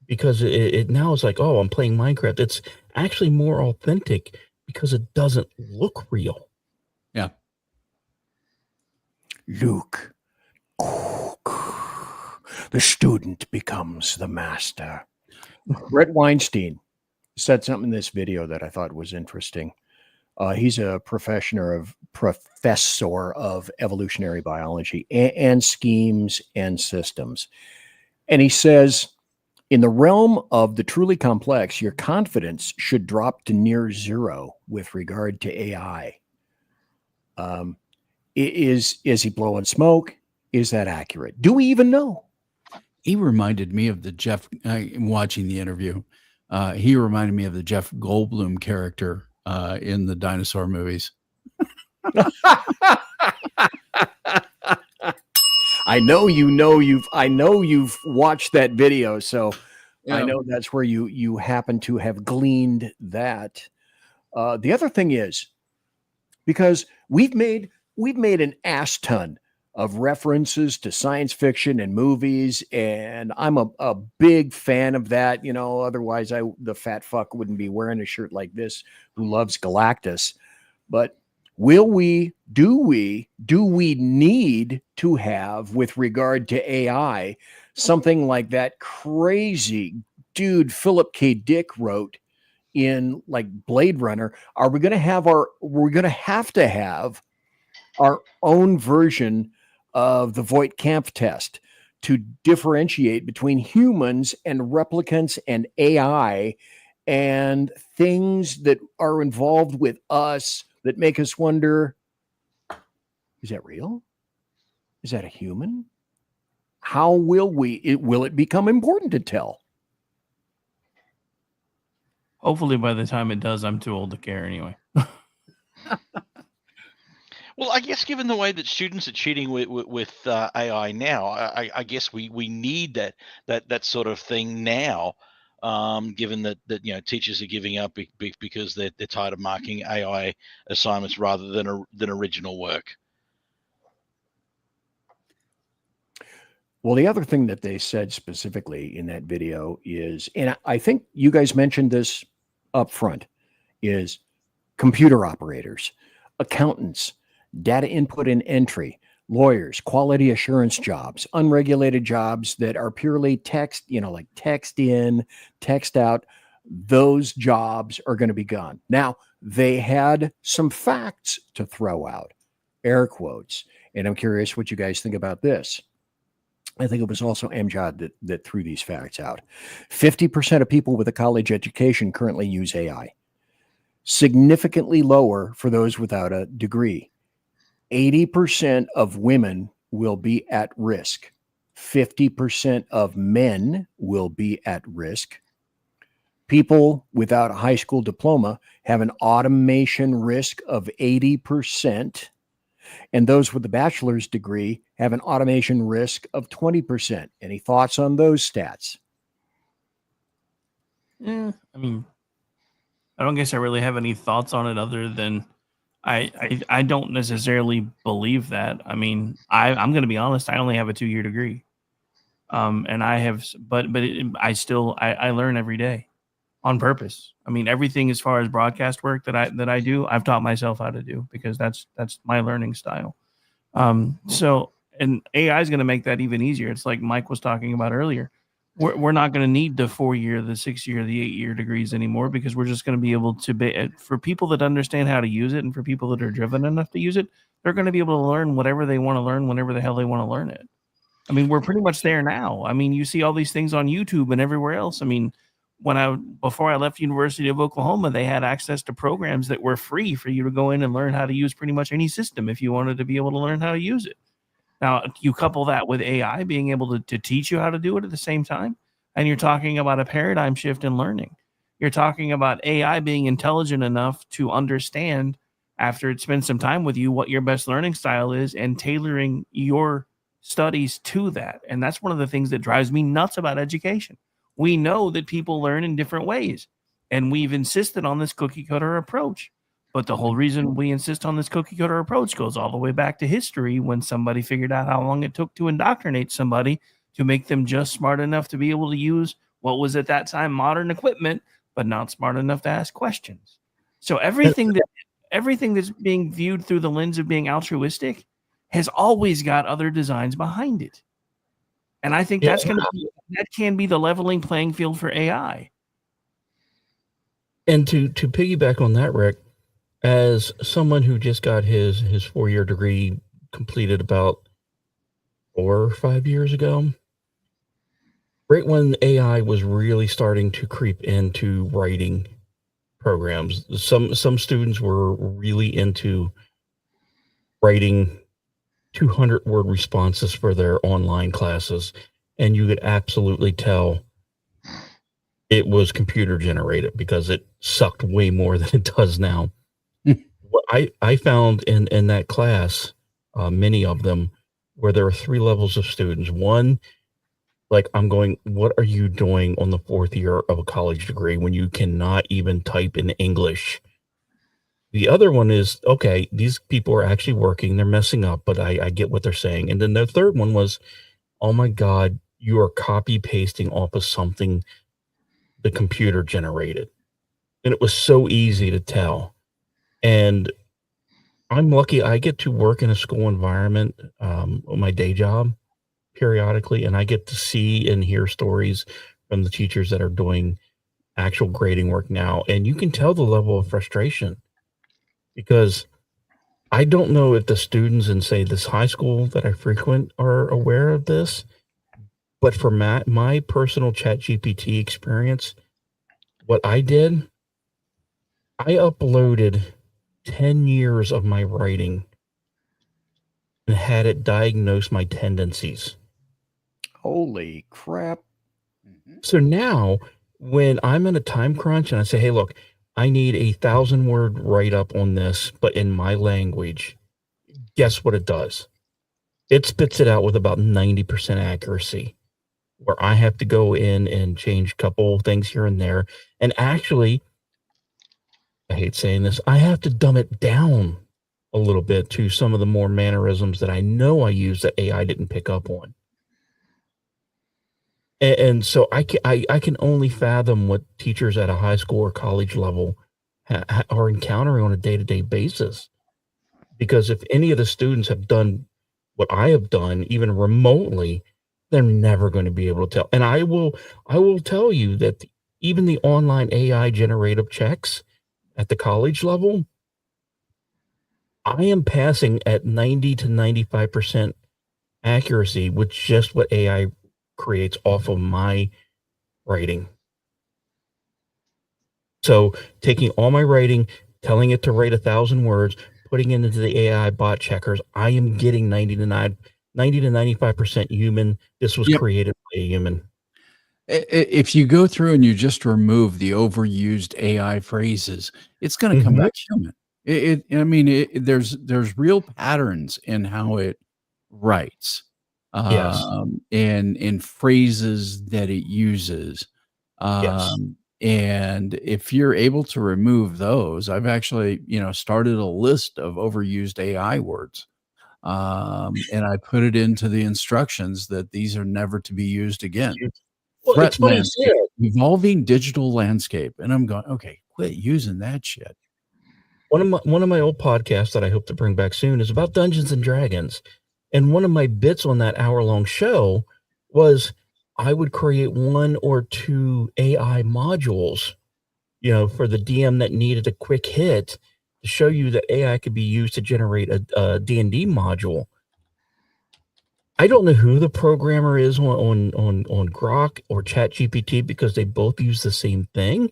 because it now is like, oh, I'm playing Minecraft. It's actually more authentic because it doesn't look real. Yeah. Luke, the student becomes the master. Brett Weinstein said something in this video that I thought was interesting. He's a professor of evolutionary biology and schemes and systems. And he says, in the realm of the truly complex, your confidence should drop to near zero with regard to AI. Is he blowing smoke? Is that accurate? Do we even know? He reminded me of the Jeff, watching the interview, he reminded me of the Jeff Goldblum character in the dinosaur movies. I know you've watched that video, so yeah. I know that's where you happen to have gleaned that. The other thing is, because we've made an ass ton of references to science fiction and movies, and I'm a big fan of that. You know, otherwise the fat fuck wouldn't be wearing a shirt like this who loves Galactus. But do we need to have, with regard to AI, something like that crazy dude Philip K. Dick wrote in like Blade Runner? Are we going to have to have our own version of the Voight-Kampff test to differentiate between humans and replicants and AI and things that are involved with us that make us wonder, is that real? Is that a human? How will it become important to tell? Hopefully by the time it does, I'm too old to care anyway. Well, I guess given the way that students are cheating with AI now, I guess we need that sort of thing now, given that teachers are giving up because they're tired of marking AI assignments rather than original work. Well, the other thing that they said specifically in that video is, and I think you guys mentioned this up front, is computer operators, accountants, data input and entry, lawyers, quality assurance jobs, unregulated jobs that are purely text, like text in, text out. Those jobs are going to be gone. Now, they had some facts to throw out, air quotes, and I'm curious what you guys think about this. I think it was also Amjad that threw these facts out. 50% of people with a college education currently use AI. Significantly lower for those without a degree. 80% of women will be at risk. 50% of men will be at risk. People without a high school diploma have an automation risk of 80%. And those with a bachelor's degree have an automation risk of 20%. Any thoughts on those stats? I mean, I don't guess I really have any thoughts on it other than I don't necessarily believe that. I mean, I'm going to be honest. I only have a 2-year degree, and I have, I learn every day on purpose. I mean, everything as far as broadcast work that I do, I've taught myself how to do because that's my learning style. So, and AI is going to make that even easier. It's like Mike was talking about earlier. We're not going to need the 4-year, the 6-year, the 8-year degrees anymore because we're just going to be able to for people that understand how to use it and for people that are driven enough to use it, they're going to be able to learn whatever they want to learn whenever the hell they want to learn it. I mean, we're pretty much there now. I mean, you see all these things on YouTube and everywhere else. I mean, before I left University of Oklahoma, they had access to programs that were free for you to go in and learn how to use pretty much any system if you wanted to be able to learn how to use it. Now, you couple that with AI being able to teach you how to do it at the same time, and you're talking about a paradigm shift in learning. You're talking about AI being intelligent enough to understand, after it spends some time with you, what your best learning style is and tailoring your studies to that. And that's one of the things that drives me nuts about education. We know that people learn in different ways, and we've insisted on this cookie cutter approach. But the whole reason we insist on this cookie cutter approach goes all the way back to history when somebody figured out how long it took to indoctrinate somebody to make them just smart enough to be able to use what was at that time modern equipment, but not smart enough to ask questions. So everything that's being viewed through the lens of being altruistic has always got other designs behind it. And I think that can be the leveling playing field for AI. And to piggyback on that, Rick, as someone who just got his 4-year degree completed about 4 or 5 years ago, right when AI was really starting to creep into writing programs, some students were really into writing 200-word responses for their online classes, and you could absolutely tell it was computer generated because it sucked way more than it does now. What I found in that class, many of them, where there were 3 levels of students. One, like, I'm going, what are you doing on the 4th year of a college degree when you cannot even type in English? The other one is, okay, these people are actually working, they're messing up, but I get what they're saying. And then the third one was, oh my God, you are copy pasting off of something the computer generated. And it was so easy to tell. And I'm lucky I get to work in a school environment, on my day job periodically, and I get to see and hear stories from the teachers that are doing actual grading work now. And you can tell the level of frustration because I don't know if the students in, say, this high school that I frequent are aware of this, but for my personal ChatGPT experience, what I did, I uploaded 10 years of my writing and had it diagnose my tendencies. Holy crap. So now when I'm in a time crunch and I say, hey, look, I need a 1,000-word write-up on this, but in my language, guess what it does? It spits it out with about 90% accuracy, where I have to go in and change a couple things here and there. And actually, I hate saying this, I have to dumb it down a little bit to some of the more mannerisms that I know I use that AI didn't pick up on. And so I can only fathom what teachers at a high school or college level are encountering on a day-to-day basis. Because if any of the students have done what I have done, even remotely, they're never going to be able to tell. And I will tell you that even the online AI generative checks at the college level, I am passing at 90 to 95% accuracy with just what AI creates off of my writing. So taking all my writing, telling it to write 1,000 words, putting it into the AI bot checkers, I am getting 90 to 95% human. This was created by a human. If you go through and you just remove the overused AI phrases, it's going to come back human. There's real patterns in how it writes, and in phrases that it uses. And if you're able to remove those, I've actually, started a list of overused AI words. And I put it into the instructions that these are never to be used again. Well, Threat it's funny landscape, evolving digital landscape. And I'm going, okay, quit using that shit. One of my old podcasts that I hope to bring back soon is about Dungeons and Dragons. And one of my bits on that hour-long show was I would create 1 or 2 AI modules, for the DM that needed a quick hit to show you that AI could be used to generate a D&D module. I don't know who the programmer is on Grok or ChatGPT because they both use the same thing.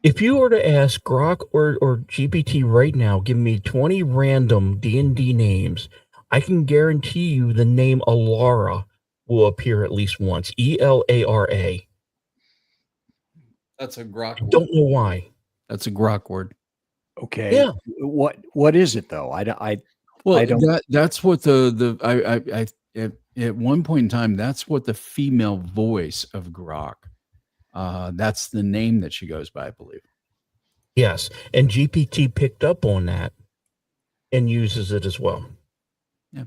If you were to ask Grok or GPT right now, give me 20 random D&D names, I can guarantee you the name Alara will appear at least once. ELARA. That's a Grok word. Don't know why. That's a Grok word. Okay. Yeah. What is it though? I don't. That's what I at one point in time, that's what the female voice of Grok. That's the name that she goes by, I believe. Yes, and GPT picked up on that and uses it as well. Yeah.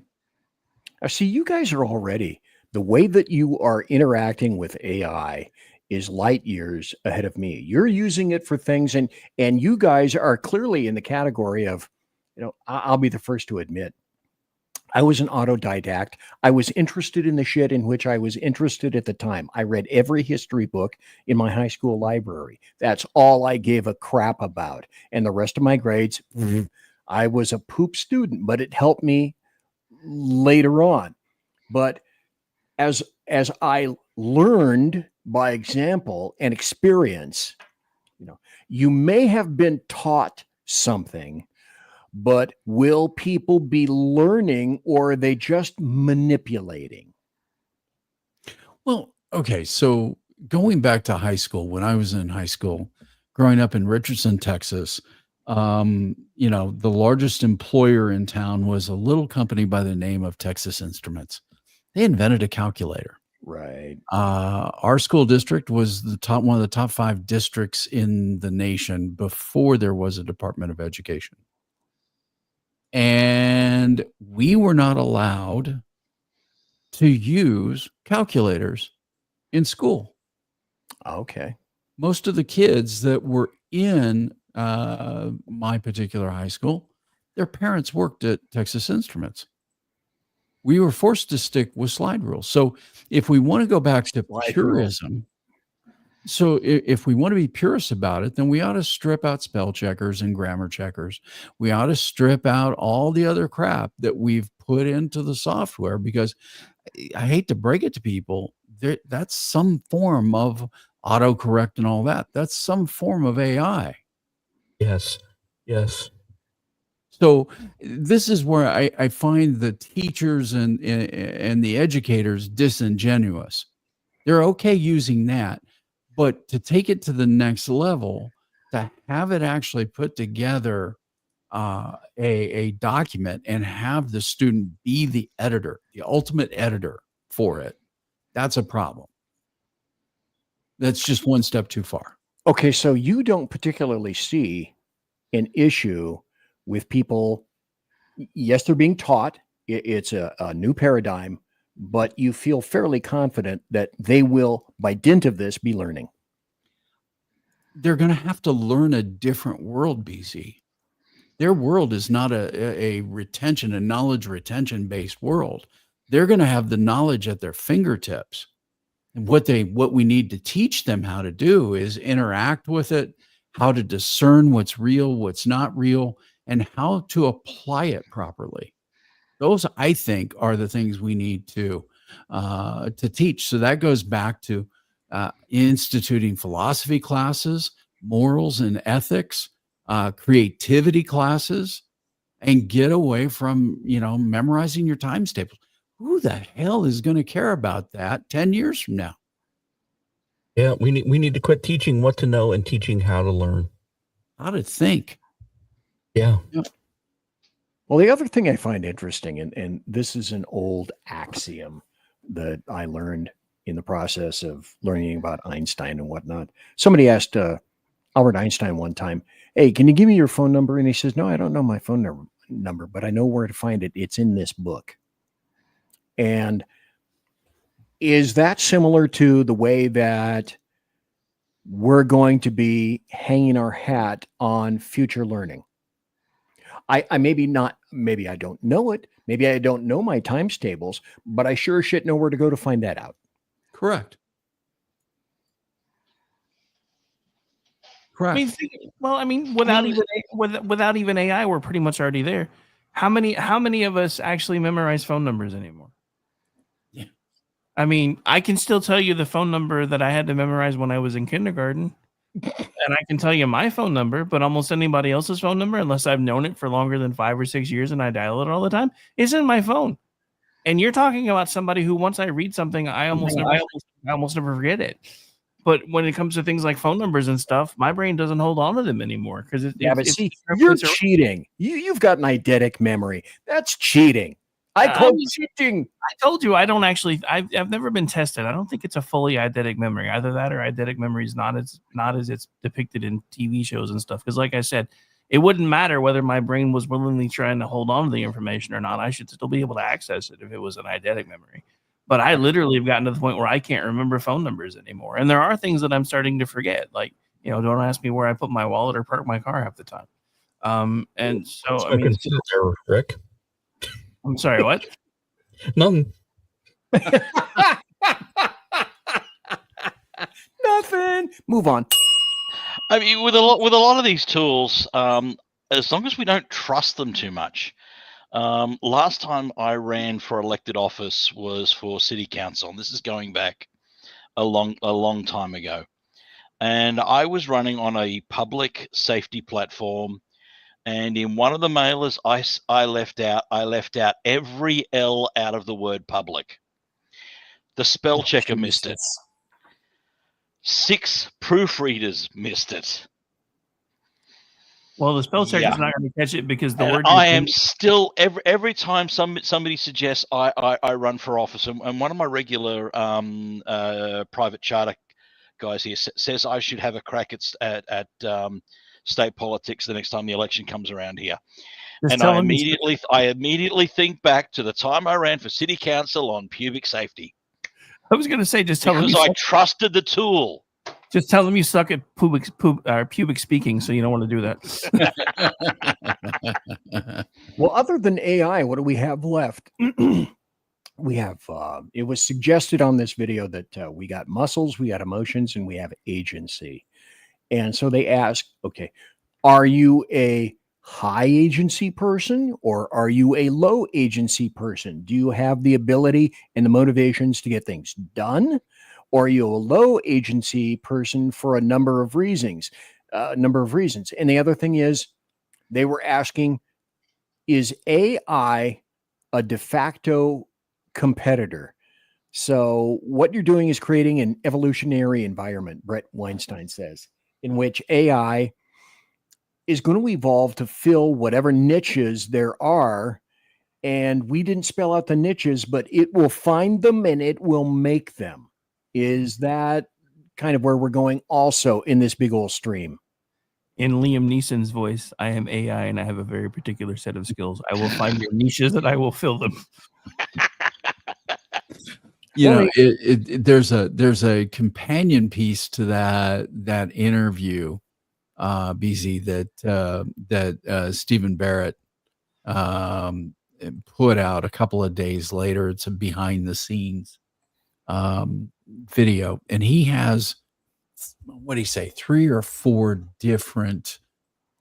See, you guys are already, the way that you are interacting with AI is light years ahead of me. You're using it for things, and you guys are clearly in the category of, I'll be the first to admit, I was an autodidact. I was interested in the shit in which I was interested at the time. I read every history book in my high school library. That's all I gave a crap about. And the rest of my grades, I was a poop student, but it helped me later on. But as I learned by example and experience, you may have been taught something, but will people be learning, or are they just manipulating? Well, okay. So going back to high school, when I was in high school, growing up in Richardson, Texas, the largest employer in town was a little company by the name of Texas Instruments. They invented a calculator. Right. Our school district was one of the top 5 districts in the nation before there was a Department of Education. And we were not allowed to use calculators in school. Okay. Most of the kids that were in my particular high school, their parents worked at Texas Instruments. We were forced to stick with slide rules. So if we want to go back to purism, if we want to be purists about it, then we ought to strip out spell checkers and grammar checkers. We ought to strip out all the other crap that we've put into the software, because I hate to break it to people, that's some form of autocorrect and all that. That's some form of AI. Yes. Yes. So this is where I find the teachers and the educators disingenuous. They're okay using that, but to take it to the next level, to have it actually put together a document and have the student be the editor, the ultimate editor for it, that's a problem. That's just one step too far. Okay, so you don't particularly see an issue with people. Yes, they're being taught. It's a new paradigm, but you feel fairly confident that they will, by dint of this, be learning. They're going to have to learn a different world, BC. Their world is not a knowledge retention based world. They're going to have the knowledge at their fingertips. And what we need to teach them how to do is interact with it, how to discern what's real, what's not real, and how to apply it properly. Those, I think, are the things we need to teach. So that goes back to instituting philosophy classes, morals and ethics, creativity classes, and get away from, memorizing your times tables. Who the hell is going to care about that 10 years from now? Yeah, we need to quit teaching what to know and teaching how to learn. How to think. Yeah. Well, the other thing I find interesting, and this is an old axiom that I learned in the process of learning about Einstein and whatnot. Somebody asked Albert Einstein one time, "Hey, can you give me your phone number?" And he says, "No, I don't know my phone number, but I know where to find it. It's in this book." And is that similar to the way that we're going to be hanging our hat on future learning? I maybe I don't know it. Maybe I don't know my times tables, but I sure shit know where to go to find that out. Correct. I mean, without even AI, we're pretty much already there. How many of us actually memorize phone numbers anymore? Yeah. I mean, I can still tell you the phone number that I had to memorize when I was in kindergarten. And I can tell you my phone number, but almost anybody else's phone number, unless I've known it for longer than 5 or 6 years and I dial it all the time, is in my phone. And you're talking about somebody who, once I read something, I almost never forget it. But when it comes to things like phone numbers and stuff, my brain doesn't hold on to them anymore because you're cheating. You've got an eidetic memory. That's cheating. I call cheating. I told you I don't actually. I've never been tested. I don't think it's a fully eidetic memory. Either that or eidetic memory is not as it's depicted in TV shows and stuff. Because, like I said, it wouldn't matter whether my brain was willingly trying to hold on to the information or not. I should still be able to access it if it was an eidetic memory. But I literally have gotten to the point where I can't remember phone numbers anymore. And there are things that I'm starting to forget. Like, don't ask me where I put my wallet or park my car half the time. And so, I mean, Rick. I'm sorry, what? None. Nothing. Move on. I mean, with a lot of these tools, as long as we don't trust them too much. Last time I ran for elected office was for city council, and this is going back a long time ago. And I was running on a public safety platform, and in one of the mailers, I left out every L out of the word public. The spell checker missed it. 6 proofreaders missed it. Well, the spell check Yeah. is not going to catch it because the And word. I am still every time somebody suggests I run for office, and one of my regular private charter guys here says I should have a crack at state politics the next time the election comes around here. Just And tell I him immediately think back to the time I ran for city council on pubic safety. I was going to say, just tell him because I trusted the tool. Just tell them you suck at pubic speaking, so you don't want to do that. Well, other than AI, what do we have left? We have, it was suggested on this video that we got muscles, we got emotions, and we have agency. And so they ask, okay, are you a high agency person or are you a low agency person? Do you have the ability and the motivations to get things done? Or are you a low agency person for a number of reasons? And the other thing is, they were asking, is AI a de facto competitor? So what you're doing is creating an evolutionary environment, Brett Weinstein says, in which AI is going to evolve to fill whatever niches there are. And we didn't spell out the niches, but it will find them and it will make them. Is that kind of where we're going also in this big old stream? In Liam Neeson's voice, I am AI and I have a very particular set of skills. I will find your niches and I will fill them. You know, there's a companion piece to that interview, BZ, that Stephen Barrett put out a couple of days later. It's a behind the scenes video, and he has, what do you say, 3 or 4 different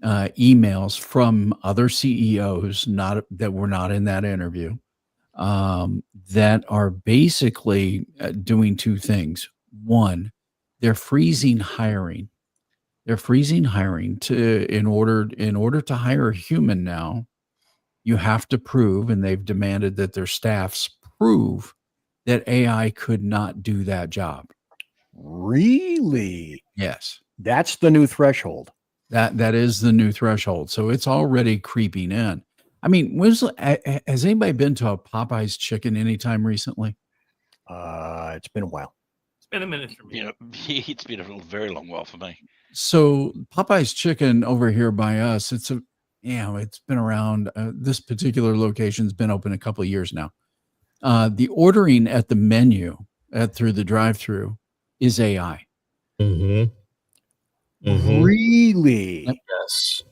emails from other CEOs that were not in that interview, that are basically doing 2 things. One, they're freezing hiring. They're freezing hiring in order to hire a human now. You have to prove, and they've demanded that their staffs prove that AI could not do that job. Really? Yes. That's the new threshold. That is the new threshold. So it's already creeping in. I mean, has anybody been to a Popeye's chicken anytime recently? It's been a while. It's been a minute for me. You know, it's been a very long while for me. So Popeye's chicken over here by us, it's been around. This particular location's been open a couple of years now. The ordering at the menu through the drive-through is AI. Mm-hmm. Mm-hmm. Really? Yes.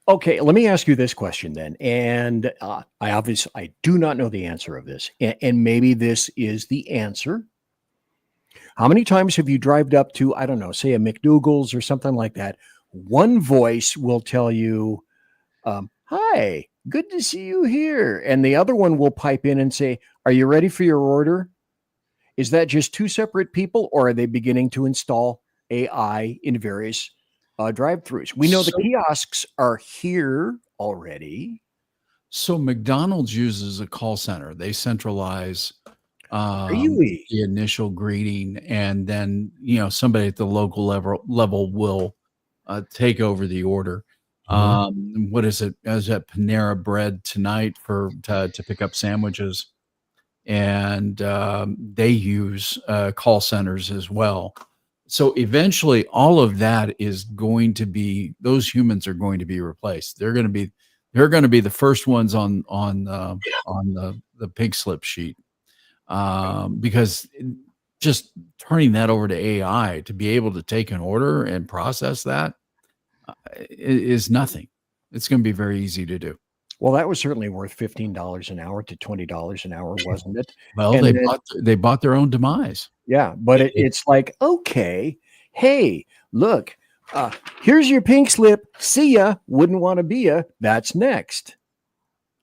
Okay, let me ask you this question then. And I do not know the answer of this. And maybe this is the answer. How many times have you driven up to, I don't know, say a McDougal's or something like that? One voice will tell you, hi, good to see you here. And the other one will pipe in and say, are you ready for your order? Is that just 2 separate people, or are they beginning to install AI in various drive-thrus? We know the kiosks are here already. So McDonald's uses a call center. They centralize Really? the initial greeting, and then somebody at the local level will take over the order. What is it? I was at Panera Bread tonight to pick up sandwiches, and they use call centers as well. So eventually, all of that is going to be, those humans are going to be replaced. They're going to be the first ones on the pig slip sheet, because just turning that over to AI to be able to take an order and process that is nothing. It's going to be very easy to do. Well, that was certainly worth $15 an hour to $20 an hour, wasn't it? Well, And they then- bought their own demise. Yeah, but it's like, okay, hey, look, here's your pink slip. See ya. Wouldn't want to be ya. That's next.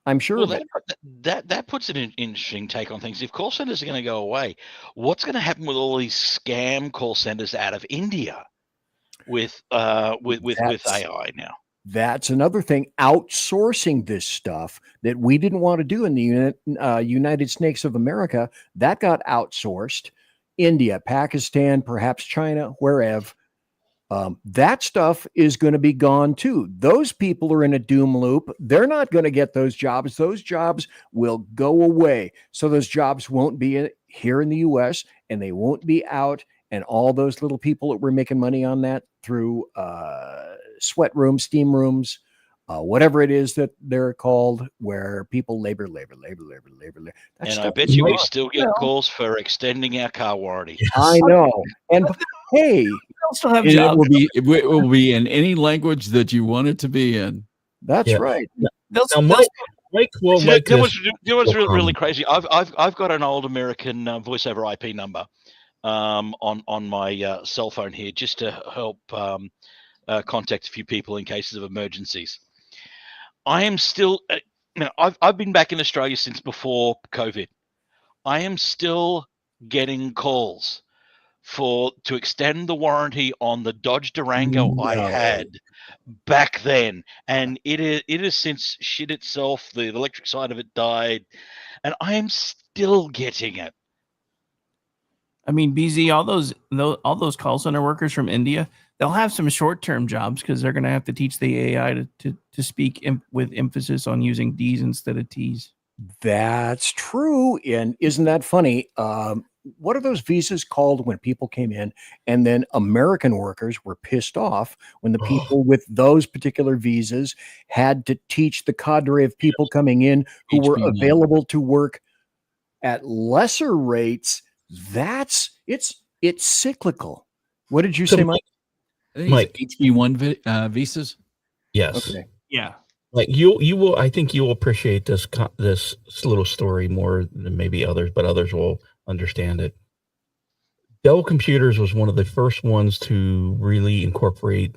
I'm sure Well, of it. that puts an interesting take on things. If call centers are going to go away, what's going to happen with all these scam call centers out of India with AI now? That's another thing, outsourcing this stuff that we didn't want to do in the United Snakes of America. That got outsourced. India, Pakistan, perhaps China, wherever. That stuff is going to be gone too. Those people are in a doom loop. They're not going to get those jobs. Those jobs will go away. So those jobs won't be here in the US, and they won't be out. And all those little people that were making money on that through sweat rooms, steam rooms, whatever it is that they're called, where people labor. And I bet you we still get calls for extending our car warranty. I know. And hey, They'll still have And jobs. it will be in any language that you want it to be in. That's right. They'll, Now, Mike will See, like that this. was really crazy. I've got an old American voice over IP number on my cell phone here, just to help contact a few people in cases of emergencies. I am still, I've been back in Australia since before COVID. I am still getting calls to extend the warranty on the Dodge Durango I had back then, and it is since shit itself. The electric side of it died, and I am still getting it. I mean, BZ, all those call center workers from India, they'll have some short-term jobs because they're going to have to teach the AI to speak with emphasis on using D's instead of T's. That's true. And isn't that funny? What are those visas called when people came in and then American workers were pissed off when the people with those particular visas had to teach the cadre of people coming in who were HB1. available to work at lesser rates? It's cyclical. What did you say, Mike? Mike, HB1 visas. Yes. Okay. Yeah. Like you will. I think you will appreciate this little story more than maybe others, but others will understand it. Dell Computers was one of the first ones to really incorporate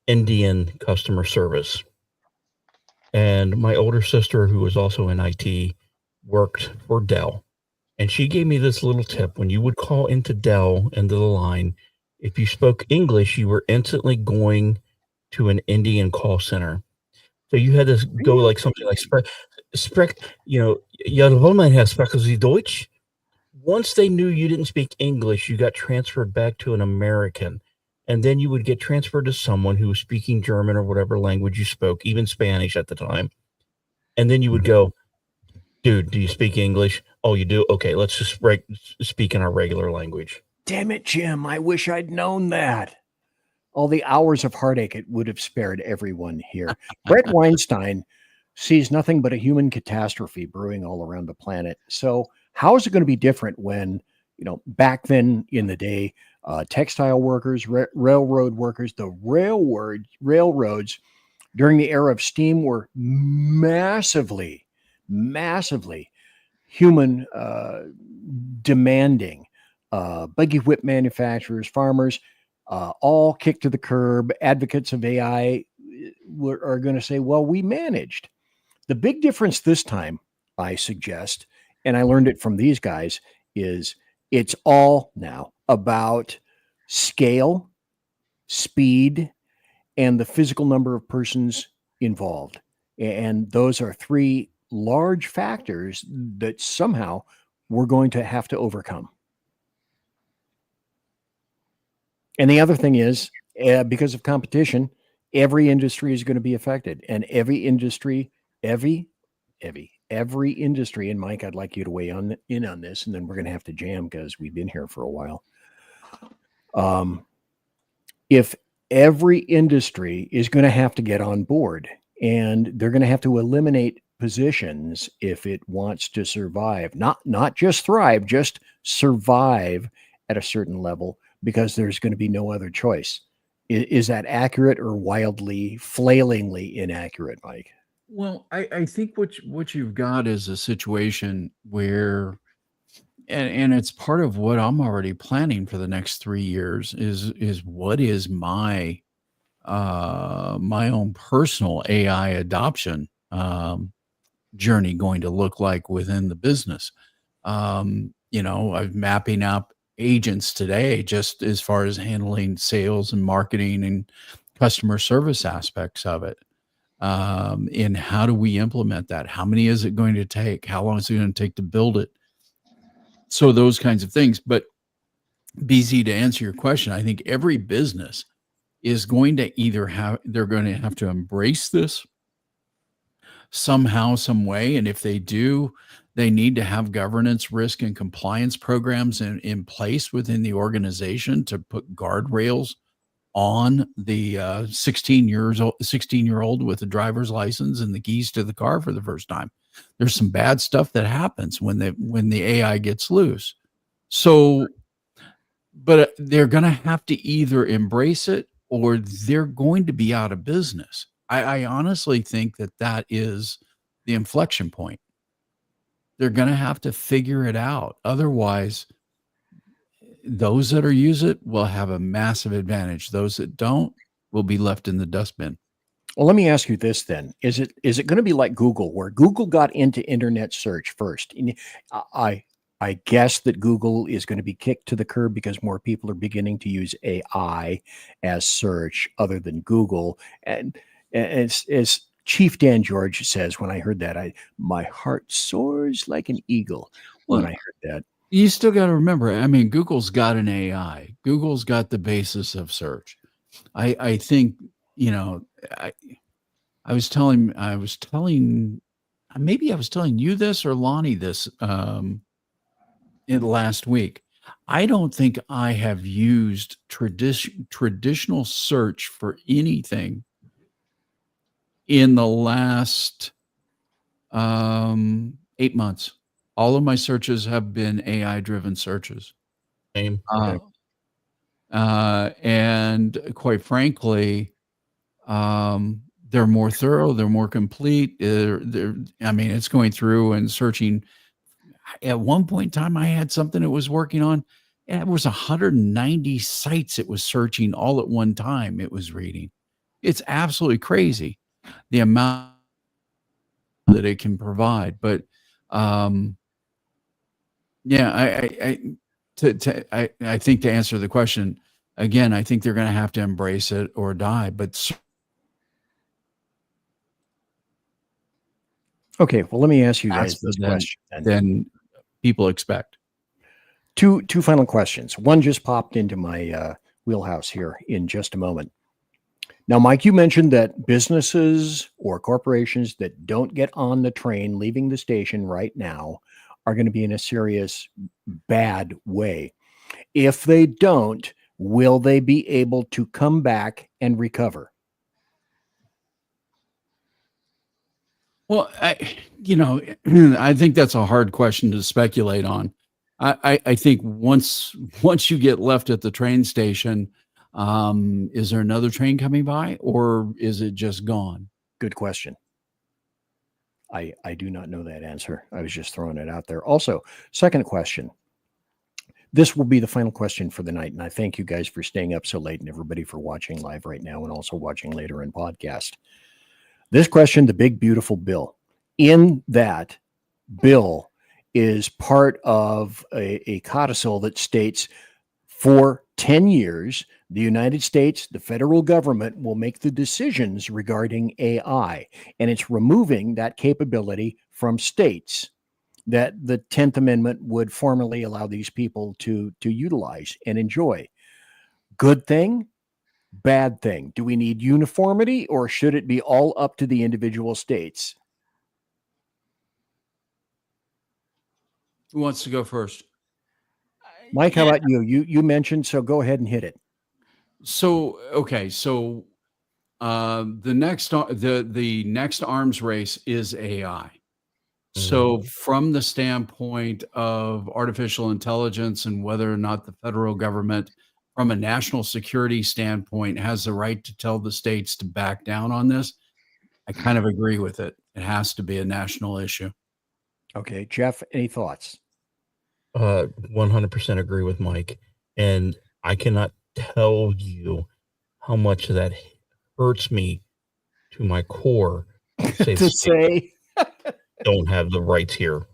Indian customer service. And my older sister, who was also in IT, worked for Dell. And she gave me this little tip. When you would call into Dell, into the line, if you spoke English, you were instantly going to an Indian call center. So you had to go like something like ja, wollen Herr, sprechen Sie Deutsch? Once they knew you didn't speak English, you got transferred back to an American. And then you would get transferred to someone who was speaking German or whatever language you spoke, even Spanish at the time. And then you would go, dude, do you speak English? Oh, you do? Okay, let's just speak in our regular language. Damn it, Jim. I wish I'd known that. All the hours of heartache it would have spared everyone here. Brett Weinstein sees nothing but a human catastrophe brewing all around the planet. So how is it going to be different when, back then in the day, textile workers, railroad workers, the railroads during the era of steam were massively human demanding. Buggy whip manufacturers, farmers, all kicked to the curb. Advocates of AI are going to say, well, we managed. The big difference this time, I suggest, and I learned it from these guys, is it's all now about scale, speed, and the physical number of persons involved. And those are three large factors that somehow we're going to have to overcome. And the other thing is, because of competition, every industry is going to be affected. And every industry, and Mike, I'd like you to weigh in on this, and then we're going to have to jam because we've been here for a while. If every industry is going to have to get on board, and they're going to have to eliminate positions if it wants to survive, not just thrive, just survive at a certain level, because there's going to be no other choice. Is that accurate or wildly, flailingly inaccurate, Mike? Well, I think what you've got is a situation where, and it's part of what I'm already planning for the next 3 years is what is my own personal AI adoption journey going to look like within the business. I'm mapping out agents today just as far as handling sales and marketing and customer service aspects of it. And how do we implement that? How many is it going to take? How long is it going to take to build it? So those kinds of things. But BZ, to answer your question, I think every business is going to they're going to have to embrace this somehow, some way. And if they do, they need to have governance, risk, and compliance programs in place within the organization to put guardrails on the 16-year-old with a driver's license and the keys to the car for the first time. There's some bad stuff that happens when the AI gets loose. So, but they're going to have to either embrace it or they're going to be out of business. I honestly think that is the inflection point. They're going to have to figure it out. Otherwise, those that are use it will have a massive advantage. Those that don't will be left in the dustbin. Well, let me ask you this then. Is it going to be like Google, where Google got into internet search first? And I guess that Google is going to be kicked to the curb because more people are beginning to use AI as search other than Google. And as Chief Dan George says, when I heard that, my heart soars like an eagle when I heard that. You still got to remember, I mean, Google's got an AI. Google's got the basis of search. I think, I was telling, maybe I was telling you this or Lonnie this in last week. I don't think I have used traditional search for anything in the last 8 months. All of my searches have been AI-driven searches. Same. And quite frankly, they're more thorough, they're more complete. It's going through and searching. At one point in time, I had something it was working on. And it was 190 sites it was searching all at one time. It was reading. It's absolutely crazy the amount that it can provide. But I think to answer the question again, I think they're going to have to embrace it or die. But okay, well, let me ask you guys this question. Then people expect. Two final questions. One just popped into my wheelhouse here in just a moment. Now, Mike, you mentioned that businesses or corporations that don't get on the train leaving the station right now are going to be in a serious bad way. If they don't, will they be able to come back and recover? Well, I think that's a hard question to speculate on. I think once you get left at the train station, is there another train coming by or is it just gone? Good question. I do not know that answer. I was just throwing it out there. Also, second question. This will be the final question for the night. And I thank you guys for staying up so late and everybody for watching live right now and also watching later in podcast. This question, the big, beautiful bill. In that bill is part of a codicil that states for 10 years, the United States, the federal government will make the decisions regarding AI, and it's removing that capability from states that the 10th Amendment would formally allow these people to utilize and enjoy. Good thing, bad thing. Do we need uniformity or should it be all up to the individual states? Who wants to go first? Mike, how about you? You mentioned, so go ahead and hit it. So, okay. So the next arms race is AI. So from the standpoint of artificial intelligence and whether or not the federal government from a national security standpoint has the right to tell the states to back down on this, I kind of agree with it. It has to be a national issue. Okay, Jeff, any thoughts? 100% agree with Mike. And I cannot tell you how much that hurts me to my core to say, To say, don't have the rights here.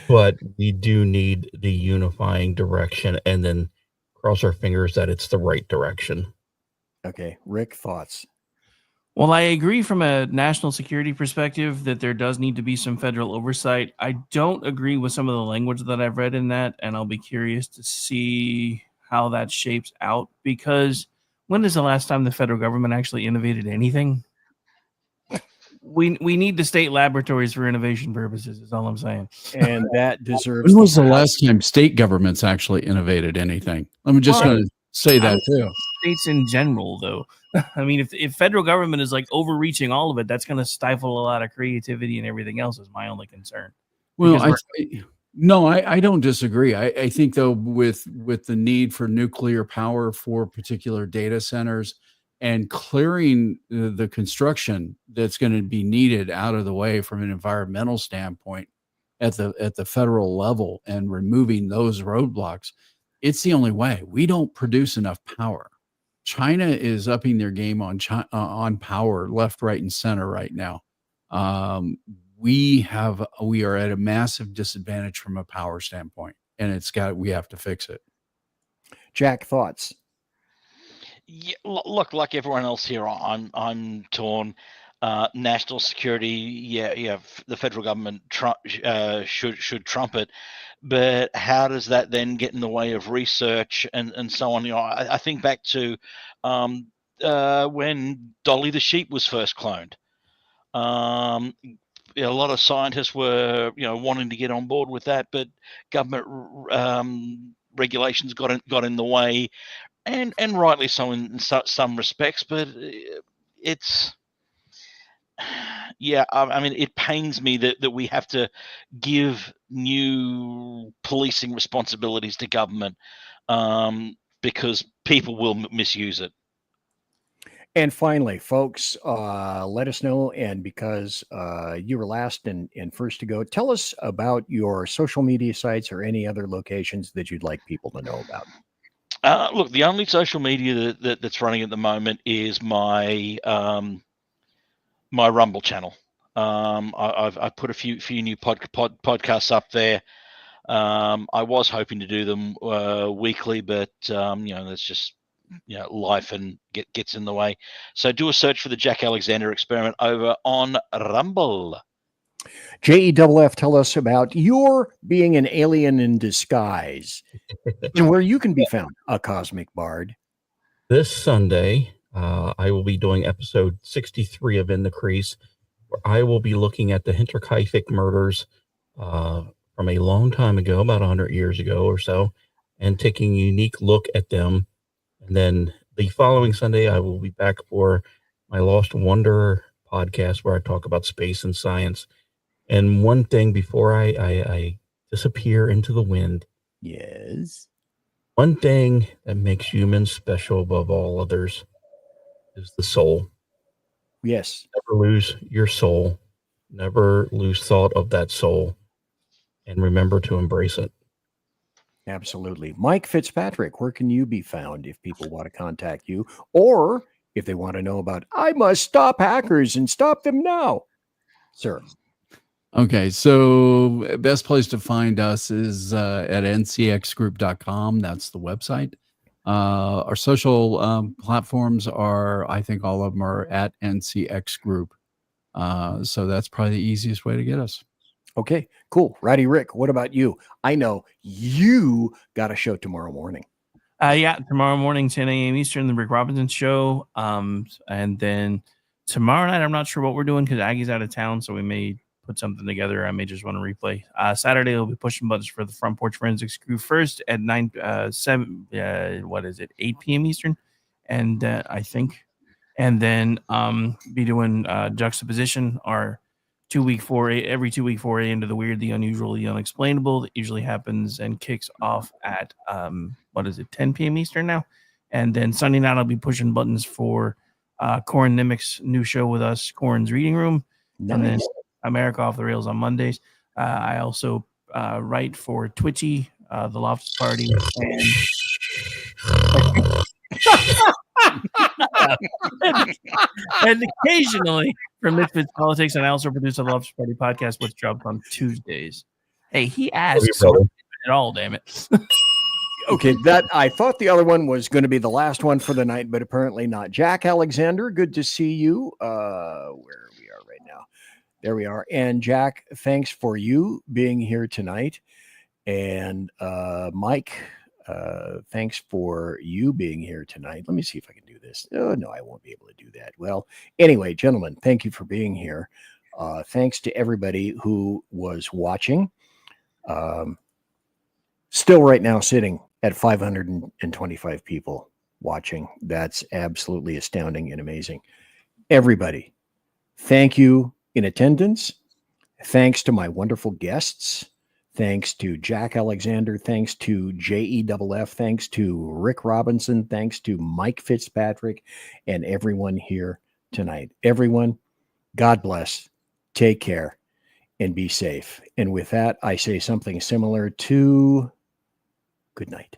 But we do need the unifying direction, and then cross our fingers that it's the right direction. okay, Rick, thoughts? Well, I agree from a national security perspective that there does need to be some federal oversight. I don't agree with some of the language that I've read in that, and I'll be curious to see how that shapes out, because when is the last time the federal government actually innovated anything? We need the state laboratories for innovation purposes, is all I'm saying. And that deserves. When was the last time state governments actually innovated anything? I'm just going to say that too. States in general, though. I mean, if federal government is like overreaching all of it, that's going to stifle a lot of creativity and everything else, is my only concern. Well, I don't disagree. I think, though, with the need for nuclear power for particular data centers and clearing the construction that's going to be needed out of the way from an environmental standpoint at the federal level and removing those roadblocks, it's the only way. We don't produce enough power. China is upping their game on power left, right, and center right now. We are at a massive disadvantage from a power standpoint, and we have to fix it. Jack, thoughts? Yeah, look, like everyone else here, I'm torn. National security, yeah, the federal government should trump it, but how does that then get in the way of research and so on? I think back to when Dolly the sheep was first cloned. A lot of scientists were wanting to get on board with that, but government regulations got in the way. And rightly so in some respects, but it's, yeah, I mean, it pains me that we have to give new policing responsibilities to government because people will misuse it. And finally, folks, let us know. And because you were last and first to go, tell us about your social media sites or any other locations that you'd like people to know about. Look, the only social media that's running at the moment is my my Rumble channel. I've put a few new podcasts up there. I was hoping to do them weekly, but that's just life and gets in the way. So do a search for the Jack Alexander Experiment over on Rumble. JEFF, tell us about your being an alien in disguise and where you can be found, a cosmic bard. This Sunday, I will be doing episode 63 of In the Crease, where I will be looking at the Hinterkaifeck murders from a long time ago, about 100 years ago or so, and taking a unique look at them. And then the following Sunday, I will be back for my Lost Wonder podcast, where I talk about space and science. And one thing before I disappear into the wind. Yes. One thing that makes humans special above all others is the soul. Yes. Never lose your soul. Never lose thought of that soul. And remember to embrace it. Absolutely. Mike Fitzpatrick, where can you be found if people want to contact you? Or if they want to know about, I must stop hackers and stop them now, sir. Okay, so best place to find us is at ncxgroup.com. That's the website. Our social platforms are, I think all of them are at ncxgroup. So that's probably the easiest way to get us. Okay, cool. Roddy Rick, what about you? I know you got a show tomorrow morning. Yeah, tomorrow morning, 10 a.m. Eastern, the Rick Robinson Show. And then tomorrow night, I'm not sure what we're doing because Aggie's out of town, so we may put something together. I may just want to replay. Saturday, we'll be pushing buttons for the Front Porch Forensics crew first at 8 p.m. Eastern, and I think, and then be doing Juxtaposition, our 2-week foray, every 2-week foray into the weird, the unusual, the unexplainable. That usually happens and kicks off at 10 p.m. Eastern now, and then Sunday night I'll be pushing buttons for Corin Nimick's new show with us, Corin's Reading Room, and then America Off the Rails on Mondays. I also write for Twitchy, The Loftus Party, and occasionally for Misfits Politics, and I also produce a Loftus Party podcast, which drops on Tuesdays. Hey, he asked, so it all, damn it. Okay, that I thought the other one was going to be the last one for the night, but apparently not. Jack Alexander, good to see you. Where we are right now. There we are. And Jack, thanks for you being here tonight. And Mike, thanks for you being here tonight. Let me see if I can do this. Oh, no, I won't be able to do that. Well, anyway, gentlemen, thank you for being here. Thanks to everybody who was watching. Still right now sitting at 525 people watching. That's absolutely astounding and amazing. Everybody, thank you in attendance. Thanks to my wonderful guests. Thanks to Jack Alexander. Thanks to JEFF. Thanks to Rick Robinson. Thanks to Mike Fitzpatrick and everyone here tonight. Everyone, God bless. Take care and be safe. And with that, I say something similar to good night.